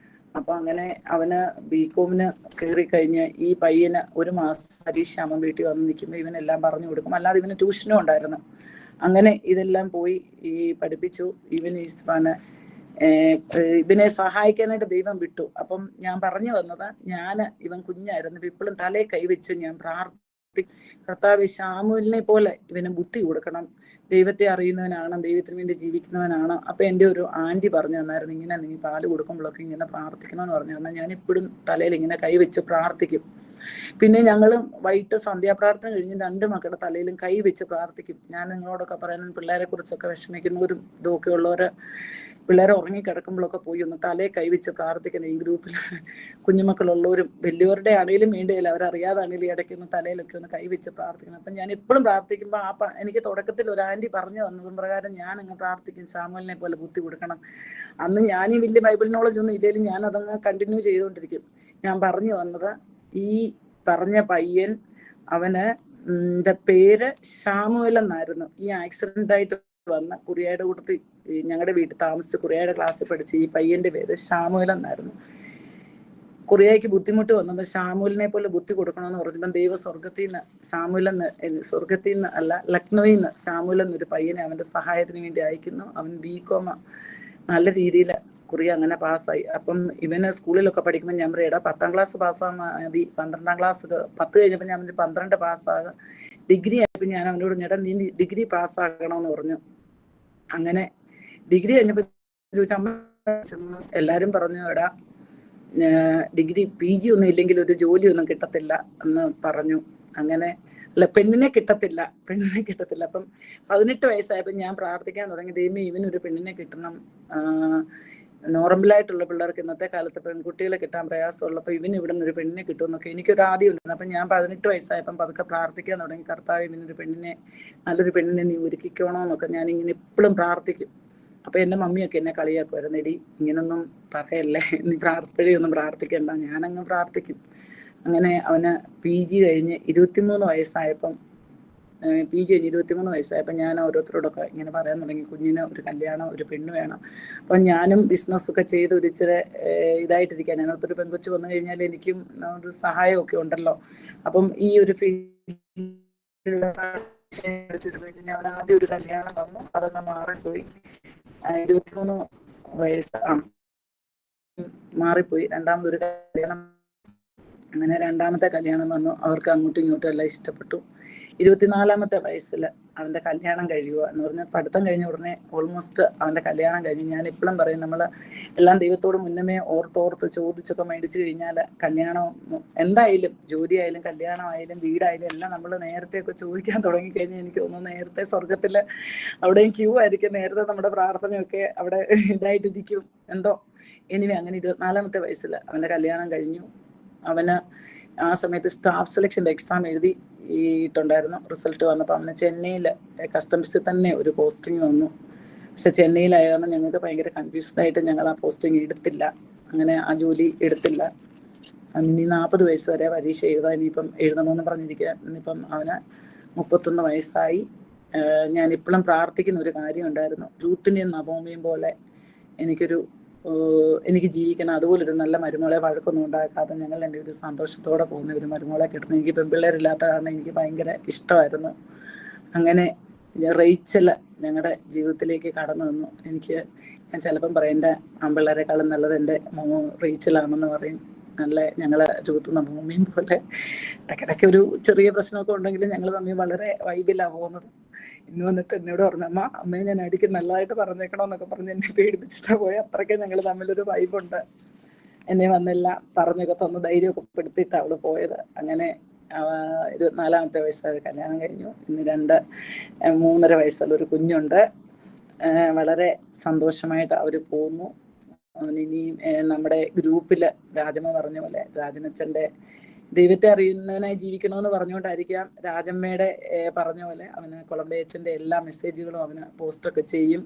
അപ്പൊ അങ്ങനെ അവന് ബികോമിന് കയറി കഴിഞ്ഞ് ഈ പയ്യന് ഒരു മാസം പരീക്ഷ ആവാൻ വീട്ടിൽ വന്ന് നിൽക്കുമ്പോൾ ഇവനെല്ലാം പറഞ്ഞു കൊടുക്കും. അല്ലാതെ ഇവന് ട്യൂഷനും ഉണ്ടായിരുന്നു. അങ്ങനെ ഇതെല്ലാം പോയി ഈ പഠിപ്പിച്ചു. ഇവനെ സഹായിക്കാനായിട്ട് ദൈവം വിട്ടു. അപ്പം ഞാൻ പറഞ്ഞു വന്നത്, ഇവൻ കുഞ്ഞായിരുന്നു, ഇപ്പോഴും തലേ കൈവച്ച് ഞാൻ കർത്താവ് ശാമൂലിനെ പോലെ ഇവന് ബുദ്ധി കൊടുക്കണം, ദൈവത്തെ അറിയുന്നവനാണ്, ദൈവത്തിന് വേണ്ടി ജീവിക്കുന്നവനാണ്. അപ്പൊ എൻ്റെ ഒരു ആന്റി പറഞ്ഞു തന്നായിരുന്നു, ഇങ്ങനെ നീ പാല് കൊടുക്കുമ്പോഴൊക്കെ ഇങ്ങനെ പ്രാർത്ഥിക്കണമെന്ന് പറഞ്ഞു തന്നാൽ ഞാൻ ഇപ്പോഴും തലയിൽ ഇങ്ങനെ കൈവച്ച് പ്രാർത്ഥിക്കും. പിന്നെ ഞങ്ങളും വൈകിട്ട് സന്ധ്യാപ്രാർത്ഥന കഴിഞ്ഞ് 2 മക്കളുടെ തലയിലും കൈ വെച്ച് പ്രാർത്ഥിക്കും. ഞാൻ നിങ്ങളോടൊക്കെ പറയാനും പിള്ളേരെ കുറിച്ചൊക്കെ വിഷമിക്കുന്നവരും ഇതൊക്കെ ഉള്ളവര് പിള്ളേരെ ഉറങ്ങിക്കിടക്കുമ്പോഴൊക്കെ പോയി ഒന്ന് തലയെ കൈവച്ച് പ്രാർത്ഥിക്കണം. ഈ ഗ്രൂപ്പിൽ കുഞ്ഞുമക്കളുള്ളവരും വലിയവരുടെ ആണെങ്കിലും വേണ്ടിയില്ല, അവരറിയാതാണെങ്കിലും ഇടയ്ക്ക് ഒന്ന് തലയിലൊക്കെ ഒന്ന് കൈവച്ച് പ്രാർത്ഥിക്കണം. അപ്പം ഞാൻ എപ്പോഴും പ്രാർത്ഥിക്കുമ്പോൾ എനിക്ക് തുടക്കത്തിൽ ഒരു ആന്റി പറഞ്ഞു തന്നതും പ്രകാരം ഞാൻ അങ്ങ് പ്രാർത്ഥിക്കും, ശാമുലിനെ പോലെ ബുദ്ധി കൊടുക്കണം. അന്ന് ഞാൻ ഈ വലിയ ബൈബിൾ നോളജ് ഒന്നും ഇല്ലെങ്കിലും ഞാൻ അതങ്ങ് കണ്ടിന്യൂ ചെയ്തുകൊണ്ടിരിക്കും. ഞാൻ പറഞ്ഞു വന്നത്, ഈ പറഞ്ഞ പയ്യൻ അവന് പേര് ശാമുവേൽ എന്നായിരുന്നു. ഈ ആക്സിഡന്റ് ആയിട്ട് വന്ന കുറിയായുടെ കൂട്ടത്തിൽ ഞങ്ങളുടെ വീട്ടിൽ താമസിച്ച് കുറിയായുടെ ക്ലാസ്സിൽ പഠിച്ച് ഈ പയ്യന്റെ പേര് ശാമുവേൽ എന്നായിരുന്നു. കുറിയായ്ക്ക് ബുദ്ധിമുട്ട് വന്നപ്പോൾ ശാമുലിനെ പോലെ ബുദ്ധി കൊടുക്കണമെന്ന് പറഞ്ഞപ്പോൾ ദൈവ സ്വർഗത്തിൽ നിന്ന് അല്ല, ലക്നൌവിൽ നിന്ന് ശാമുൽ എന്നൊരു പയ്യനെ അവന്റെ സഹായത്തിന് വേണ്ടി അയക്കുന്നു. അവൻ ബികോം നല്ല രീതിയിൽ കുറിയ അങ്ങനെ പാസ്സായി. അപ്പം ഇവന് സ്കൂളിലൊക്കെ പഠിക്കുമ്പോൾ ഞാൻ പറയാം, 10ാം ക്ലാസ് പാസ്സാകാൻ മതി, 12ാം ക്ലാസ് 10 കഴിഞ്ഞപ്പോൾ ഞാൻ 12 പാസ്സാകുക. ഡിഗ്രി ആയപ്പോൾ ഞാൻ അവനോട് ചേട്ടാ നീ ഡിഗ്രി പാസ്സാക്കണമെന്ന് പറഞ്ഞു. അങ്ങനെ ഡിഗ്രി കഴിഞ്ഞപ്പോൾ ചോദിച്ചമ്മ, എല്ലാരും പറഞ്ഞു എടാ ഡിഗ്രി PG ഒന്നും ഇല്ലെങ്കിൽ ഒരു ജോലി ഒന്നും കിട്ടത്തില്ല എന്ന് പറഞ്ഞു. അങ്ങനെ അല്ല, പെണ്ണിനെ കിട്ടത്തില്ല. അപ്പം 18 വയസ്സായപ്പോൾ ഞാൻ പ്രാർത്ഥിക്കാൻ തുടങ്ങി, ദൈവമേ ഇവനൊരു പെണ്ണിനെ കിട്ടണം. നോർമലായിട്ടുള്ള പിള്ളേർക്ക് ഇന്നത്തെ കാലത്ത് പെൺകുട്ടികളെ കിട്ടാൻ പ്രയാസമുള്ളപ്പോൾ ഇവന് ഇവിടെ നിന്ന് ഒരു പെണ്ണിനെ കിട്ടുമെന്നൊക്കെ എനിക്കൊരു ആദ്യം ഉണ്ടായിരുന്നു. അപ്പം ഞാൻ 18 വയസ്സായപ്പം പതുക്കെ പ്രാർത്ഥിക്കാൻ തുടങ്ങി, കർത്താവ് ഇവനൊരു പെണ്ണിനെ, നല്ലൊരു പെണ്ണിനെ നീ ഒരുക്കിക്കോണമെന്നൊക്കെ ഞാനിങ്ങനെ എപ്പോഴും പ്രാർത്ഥിക്കും. അപ്പൊ എൻ്റെ മമ്മിയൊക്കെ എന്നെ കളിയാക്കുമായിരുന്നു, എടി ഇങ്ങനൊന്നും പറയല്ലേ, നീ പ്രാർത്ഥിക്കൊന്നും പ്രാർത്ഥിക്കണ്ട. ഞാനങ്ങ് പ്രാർത്ഥിക്കും. അങ്ങനെ അവന് PG കഴിഞ്ഞ് 23 വയസ്സായപ്പം ഞാൻ ഓരോരുത്തരോടൊക്കെ ഇങ്ങനെ പറയാൻ തുടങ്ങി, കുഞ്ഞിന് ഒരു കല്യാണം, ഒരു പെണ്ണ് വേണം. അപ്പം ഞാനും ബിസിനസ്സൊക്കെ ചെയ്ത് ഒരിച്ചിരി ഇതായിട്ടിരിക്കാൻ, ഞാനൊരു പെൺകൊച്ചു വന്നു കഴിഞ്ഞാൽ എനിക്കും ഒരു സഹായമൊക്കെ ഉണ്ടല്ലോ. അപ്പം ഈ ഒരു അവൻ ആദ്യം ഒരു കല്യാണം വന്നു, അതൊന്ന് മാറിപ്പോയി. 23 വയസ്സ് മാറിപ്പോയി. രണ്ടാമതൊരു കല്യാണം, അങ്ങനെ രണ്ടാമത്തെ കല്യാണം വന്നു. അവർക്ക് അങ്ങോട്ടും ഇങ്ങോട്ടും എല്ലാം ഇഷ്ടപ്പെട്ടു. 24ാമത്തെ വയസ്സിൽ അവന്റെ കല്യാണം കഴിയുക എന്ന് പറഞ്ഞാൽ, പഠിത്തം കഴിഞ്ഞ ഉടനെ ഓൾമോസ്റ്റ് അവന്റെ കല്യാണം കഴിഞ്ഞു. ഞാൻ ഇപ്പോഴും പറയും, നമ്മൾ എല്ലാം ദൈവത്തോട് മുന്നമേ ഓർത്തോർത്ത് ചോദിച്ചൊക്കെ മേടിച്ചു കഴിഞ്ഞാൽ കല്യാണം എന്തായാലും, ജോലിയായാലും കല്യാണമായാലും വീടായാലും എല്ലാം നമ്മൾ നേരത്തെയൊക്കെ ചോദിക്കാൻ തുടങ്ങിക്കഴിഞ്ഞാൽ എനിക്ക് തോന്നുന്നു നേരത്തെ സ്വർഗത്തിൽ അവിടെയും ക്യൂ ആയിരിക്കും. നേരത്തെ നമ്മുടെ പ്രാർത്ഥനയൊക്കെ അവിടെ ഇതായിട്ടിരിക്കും എന്തോ. എനിവേ അങ്ങനെ 24ാമത്തെ വയസ്സിൽ അവന്റെ കല്യാണം കഴിഞ്ഞു. അവന് ആ സമയത്ത് സ്റ്റാഫ് സെലക്ഷൻ്റെ എക്സാം എഴുതിയിട്ടുണ്ടായിരുന്നു. റിസൾട്ട് വന്നപ്പോൾ അവന് ചെന്നൈയിൽ കസ്റ്റംസിൽ തന്നെ ഒരു പോസ്റ്റിംഗ് വന്നു. പക്ഷെ ചെന്നൈയിലായ കാരണം ഞങ്ങൾക്ക് ഭയങ്കര കൺഫ്യൂസ്ഡ് ആയിട്ട് ഞങ്ങൾ ആ പോസ്റ്റിംഗ് എടുത്തില്ല. അങ്ങനെ ആ ജോലി എടുത്തില്ല. ഇനി 40 വയസ്സ് വരെ പരീക്ഷ എഴുതാൻ ഇനിയിപ്പം എഴുതണമെന്ന് പറഞ്ഞിരിക്കുക. ഇന്നിപ്പം അവന് 31 വയസ്സായി. ഞാനിപ്പോഴും പ്രാർത്ഥിക്കുന്ന ഒരു കാര്യം ഉണ്ടായിരുന്നു, രൂത്തിൻ്റെയും നവോമിയും പോലെ എനിക്ക് ജീവിക്കണം, അതുപോലൊരു നല്ല മരുമോളെ വഴക്കൊന്നും ഉണ്ടാക്കാതെ ഞങ്ങൾ എൻ്റെ ഒരു സന്തോഷത്തോടെ പോകുന്ന ഒരു മരുമോളെ കിട്ടണം. എനിക്ക് പെൺപിള്ളേരില്ലാത്ത കാരണം എനിക്ക് ഭയങ്കര ഇഷ്ടമായിരുന്നു. അങ്ങനെ റേച്ചൽ ഞങ്ങളുടെ ജീവിതത്തിലേക്ക് കടന്നു വന്നു. ഞാൻ ചിലപ്പം പറയും, എൻ്റെ ആൺപിള്ളേരെക്കാളും നല്ലത് എൻ്റെ റേച്ചലാണെന്ന് പറയും. നല്ല ഞങ്ങൾ രൂത്തുന്ന ഭൂമിയും പോലെ ഇടയ്ക്കിടയ്ക്ക് ഒരു ചെറിയ പ്രശ്നമൊക്കെ ഉണ്ടെങ്കിലും ഞങ്ങൾ തമ്മിൽ വളരെ വൈബിലാണ് പോകുന്നത്. ഇന്ന് വന്നിട്ട് എന്നോട് പറഞ്ഞു, അമ്മയെ ഞാൻ അടിക്ക് നല്ലതായിട്ട് പറഞ്ഞേക്കണമെന്നൊക്കെ പറഞ്ഞ് എന്നെ പേടിപ്പിച്ചിട്ടാണ് പോയി. അത്രയ്ക്ക് ഞങ്ങൾ തമ്മിലൊരു വൈബുണ്ട്. എന്നെ വന്നെല്ലാം പറഞ്ഞൊക്കെ തന്ന് ധൈര്യമൊക്കെ പെടുത്തിയിട്ടാണ് അവള് പോയത്. അങ്ങനെ 24ാമത്തെ വയസ്സിൽ കല്യാണം കഴിഞ്ഞു. ഇന്ന് 3.5 വയസ്സുള്ള ഒരു കുഞ്ഞുണ്ട്. വളരെ സന്തോഷമായിട്ട് അവർ പോകുന്നു. ഇനിയും നമ്മുടെ ഗ്രൂപ്പില് രാജമ്മ പറഞ്ഞ പോലെ, രാജനച്ഛൻ്റെ ദൈവത്തെ അറിയുന്നവനായി ജീവിക്കണമെന്ന് പറഞ്ഞുകൊണ്ടായിരിക്കാം രാജമ്മയുടെ പറഞ്ഞ പോലെ അവന് കൊളംബിയച്ചൻ്റെ എല്ലാ മെസ്സേജുകളും അവന് പോസ്റ്റൊക്കെ ചെയ്യും.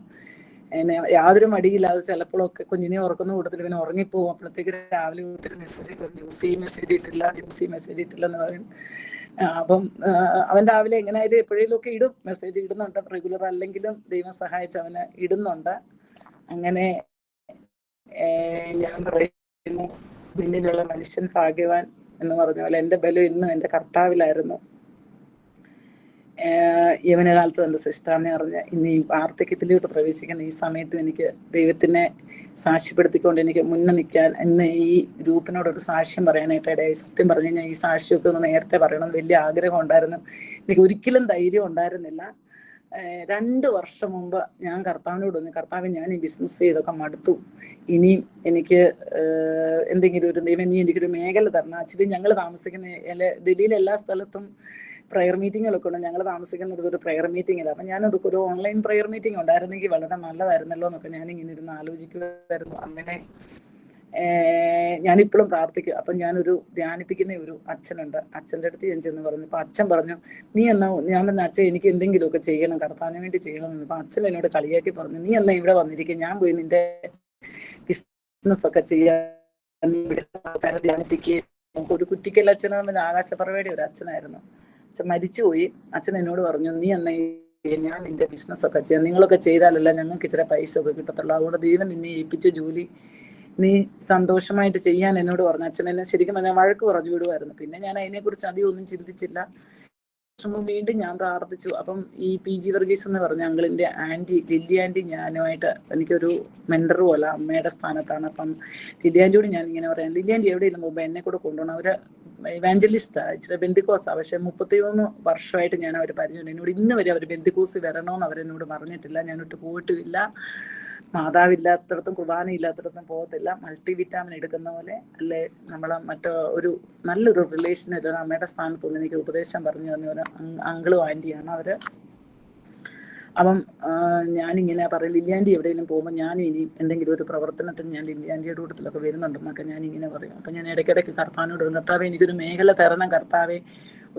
യാതൊരു മടിയില്ലാതെ ചിലപ്പോഴൊക്കെ കുഞ്ഞിനെ ഉറക്കുന്ന കൂട്ടത്തിൽ ഇവന് ഉറങ്ങിപ്പോകും. അപ്പോഴത്തേക്ക് രാവിലെ ഒത്തിരി മെസ്സേജ് ജ്യൂസി മെസ്സേജ് ഇട്ടില്ല എന്ന് പറയും. അപ്പം അവൻ രാവിലെ എങ്ങനെയായാലും എപ്പോഴേലും ഒക്കെ ഇടും, മെസ്സേജ് ഇടുന്നുണ്ട്. റെഗുലർ അല്ലെങ്കിലും ദൈവം സഹായിച്ച് അവന് ഇടുന്നുണ്ട്. അങ്ങനെ ഞാൻ നിന്നിലുള്ള മനുഷ്യൻ ഭാഗ്യവാൻ എന്ന് പറഞ്ഞ പോലെ എൻ്റെ ബലം ഇന്നും എൻ്റെ കർത്താവിലായിരുന്നു. യവനകാലത്ത് എൻ്റെ സിസ്റ്റാറിനെ അറിഞ്ഞ് ഇന്ന് ഈ വാർദ്ധക്യത്തിലോട്ട് പ്രവേശിക്കുന്ന ഈ സമയത്തും എനിക്ക് ദൈവത്തിനെ സാക്ഷ്യപ്പെടുത്തിക്കൊണ്ട് എനിക്ക് മുന്നേ നിൽക്കാൻ ഇന്ന് ഈ ഗ്രൂപ്പിനോടൊരു സാക്ഷ്യം പറയാനായിട്ട് ഇടയായി. സത്യം പറഞ്ഞു കഴിഞ്ഞാൽ ഈ സാക്ഷ്യമൊക്കെ ഒന്ന് നേരത്തെ പറയണം വലിയ ആഗ്രഹം ഉണ്ടായിരുന്നു. എനിക്ക് ഒരിക്കലും ധൈര്യം ഉണ്ടായിരുന്നില്ല. 2 വർഷം മുമ്പ് ഞാൻ കർത്താവിനോട് പറഞ്ഞു, കർത്താവ് ഞാൻ ഈ ബിസിനസ് ചെയ്തൊക്കെ മടുത്തു, ഇനിയും എനിക്ക് എന്തെങ്കിലും ഒരു ദൈവം ഇനി എനിക്കൊരു മേഖല തരണം. ആക്ച്വലി ഞങ്ങൾ താമസിക്കുന്ന ഡൽഹിയിലെ എല്ലാ സ്ഥലത്തും പ്രയർ മീറ്റിങ്ങുകളൊക്കെ ഉണ്ട്. ഞങ്ങൾ താമസിക്കുന്നത് ഒരു പ്രയർ മീറ്റിങ്ങില്ല. അപ്പം ഞാനൊക്കെ ഒരു ഓൺലൈൻ പ്രയർ മീറ്റിംഗ് ഉണ്ടായിരുന്നെങ്കിൽ വളരെ നല്ലതായിരുന്നല്ലോ എന്നൊക്കെ ഞാനിങ്ങനെ ഇരുന്ന് ആലോചിക്കുമായിരുന്നു. അങ്ങനെ ഞാനിപ്പോഴും പ്രാർത്ഥിക്കും. അപ്പം ഞാനൊരു ധ്യാനിപ്പിക്കുന്ന ഒരു അച്ഛനുണ്ട്, അച്ഛൻ്റെ അടുത്ത് ഞാൻ ചെന്ന് പറഞ്ഞു. അപ്പം അച്ഛൻ പറഞ്ഞു, നീ എന്നാ, ഞാൻ പറഞ്ഞ അച്ഛൻ എനിക്ക് എന്തെങ്കിലുമൊക്കെ ചെയ്യണം, കർത്താവിന് വേണ്ടി ചെയ്യണമെന്ന്. അപ്പം അച്ഛൻ എന്നോട് കളിയാക്കി പറഞ്ഞു, നീ എന്നാ ഇവിടെ വന്നിരിക്കും, ഞാൻ പോയി നിന്റെ ബിസിനസ് ഒക്കെ ചെയ്യാൻ ആൾക്കാരെ ധ്യാനിപ്പിക്കുകയും. ഒരു കുറ്റിക്കൽ അച്ഛനെന്ന് ആകാശപറവയുടെ ഒരു അച്ഛനായിരുന്നു. അച്ഛൻ മരിച്ചുപോയി. അച്ഛൻ എന്നോട് പറഞ്ഞു, നീ എന്നാ ഞാൻ നിന്റെ ബിസിനസ് ഒക്കെ ചെയ്യാം, നിങ്ങളൊക്കെ ചെയ്താലല്ല ഞങ്ങൾക്ക് ഇച്ചിരി പൈസ ഒക്കെ കിട്ടത്തുള്ളൂ, അതുകൊണ്ട് ദൈവം നിന്നെ ഏൽപ്പിച്ച ജോലി നീ സന്തോഷമായിട്ട് ചെയ്യാൻ എന്നോട് പറഞ്ഞു. അച്ഛൻ എന്നെ ശരിക്കും പറഞ്ഞാൽ വഴക്ക് പറഞ്ഞു വിടുമായിരുന്നു. പിന്നെ ഞാൻ അതിനെക്കുറിച്ച് അധികം ഒന്നും ചിന്തിച്ചില്ല. വീണ്ടും ഞാൻ പ്രാർത്ഥിച്ചു. അപ്പം ഈ PG വർഗീസ് എന്ന് പറഞ്ഞ അങ്കിളിന്റെ ആന്റി ലില്ലി ആന്റി ഞാനുമായിട്ട് എനിക്കൊരു മെന്റർ പോലെ അമ്മയുടെ സ്ഥാനത്താണ്. അപ്പം ലില്ലി ആന്റിയോട് ഞാൻ ഇങ്ങനെ പറയാം, ലില്ലി ആന്റി എവിടെയെങ്കിലും പോകുമ്പോൾ എന്നെ കൂടെ കൊണ്ടുപോകണം. അവര് ഇവാഞ്ചലിസ്റ്റാ, ഇച്ചിരി ബെന്തിക്കോസാ, പക്ഷെ 33 വർഷമായിട്ട് ഞാൻ അവർ പരിചയമുണ്ട്. എന്നോട് ഇന്ന് വരെ അവർ ബെന്തിക്കോസ് വരണമെന്ന് അവരെന്നോട് പറഞ്ഞിട്ടില്ല. ഞാനൊട്ട് പോയിട്ടുമില്ല. മാതാവില്ലാത്തടത്തും കുർബാന ഇല്ലാത്തടത്തും പോകത്തില്ല. മൾട്ടി വിറ്റാമിൻ എടുക്കുന്ന പോലെ അല്ലെ നമ്മളെ ഒരു നല്ലൊരു റിലേഷൻ ഒരു അമ്മയുടെ സ്ഥാനത്തൊന്നും എനിക്ക് ഉപദേശം പറഞ്ഞു തന്ന ഒരു അങ്കിളും ആന്റിയാണ് അവര്. അപ്പം ഞാനിങ്ങനെ പറയും, ലില്ലി ആന്റി എവിടെയെങ്കിലും പോകുമ്പോൾ ഞാൻ ഇനി എന്തെങ്കിലും ഒരു പ്രവർത്തനത്തിന് ഞാൻ ലില്ലി ആന്റിയുടെ കൂട്ടത്തിലൊക്കെ വരുന്നുണ്ടെന്നൊക്കെ ഞാനിങ്ങനെ പറയും. അപ്പം ഞാൻ ഇടയ്ക്കിടയ്ക്ക് കർത്താവിനോട് പറയും, കർത്താവേ എനിക്കൊരു മേഖല തരണം, കർത്താവേ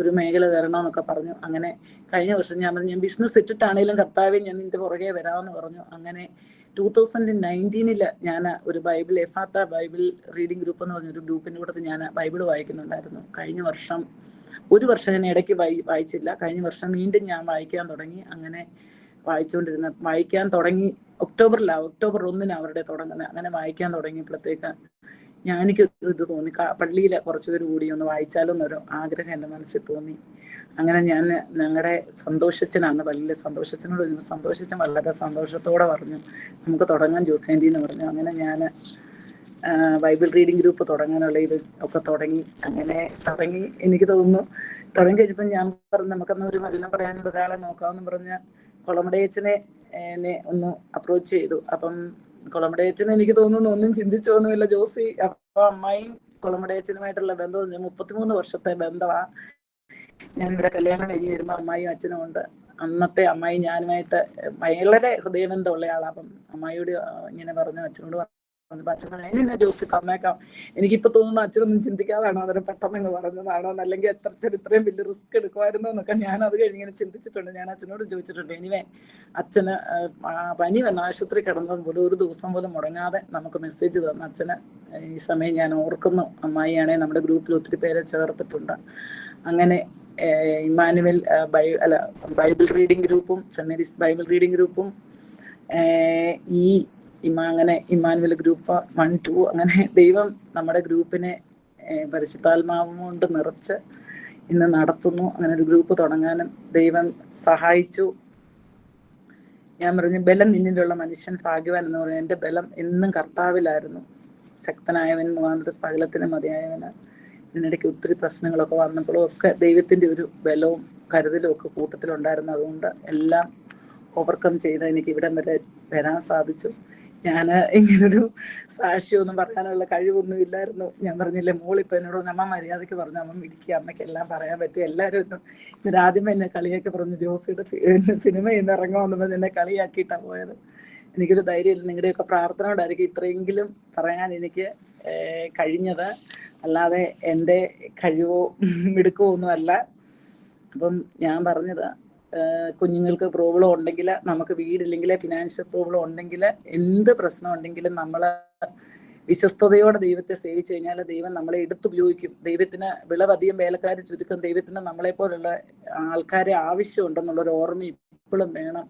ഒരു മേഖല തരണമെന്നൊക്കെ പറഞ്ഞു. അങ്ങനെ കഴിഞ്ഞ വർഷം ഞാൻ പറഞ്ഞു, ഞാൻ ബിസിനസ് ഇട്ടിട്ടാണെങ്കിലും കർത്താവേ ഞാൻ നിന്റെ പുറകെ വരാമെന്ന് പറഞ്ഞു. അങ്ങനെ 2019 ഞാൻ ഒരു Bible Ephphatha Bible reading group എന്ന് പറഞ്ഞൊരു ഗ്രൂപ്പിൻ്റെ കൂട്ടത്തിൽ ഞാൻ ബൈബിൾ വായിക്കുന്നുണ്ടായിരുന്നു. കഴിഞ്ഞ വർഷം ഒരു വർഷം ഞാൻ ഇടയ്ക്ക് വായിച്ചില്ല. കഴിഞ്ഞ വർഷം വീണ്ടും ഞാൻ വായിക്കാൻ തുടങ്ങി. അങ്ങനെ വായിക്കാൻ തുടങ്ങി ഒക്ടോബർ 1 അവരുടെ തുടങ്ങുന്നത്. അങ്ങനെ വായിക്കാൻ തുടങ്ങിയപ്പോഴത്തേക്ക് എനിക്ക് ഇത് തോന്നി, പള്ളിയിലെ കുറച്ചുപേർ കൂടി ഒന്ന് വായിച്ചാലോ എന്നൊരു ആഗ്രഹം എൻ്റെ മനസ്സിൽ തോന്നി. അങ്ങനെ ഞാൻ ഞങ്ങളുടെ സന്തോഷച്ചനാണ് പള്ളിയിലെ സന്തോഷച്ചനോട് സന്തോഷിച്ചൻ വളരെ സന്തോഷത്തോടെ പറഞ്ഞു, നമുക്ക് തുടങ്ങാൻ ജോസേൻ്റി എന്ന് പറഞ്ഞു. അങ്ങനെ ഞാൻ ബൈബിൾ റീഡിംഗ് ഗ്രൂപ്പ് തുടങ്ങാനുള്ള ഇത് ഒക്കെ തുടങ്ങി. അങ്ങനെ എനിക്ക് തോന്നുന്നു തുടങ്ങി കഴിഞ്ഞപ്പോൾ ഞാൻ പറഞ്ഞു, നമുക്കൊന്ന് ഒരു വചനം പറയാനുള്ള ഒരാളെ നോക്കാമെന്ന് പറഞ്ഞ് കൊളമടയച്ചനെ എന്നെ ഒന്ന് അപ്രോച്ച് ചെയ്തു. അപ്പം കൊളമടയച്ചൻ എനിക്ക് തോന്നുന്നു ഒന്നും ചിന്തിച്ചൊന്നുമില്ല ജോസി. അപ്പൊ അമ്മായിയും കൊളമടയച്ചനുമായിട്ടുള്ള ബന്ധം 33 വർഷത്തെ ബന്ധമാണ്. ഞാൻ ഇവിടെ കല്യാണം കഴിഞ്ഞ് വരുമ്പോൾ അമ്മായിയും അച്ഛനും ഉണ്ട്. അന്നത്തെ അമ്മായി ഞാനുമായിട്ട് വളരെ ഹൃദയബന്ധമുള്ള ആളാണ്. അപ്പം അമ്മായിയോട് ഇങ്ങനെ പറഞ്ഞു, അച്ഛനോട് പറഞ്ഞു, അച്ഛൻ അതിനെ ജോസി തന്നേക്കാം. എനിക്കിപ്പോ തോന്നുന്നു അച്ഛനൊന്നും ചിന്തിക്കാതാണോ, അന്നേരം പെട്ടെന്ന് പറഞ്ഞതാണോ, അല്ലെങ്കിൽ ഇത്രയും വലിയ റിസ്ക് എടുക്കുമായിരുന്നോ എന്നൊക്കെ ഞാൻ അത് കഴിഞ്ഞ് ഇങ്ങനെ ചിന്തിച്ചിട്ടുണ്ട്. ഞാൻ അച്ഛനോട് ചോദിച്ചിട്ടുണ്ട്. എനിവേ അച്ഛന് പനി വന്ന ആശുപത്രി കിടന്നത് പോലും ഒരു ദിവസം പോലും മുടങ്ങാതെ നമുക്ക് മെസ്സേജ് തന്ന അച്ഛന് ഈ സമയം ഞാൻ ഓർക്കുന്നു. അമ്മായിയാണെ നമ്മുടെ ഗ്രൂപ്പിൽ ഒത്തിരി പേരെ ചേർത്തിട്ടുണ്ട്. അങ്ങനെ ഇമ്മാനുവൽ ബൈബിൾ റീഡിംഗ് ഗ്രൂപ്പും സെന്റ് മേരീസ് ബൈബിൾ റീഡിംഗ് ഗ്രൂപ്പും അങ്ങനെ ഇമ്മാനുവൽ ഗ്രൂപ്പ് 1, 2 അങ്ങനെ ദൈവം നമ്മുടെ ഗ്രൂപ്പിനെ പരിശുദ്ധാത്മാവ് കൊണ്ട് നിറച്ച് ഇന്ന് നടത്തുന്നു. അങ്ങനെ ഒരു ഗ്രൂപ്പ് തുടങ്ങാനും ദൈവം സഹായിച്ചു. ഞാൻ പറഞ്ഞു, ബലം നിന്നിലുള്ള മനുഷ്യൻ ഭാഗ്യവാൻ എന്ന് പറഞ്ഞു. എൻ്റെ ബലം എന്നും കർത്താവിലായിരുന്നു. ശക്തനായവൻ മുഖാന്തരം സകലത്തിന് മതിയായവന്. ഇതിനിടയ്ക്ക് ഒത്തിരി പ്രശ്നങ്ങളൊക്കെ വന്നപ്പോഴും ഒക്കെ ദൈവത്തിൻ്റെ ഒരു ബലവും കരുതലും ഒക്കെ കൂട്ടത്തിലുണ്ടായിരുന്നു. അതുകൊണ്ട് എല്ലാം ഓവർകം ചെയ്ത് എനിക്ക് ഇവിടം വരെ വരാൻ സാധിച്ചു. ഞാൻ ഇങ്ങനൊരു സാക്ഷ്യമൊന്നും പറയാനുള്ള കഴിവൊന്നും ഇല്ലായിരുന്നു. ഞാൻ പറഞ്ഞില്ലേ, മോളിപ്പോൾ എന്നോട് അമ്മ മര്യാദയ്ക്ക് പറഞ്ഞു, അമ്മ ഇടിക്കുക, അമ്മയ്ക്ക് എല്ലാം പറയാൻ പറ്റും. എല്ലാവരും ഇന്ന് ആദ്യമേ എന്നെ കളിയാക്കി പറഞ്ഞു, ജോസിയുടെ സിനിമയിൽ നിന്ന് ഇറങ്ങുമെന്ന് എന്നെ കളിയാക്കിയിട്ടാണ് പോയത്. എനിക്കൊരു ധൈര്യമില്ല. നിങ്ങളുടെയൊക്കെ പ്രാർത്ഥന കൊണ്ടായിരിക്കും ഇത്രയെങ്കിലും പറയാൻ എനിക്ക് കഴിഞ്ഞത്, അല്ലാതെ എൻ്റെ കഴിവോ മിടുക്കോ ഒന്നുമല്ല. അപ്പം ഞാൻ പറഞ്ഞത്, കുഞ്ഞുങ്ങൾക്ക് പ്രോബ്ലം ഉണ്ടെങ്കിൽ, നമുക്ക് വീടില്ലെങ്കിൽ, ഫിനാൻഷ്യൽ പ്രോബ്ലം ഉണ്ടെങ്കിൽ, എന്ത് പ്രശ്നം ഉണ്ടെങ്കിലും നമ്മൾ വിശ്വസ്തയോടെ ദൈവത്തെ സേവിച്ചു കഴിഞ്ഞാൽ ദൈവം നമ്മളെ എടുത്തുപയോഗിക്കും. ദൈവത്തിന് വിളവധികം വേലക്കാർ ചുരുക്കം. ദൈവത്തിന് നമ്മളെപ്പോലുള്ള ആൾക്കാരെ ആവശ്യമുണ്ടെന്നുള്ളൊരു ഓർമ്മ ഇപ്പോഴും വേണം.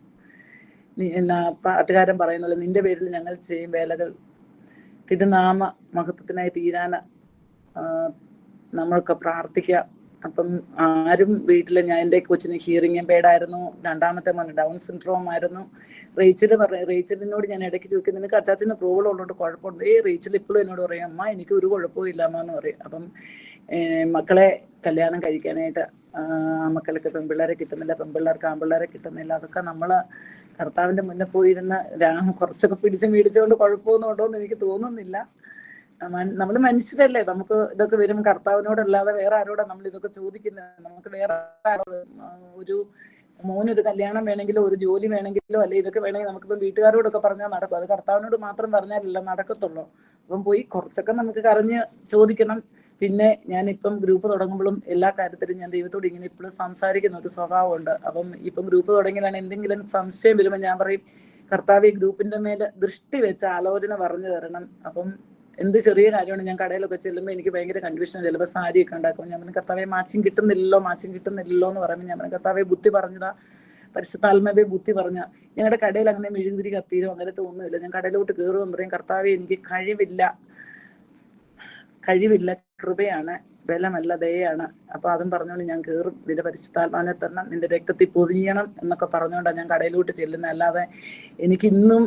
പാട്ടുകാരൻ പറയുന്നത്, നിന്റെ പേരിൽ ഞങ്ങൾ ചെയ്യും വേലകൾ തിരുനാമ മഹത്വത്തിനായി തീരാൻ നമ്മൾക്ക് പ്രാർത്ഥിക്കാം. അപ്പം ആരും വീട്ടിൽ, ഞാൻ എൻ്റെ കൊച്ചിന് ഹിയറിംഗ് എംപേർഡായിരുന്നു, രണ്ടാമത്തെ മോന് ഡൗൺ സിൻഡ്രോം ആയിരുന്നു. റേച്ചലിനോട് ഞാൻ ഇടയ്ക്ക് ചോദിക്കും, നിനക്ക് അച്ചാച്ചന് പ്രോബ്ലം ഉള്ളതുകൊണ്ട് കുഴപ്പമുണ്ട്? റേച്ചൽ ഇപ്പോഴും എന്നോട് പറയും, അമ്മ എനിക്ക് ഒരു കുഴപ്പവും ഇല്ല അമ്മ എന്ന് പറയും. അപ്പം മക്കളെ കല്യാണം കഴിക്കാനായിട്ട് മക്കൾക്ക് പെൺപിള്ളേരെ കിട്ടുന്നില്ല, പെൺപിള്ളേർക്ക് ആൺപിള്ളേരെ കിട്ടുന്നില്ല. അതൊക്കെ നമ്മൾ കർത്താവിൻ്റെ മുന്നേ പോയിരുന്ന കുറച്ചൊക്കെ പിടിച്ച് മേടിച്ചുകൊണ്ട് കുഴപ്പമൊന്നും ഉണ്ടോ എന്ന് എനിക്ക് തോന്നുന്നില്ല. നമ്മൾ മനുഷ്യരല്ലേ, നമുക്ക് ഇതൊക്കെ വരും. കർത്താവിനോടല്ലാതെ വേറെ ആരോടാ നമ്മൾ ഇതൊക്കെ ചോദിക്കുന്നത്? നമുക്ക് വേറെ ഒരു മോനൊരു കല്യാണം വേണമെങ്കിലോ ഒരു ജോലി വേണമെങ്കിലോ അല്ലെ ഇതൊക്കെ വേണമെങ്കിൽ നമുക്കിപ്പം വീട്ടുകാരോടൊക്കെ പറഞ്ഞാൽ നടക്കും. അത് കർത്താവിനോട് മാത്രം പറഞ്ഞാലല്ല നടക്കത്തുള്ളൂ. അപ്പം പോയി കുറച്ചൊക്കെ നമുക്ക് കരഞ്ഞ് ചോദിക്കണം. പിന്നെ ഞാനിപ്പം ഗ്രൂപ്പ് തുടങ്ങുമ്പോഴും എല്ലാ കാര്യത്തിലും ഞാൻ ദൈവത്തോട് ഇങ്ങനെ ഇപ്പോഴും സംസാരിക്കുന്ന ഒരു സ്വഭാവമുണ്ട്. അപ്പം ഇപ്പം ഗ്രൂപ്പ് തുടങ്ങിയാണ് എന്തെങ്കിലും സംശയം വരുമ്പോൾ ഞാൻ പറയും, കർത്താവ് ഈ ഗ്രൂപ്പിന്റെ മേലെ ദൃഷ്ടി വെച്ച് ആലോചന പറഞ്ഞു തരണം. അപ്പം എന്ത് ചെറിയ കാര്യമാണ്, ഞാൻ കടയിലൊക്കെ ചെല്ലുമ്പോൾ എനിക്ക് ഭയങ്കര കൺഫ്യൂഷൻ. ചിലപ്പോൾ സാരിയൊക്കെ ഉണ്ടാക്കും, ഞാൻ പറഞ്ഞു കർത്താവെ മാച്ചിങ് കിട്ടുന്നില്ലല്ലോ എന്ന് പറയുമ്പോൾ ഞാൻ പറഞ്ഞു കർത്താവെ ബുദ്ധി പറഞ്ഞതാ, പരിശുദ്ധാത്മാവെ ബുദ്ധി പറഞ്ഞ. ഞങ്ങളുടെ കടയിൽ അങ്ങനെ മെഴുകുതിരി കത്തിയിലും അങ്ങനത്തെ ഒന്നുമില്ല. ഞാൻ കടയിലോട്ട് കയറുമ്പോൾ പറയും, കർത്താവെ എനിക്ക് കഴിവില്ല, കൃപയാണ്, ബലമല്ല, ദയയാണ്. അപ്പൊ അതും പറഞ്ഞുകൊണ്ട് ഞാൻ കയറും. നിന്റെ പരിശുദ്ധാത്മാവിനെ തന്നെ നിന്റെ രക്തത്തിൽ പൊതിയണം എന്നൊക്കെ പറഞ്ഞുകൊണ്ടാണ് ഞാൻ കടയിലോട്ട് ചെല്ലുന്നത്. അല്ലാതെ എനിക്ക് ഇന്നും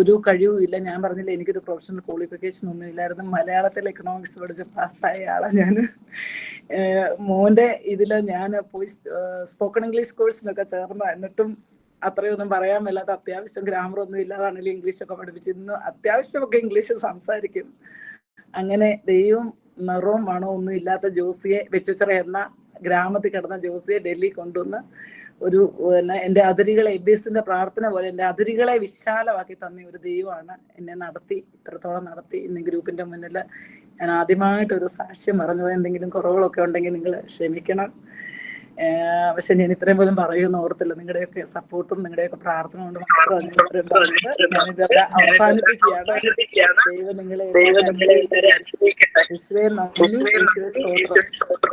ഒരു കഴിവും ഇല്ല. ഞാൻ പറഞ്ഞില്ല, എനിക്കൊരു പ്രൊഫഷണൽ ക്വാളിഫിക്കേഷൻ ഒന്നും ഇല്ലായിരുന്നു. മലയാളത്തിൽ എക്കണോമിക്സ് പഠിച്ച് പാസ്സായ ആളാണ് ഞാൻ. മോന്റെ ഇതില് ഞാൻ പോയി സ്പോക്കൺ ഇംഗ്ലീഷ് കോഴ്സിനൊക്കെ ചേർന്നു. എന്നിട്ടും അത്രയൊന്നും പറയാൻ മേലാത്ത, അത്യാവശ്യം ഗ്രാമർ ഒന്നും ഇല്ലാതാണെങ്കിലും ഇംഗ്ലീഷൊക്കെ പഠിപ്പിച്ച് ഇന്ന് അത്യാവശ്യമൊക്കെ ഇംഗ്ലീഷ് സംസാരിക്കും. അങ്ങനെ ദൈവം നിറവും മണവും ഒന്നും ഇല്ലാത്ത ജോസിയെ, വെച്ചുച്ചിറ എന്ന ഗ്രാമത്തിൽ കിടന്ന ജോസിയെ ഡൽഹി കൊണ്ടുവന്ന് ഒരു എൻ്റെ അതിരുകളെ, എബീസിന്റെ പ്രാർത്ഥന പോലെ എൻ്റെ അതിരുകളെ വിശാലമാക്കി തന്ന ഒരു ദൈവമാണ് എന്നെ ഇത്രത്തോളം നടത്തി. ഇന്ന് ഗ്രൂപ്പിന്റെ മുന്നിൽ ഞാൻ ആദ്യമായിട്ടൊരു സാക്ഷ്യം പറഞ്ഞത്. എന്തെങ്കിലും കുറവുകളൊക്കെ ഉണ്ടെങ്കിൽ നിങ്ങൾ ക്ഷമിക്കണം. പക്ഷെ ഞാൻ ഇത്രയും പോലും പറയുമെന്ന് ഓർത്തില്ല. നിങ്ങളുടെയൊക്കെ സപ്പോർട്ടും നിങ്ങളുടെയൊക്കെ പ്രാർത്ഥന കൊണ്ട് ഞാനിതൊക്കെ അവസാനിപ്പിക്കുകയാണ്. ദൈവം നിങ്ങളെ യേശുവേ നന്ദി, യേശുവേ സ്തോത്രം.